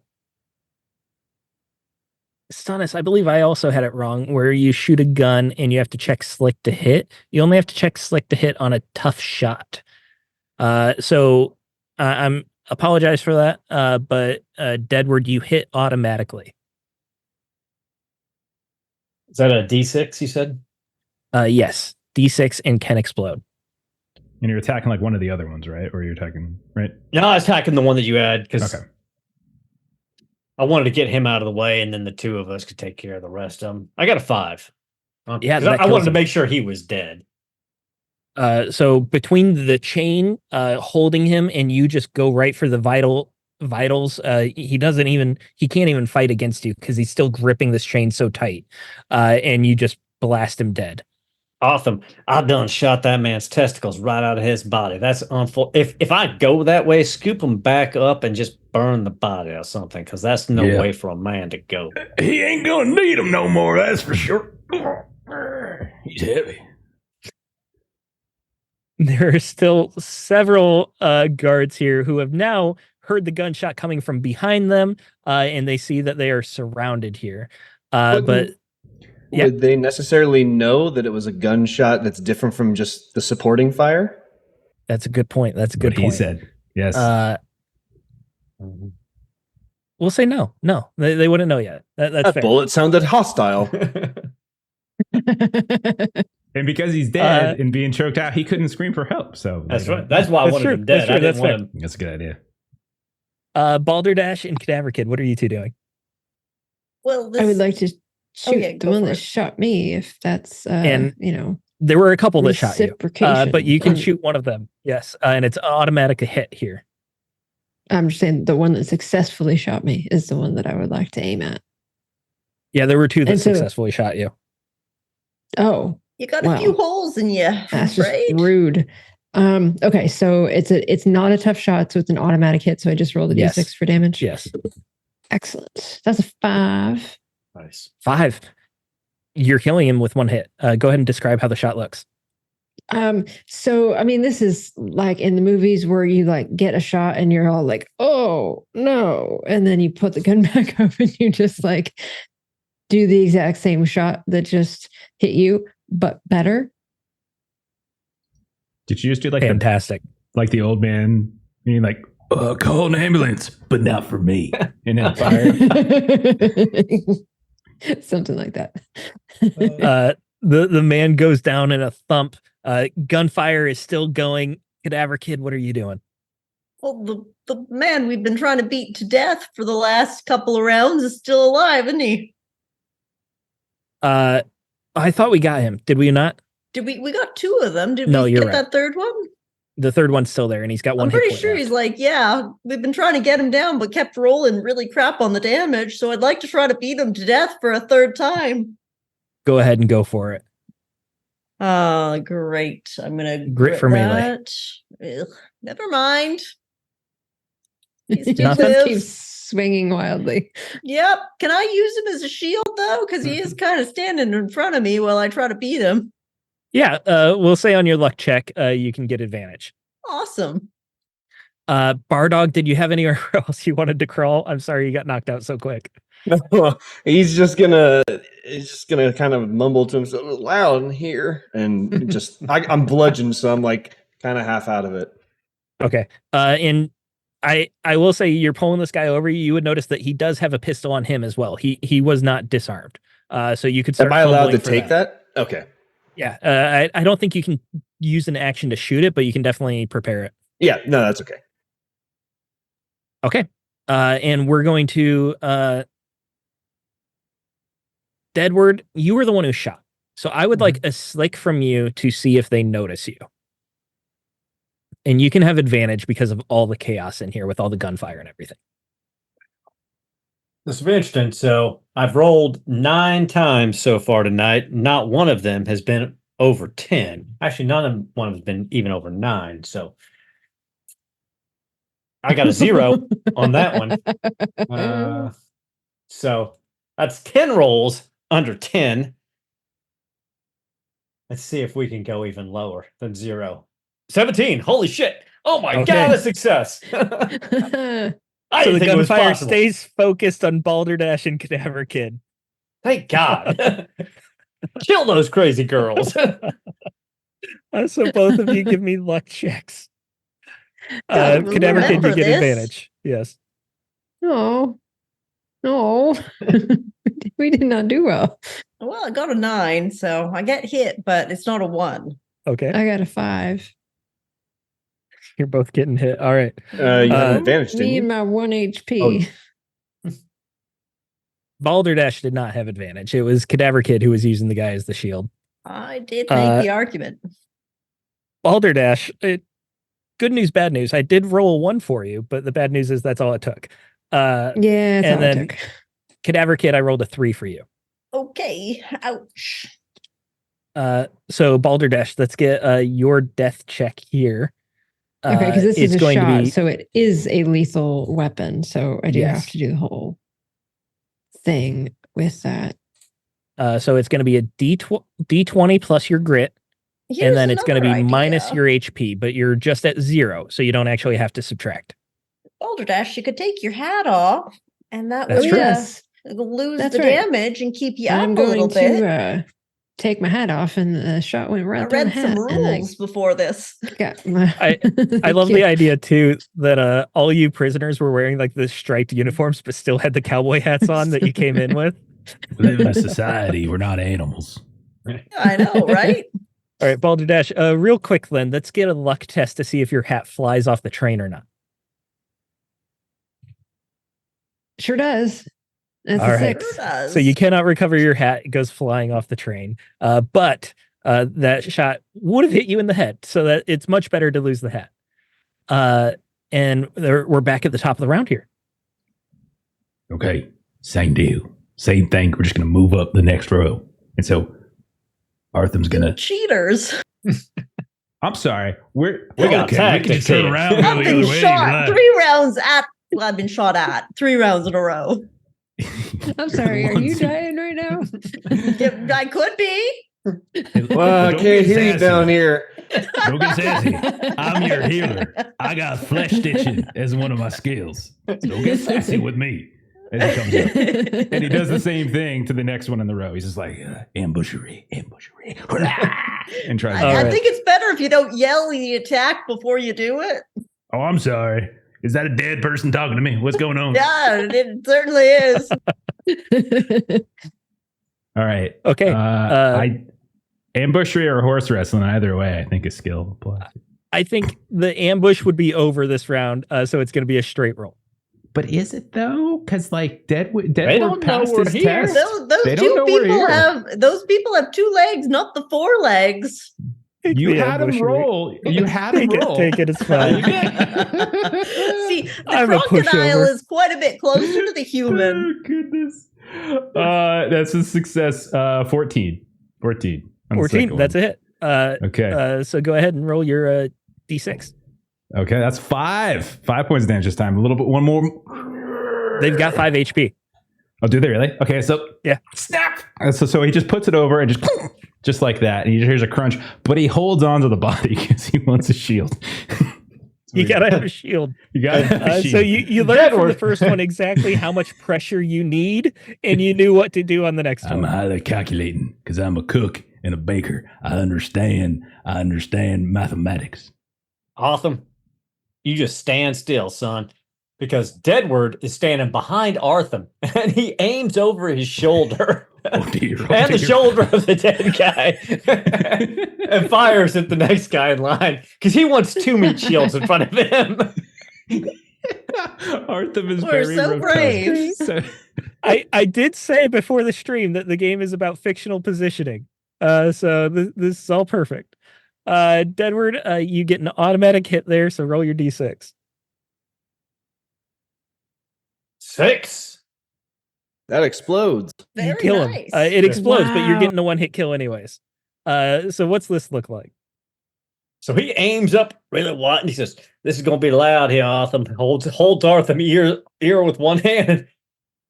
Stunice, I believe I also had it wrong, where you shoot a gun and you have to check slick to hit. You only have to check slick to hit on a tough shot. So I'm apologize for that, but Deadward, you hit automatically. Is that a D6, you said? Yes, D6 and can explode. And you're attacking like one of the other ones, right? Or you're attacking, right? No, I was attacking the one that you had because Okay. I wanted to get him out of the way, and then the two of us could take care of the rest of them. I got a 5. Yeah, 'Cause that I wanted kills to him. make sure he was dead. So between the chain holding him and you just go right for the vitals, he can't even fight against you because he's still gripping this chain so tight, and you just blast him dead. Awesome. I done shot that man's testicles right out of his body. That's if I go that way, scoop him back up and just burn the body or something, because that's no Yeah. way for a man to go. He ain't gonna need him no more, that's for sure. He's heavy. There are still several guards here who have now heard the gunshot coming from behind them, and they see that they are surrounded here. But yeah. Would they necessarily know that it was a gunshot that's different from just the supporting fire? that's a good point. That's a good What he point. said. Yes. We'll say no. No, they wouldn't know yet. That's That fair. bullet sounded hostile. And because he's dead and being choked out, he couldn't scream for help. So That's right. That's why I That's wanted true. him dead. That's true. I didn't That's want fair. him. That's a good idea. Balderdash and Cadaver Kid, what are you two doing? Well, I would like to shoot yeah, the go one for that it. shot me, if that's And- you know, There were a couple that shot you, reciprocation. but you can on- shoot one of them. Yes, and it's automatic hit here. I'm just saying the one that successfully shot me is the one that I would like to aim at. Yeah, there were two that And so- successfully shot you. Oh, You got Wow. a few holes in you, that's just right? rude. Okay, so it's not a tough shot, so it's an automatic hit. So I just rolled a Yes. d6 for damage. Yes, Excellent. That's a 5. Nice. 5. You're killing him with one hit. Go ahead and describe how the shot looks. So I mean, this is like in the movies where you like get a shot and you're all like, oh no, and then you put the gun back up and you just like do the exact same shot that just hit you, but better. Did you just do like Fantastic. the old man being like, Call an ambulance, but not for me. and then fire? Something like that. The man goes down in a thump. Gunfire is still going. Cadaver Kid, what are you doing? Well, the man we've been trying to beat to death for the last couple of rounds is still alive, isn't he? I thought we got him. Did we not? Did we got 2 of them? Did No, we you're get right. that third one? The third one's still there, and he's got one I'm hit pretty point sure left. he's like, yeah, we've been trying to get him down, but kept rolling really crap on the damage. So I'd like to try to beat him to death for a third time. Go ahead and go for it. Great. I'm gonna Grit for melee. that. Ugh, never mind. He still Nothing? Just lives. keeps swinging wildly. Yep. Can I use him as a shield though? Because he is kind of standing in front of me while I try to beat him. Yeah, we'll say on your luck check, you can get advantage. Awesome. Bardog, did you have anywhere else you wanted to crawl? I'm sorry you got knocked out so quick. he's just gonna kind of mumble to himself loud in here, and just I'm bludgeoned, so I'm like kind of half out of it. Okay. And I will say you're pulling this guy over. You would notice that he does have a pistol on him as well. He was not disarmed. So you could start. Am I allowed to fumbling for take that? Okay. Yeah. I don't think you can use an action to shoot it, but you can definitely prepare it. Yeah. No, that's okay. Okay. And we're going to Deadward, you were the one who shot. So I would like a slick from you to see if they notice you. And you can have advantage because of all the chaos in here with all the gunfire and everything. This will be interesting. So I've rolled 9 times so far tonight. Not one of them has been over 10. Actually, none of one has been even over 9. So I got a 0 on that one. So that's 10 rolls under 10. Let's see if we can go even lower than 0. 17. Holy shit. Oh my Okay. god, a success! I So didn't the think it was gunfire possible. stays focused on Balderdash and Cadaver Kid. Thank God. Kill those crazy girls. So both of you give me luck checks. Gotta Cadaver Kid, you remember get this. advantage. Yes. No. No. We did not do well. Well, I got a 9, so I get hit, but it's not a 1. Okay. I got a 5. You're both getting hit. All right. You had Uh, an advantage, didn't Me you? and my 1 HP. Balderdash did not have advantage. It was Cadaver Kid who was using the guy as the shield. I did make the argument. Balderdash, good news, bad news. I did roll a 1 for you, but the bad news is that's all it took. Yeah, that's and all I then took. Cadaver Kid, I rolled a 3 for you. Okay. Ouch. So Balderdash, let's get your death check here. Okay, because this it's is a going shot, to be so it is a lethal weapon. So I do Yes. have to do the whole thing with that. so it's going to be a D20 plus your grit, Here's and then it's going to be another minus idea. your HP, but you're just at 0, so you don't actually have to subtract. Balderdash, you could take your hat off, and that That's would true. Yes, lose That's the right. damage and keep you I'm up a little going bit. to take my hat off, and the shot went right I through the read some hat, and I rules before this. got my. I love the idea too that all you prisoners were wearing like the striped uniforms, but still had the cowboy hats on that you came in with. We live in a society. We're not animals. I know, right? All right, Balderdash. Real quick, then, let's get a luck test to see if your hat flies off the train or not. Sure does. That's All a right. 6. Sure does. So you cannot recover your hat; it goes flying off the train. But that shot would have hit you in the head, so that it's much better to lose the hat. And we're back at the top of the round here. Okay, same deal. Same thing. We're just going to move up the next row. And so Artham's going to... Cheaters. I'm sorry. We got Okay, we can tactics just turn here. around and go I've the been other way. shot 3 rounds at. Well, I've been shot at 3 rounds in a row. I'm sorry. Are you Ones who- dying right now? Yeah, I could be. Well, I Don't can't get hear you sassy. down here. Don't get sassy. I'm your healer. I got flesh stitching as one of my skills. So don't get sassy with me. As he comes up. And he does the same thing to the next one in the row. He's just like, Ambushery. and tries All I right. think it's better if you don't yell the attack before you do it. Oh, I'm sorry. Is that a dead person talking to me? What's going on? Yeah, it certainly is. All right. Okay. Ambushery or horse wrestling, either way, I think a skill applies. I think the ambush would be over this round, so it's going to be a straight roll. But is it though? Because like Deadward don't know passed we're his here. test. Those They don't know two we're people here. have 2 legs, not the 4 legs. You The had him ambushery. roll. You had him Take it, roll. take it. It's fine. See, the I'm a crocodile pushover. is quite a bit closer to the human. Oh, goodness. That's a success. 14. 14. on the 14. second That's one. a hit. Okay. So go ahead and roll your d6. Okay. That's 5. 5 points of damage this time. A little bit. One more. They've got 5 HP. Oh, do they really? Okay. So Yeah. snap. So he just puts it over and just like that. And he hears a crunch, but he holds on to the body because he wants a shield. You gotta have a shield. You got to have a shield. So you learned from the Deadward. first one exactly how much pressure you need, and you knew what to do on the next I'm one. highly calculating because I'm a cook and a baker. I understand mathematics. Awesome. You just stand still, son, because Deadward is standing behind Artham, and he aims over his shoulder Oh dear. Oh, and the dear. shoulder of the dead guy and fires at the next guy in line because he wants 2 meat shields in front of him. Arthur is We're very so robust. brave. So- I did say before the stream that the game is about fictional positioning. So this is all perfect. Deadward, you get an automatic hit there, so roll your d6. 6. That explodes. You Very kill nice. him. It explodes, but you're Wow. getting a 1-hit kill anyways. So what's this look like? So he aims up really wide and he says, "This is going to be loud here, Artham." Holds Artham ear with one hand, and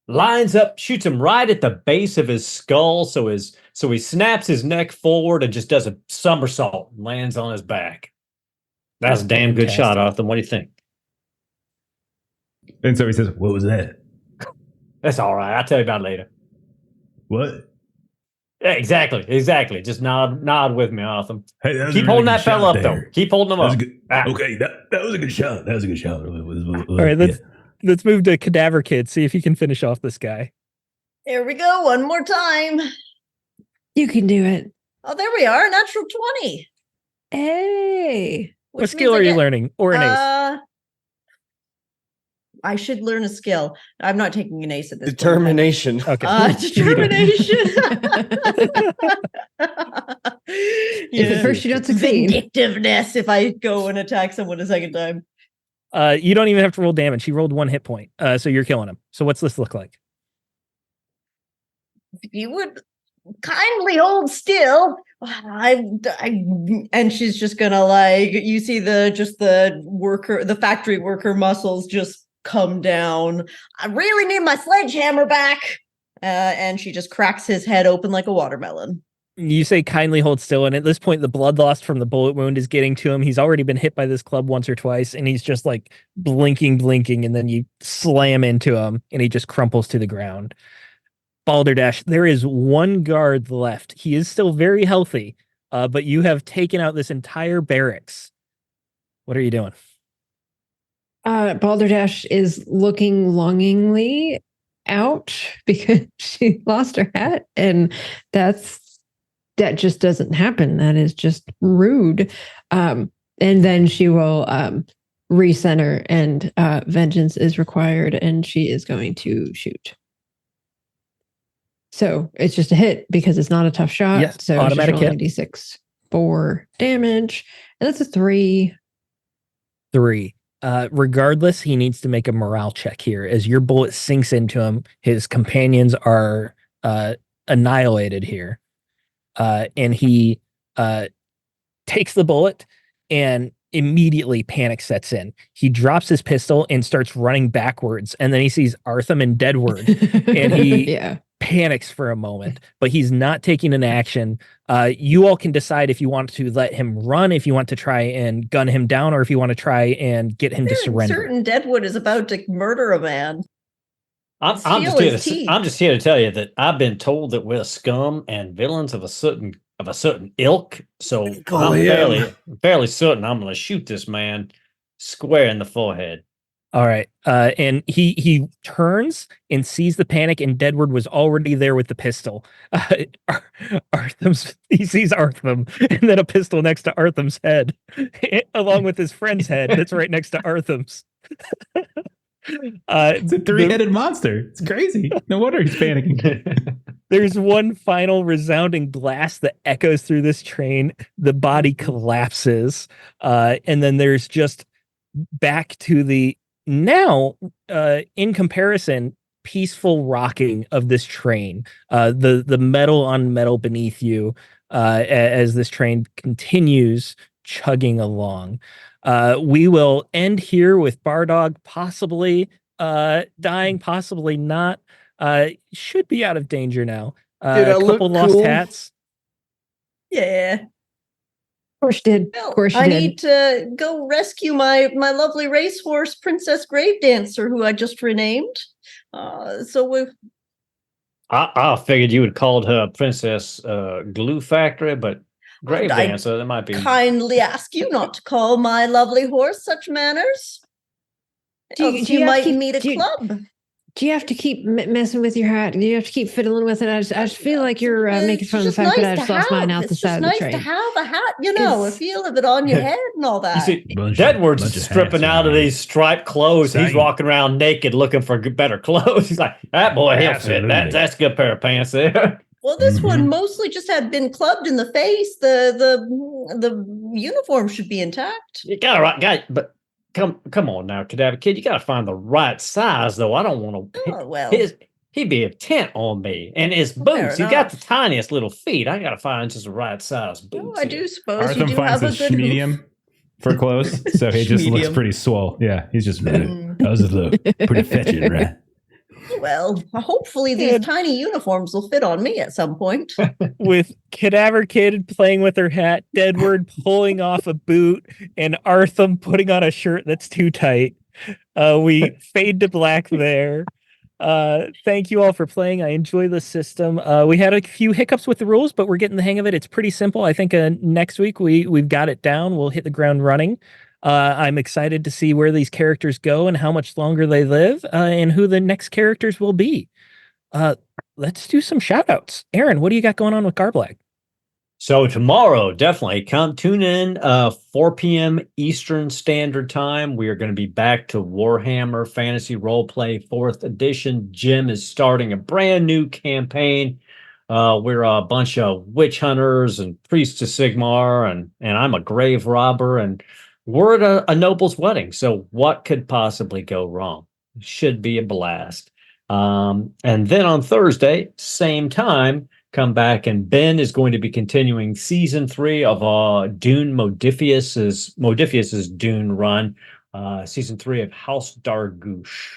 lines up, shoots him right at the base of his skull. So he snaps his neck forward and just does a somersault and lands on his back. That's a damn good shot, Fantastic. Arthur. What do you think? And so he says, What was that? That's all right. I'll tell you about it later. What? Yeah, exactly. Just nod with me, Arthur. Hey, that was Keep a really holding good that fella shot up, there. though. Keep holding him That was up. a good. Ah. Okay, that was a good shot. That was a good shot. All right, let's move to Cadaver Kid. See if you can finish off this guy. Here we go. One more time. You can do it. Oh, there we are. Natural 20. Hey. What which skill means are I you get- learning? Or an ace? I should learn a skill. I'm not taking an ace at this point. Determination. Okay. Determination. If at first you don't succeed. Vindictiveness if I go and attack someone a second time. You don't even have to roll damage. He rolled 1 hit point. So you're killing him. So what's this look like? If you would kindly hold still, and she's just gonna like, you see the factory worker muscles just come down. I really need my sledgehammer back. And she just cracks his head open like a watermelon. You say kindly hold still, and at this point, the blood loss from the bullet wound is getting to him. He's already been hit by this club once or twice, and he's just like blinking, and then you slam into him, and he just crumples to the ground. Balderdash, there is 1 guard left. He is still very healthy, but you have taken out this entire barracks. What are you doing? Balderdash is looking longingly out because she lost her hat, and that just doesn't happen. That is just rude. And then she will recenter, and vengeance is required, and she is going to shoot. So it's just a hit because it's not a tough shot. Yes, so automatic it's just hit. rolling D6 for damage, and that's a 3. 3. Regardless, he needs to make a morale check here. As your bullet sinks into him, his companions are annihilated here. And he takes the bullet, and immediately panic sets in. He drops his pistol and starts running backwards. And then he sees Artham and Deadward, and he panics for a moment, but he's not taking an action. You all can decide if you want to let him run, if you want to try and gun him down, or if you want to try and get him to surrender. Certain Deadwood is about to murder a man. I'm just here to tell you that I've been told that we're scum and villains of a certain ilk. So I'm fairly certain I'm going to shoot this man square in the forehead. All right. And he turns and sees the panic, and Deadward was already there with the pistol. He sees Artham, and then a pistol next to Artham's head, along with his friend's head that's right next to Artham's. It's a 3-headed monster. It's crazy. No wonder he's panicking. There's one final resounding blast that echoes through this train. The body collapses. And then there's just back to the now, in comparison, peaceful rocking of this train. The metal on metal beneath you as this train continues chugging along. We will end here with Bardog possibly dying, possibly not. Should be out of danger now. Did I A look couple lost cool? hats. Yeah. Of course you did. Well, Of course you I did. need to go rescue my lovely racehorse, Princess Grave Dancer, who I just renamed. I figured you would called her Princess Glue Factory, but Grave I Dancer, that might be. kindly ask you not to call my lovely horse such manners. Else you might meet a club. Do you have to keep messing with your hat? Do you have to keep fiddling with it? I just feel like you're making fun of the fact that I just lost mine out the side of the train. It's just nice to have a hat, a feel of it on your head and all that. You see, Bunch Deadward's of stripping hats, out of man. these striped clothes. He's Same. walking around naked looking for better clothes. He's like, that boy, he'll fit. Absolutely. That's a good pair of pants there. Well, this one Mhm. mostly just had been clubbed in the face. The uniform should be intact. You got right, guy, but come on now, Cadaver Kid. You got to find the right size, though. I don't want to. Oh, well. He'd be a tent on me, and his Fair boots. You got enough. the tiniest little feet. I got to find just the right size boots. Oh, I here. do suppose you Artham do finds have the a good medium for clothes, so he just looks Schmedium. pretty swole. Yeah, he's just Mm. How's it look? Pretty fetching, right? Well, hopefully these And- tiny uniforms will fit on me at some point. With Cadaver Kid playing with her hat, Deadward pulling off a boot, and Artham putting on a shirt that's too tight. We fade to black there. Thank you all for playing. I enjoy the system. We had a few hiccups with the rules, but we're getting the hang of it. It's pretty simple. I think next week we've got it down. We'll hit the ground running. I'm excited to see where these characters go and how much longer they live, and who the next characters will be. Let's do some shout outs. Aaron, what do you got going on with Garblag? So tomorrow, definitely come tune in 4 p.m. Eastern Standard Time. We are going to be back to Warhammer Fantasy Roleplay 4th Edition. Jim is starting a brand new campaign. We're a bunch of witch hunters and priests of Sigmar, and I'm a grave robber, and we're at a noble's wedding. So what could possibly go wrong? Should be a blast. And then on Thursday, same time, come back, and Ben is going to be continuing season 3 of Dune Modifius's Dune run, season 3 of House Dargouche.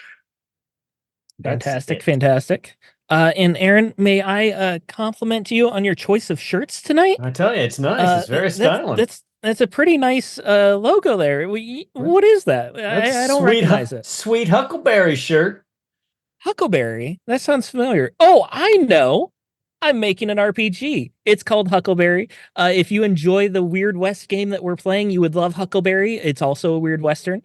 Fantastic. And Aaron, may I compliment you on your choice of shirts tonight? I tell you, it's nice. It's very stylish. That's a pretty nice logo there. What is that? I don't recognize it. Sweet Huckleberry shirt. Huckleberry? That sounds familiar. Oh, I know. I'm making an RPG. It's called Huckleberry. If you enjoy the Weird West game that we're playing, you would love Huckleberry. It's also a Weird Western.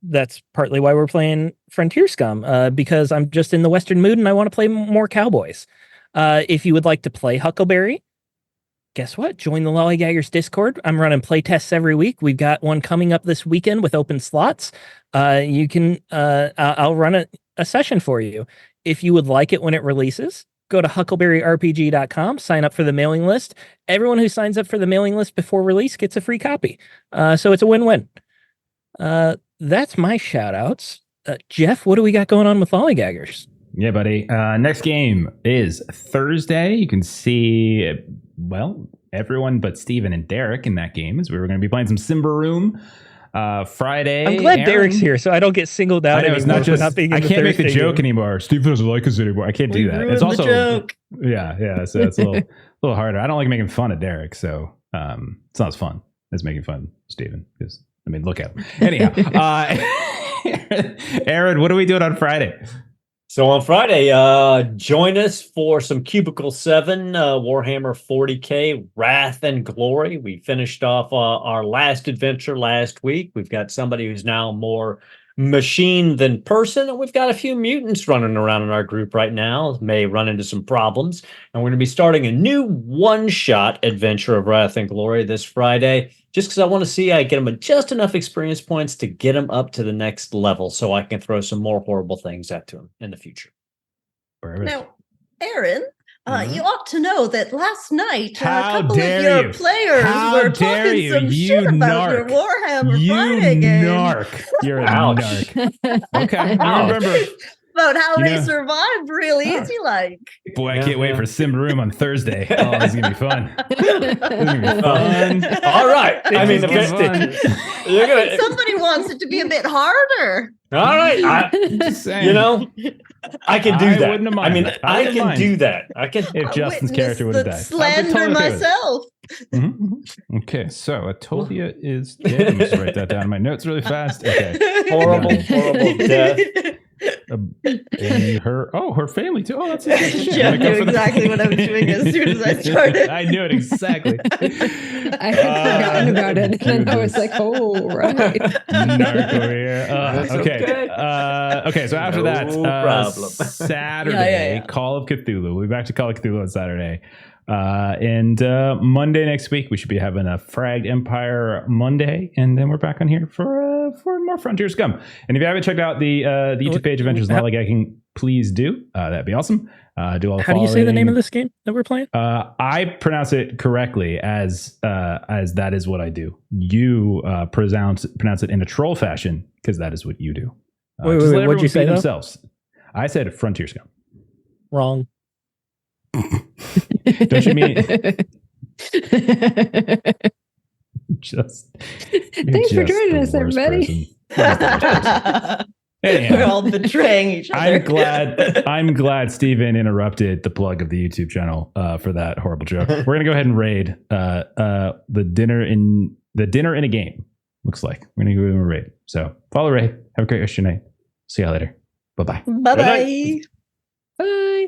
That's partly why we're playing Frontier Scum, because I'm just in the Western mood and I want to play more cowboys. If you would like to play Huckleberry, guess what? Join the Lollygaggers Discord. I'm running playtests every week. We've got one coming up this weekend with open slots. You can, I'll run a session for you. If you would like it when it releases, go to huckleberryrpg.com, sign up for the mailing list. Everyone who signs up for the mailing list before release gets a free copy. So it's a win-win. That's my shout outs. Jeff, what do we got going on with Lollygaggers? Yeah, buddy. Next game is Thursday. You can see, well, everyone but Steven and Derek in that game, as we were going to be playing some Simba Room. Friday. I'm glad Aaron, Derek's here, so I don't get singled out. I know, it's not just, not being in I the can't make the Thursday joke game. anymore. Steve doesn't like us anymore. I can't do that. It's also joke. yeah. So it's a little harder. I don't like making fun of Derek, so it's not as fun as making fun of Steven. Because look at him. Anyhow, Aaron, what are we doing on Friday? So on Friday, join us for some Cubicle 7 Warhammer 40K Wrath and Glory. We finished off our last adventure last week. We've got somebody who's now more machine than person, and we've got a few mutants running around in our group right now. May run into some problems, and we're going to be starting a new one-shot adventure of Wrath and Glory this Friday, just because I want to see I get them just enough experience points to get them up to the next level so I can throw some more horrible things at them in the future. Perfect. Now, Aaron, Mhm. you ought to know that last night a How couple of dare your you. players How were dare talking you, some you shit about your narc. Warhammer You Friday game. narc. You're a Ouch. narc. Okay. I Ouch. remember. About how You they know- survived real easy like. Boy, I Yeah, can't wait yeah. for Simba Room on Thursday. Oh, this is going to be fun. This is going to be fun. All right. I mean, This is gonna be fun. you're gonna. Somebody wants it to be a bit harder. All right. Just saying. You know, I can do I that. wouldn't have I mean, minded. I I wouldn't can mind. do that. I can. If I Justin's witnessed character would have the died. I'd be slander totally okay with it. myself. Mhm. Okay, so Atopia is dead. Let me just write that down in my notes really fast. Okay. Horrible death. And her family too. Oh, that's shit. Jeff I'm gonna go knew for the- exactly what I was doing as soon as I started. I knew it exactly. I had forgotten about it, and I was like, "Oh, right." Narc over here. That's Okay. okay. Okay. So after No that, problem. Saturday, Yeah. Call of Cthulhu. We'll be back to Call of Cthulhu on Saturday. And Monday next week, we should be having a Fragged Empire Monday, and then we're back on here for more Frontier Scum. And if you haven't checked out the YouTube page Adventures Lollygagging, please do. That'd be awesome. Do all the How do you say the name of following. this game that we're playing? I pronounce it correctly as that is what I do. You pronounce it in a troll fashion because that is what you do. Wait, just let what'd you everyone say, be though? themselves. I said Frontier Scum. Wrong. Don't you mean just? Thanks for joining us, everybody. Person. Anyhow. We're all betraying each other. I'm glad Steven interrupted the plug of the YouTube channel for that horrible joke. We're gonna go ahead and raid the dinner in a game. Looks like we're gonna go and raid. So follow Ray. Have a great rest of your night. See y'all later. Bye bye. Bye bye. Bye.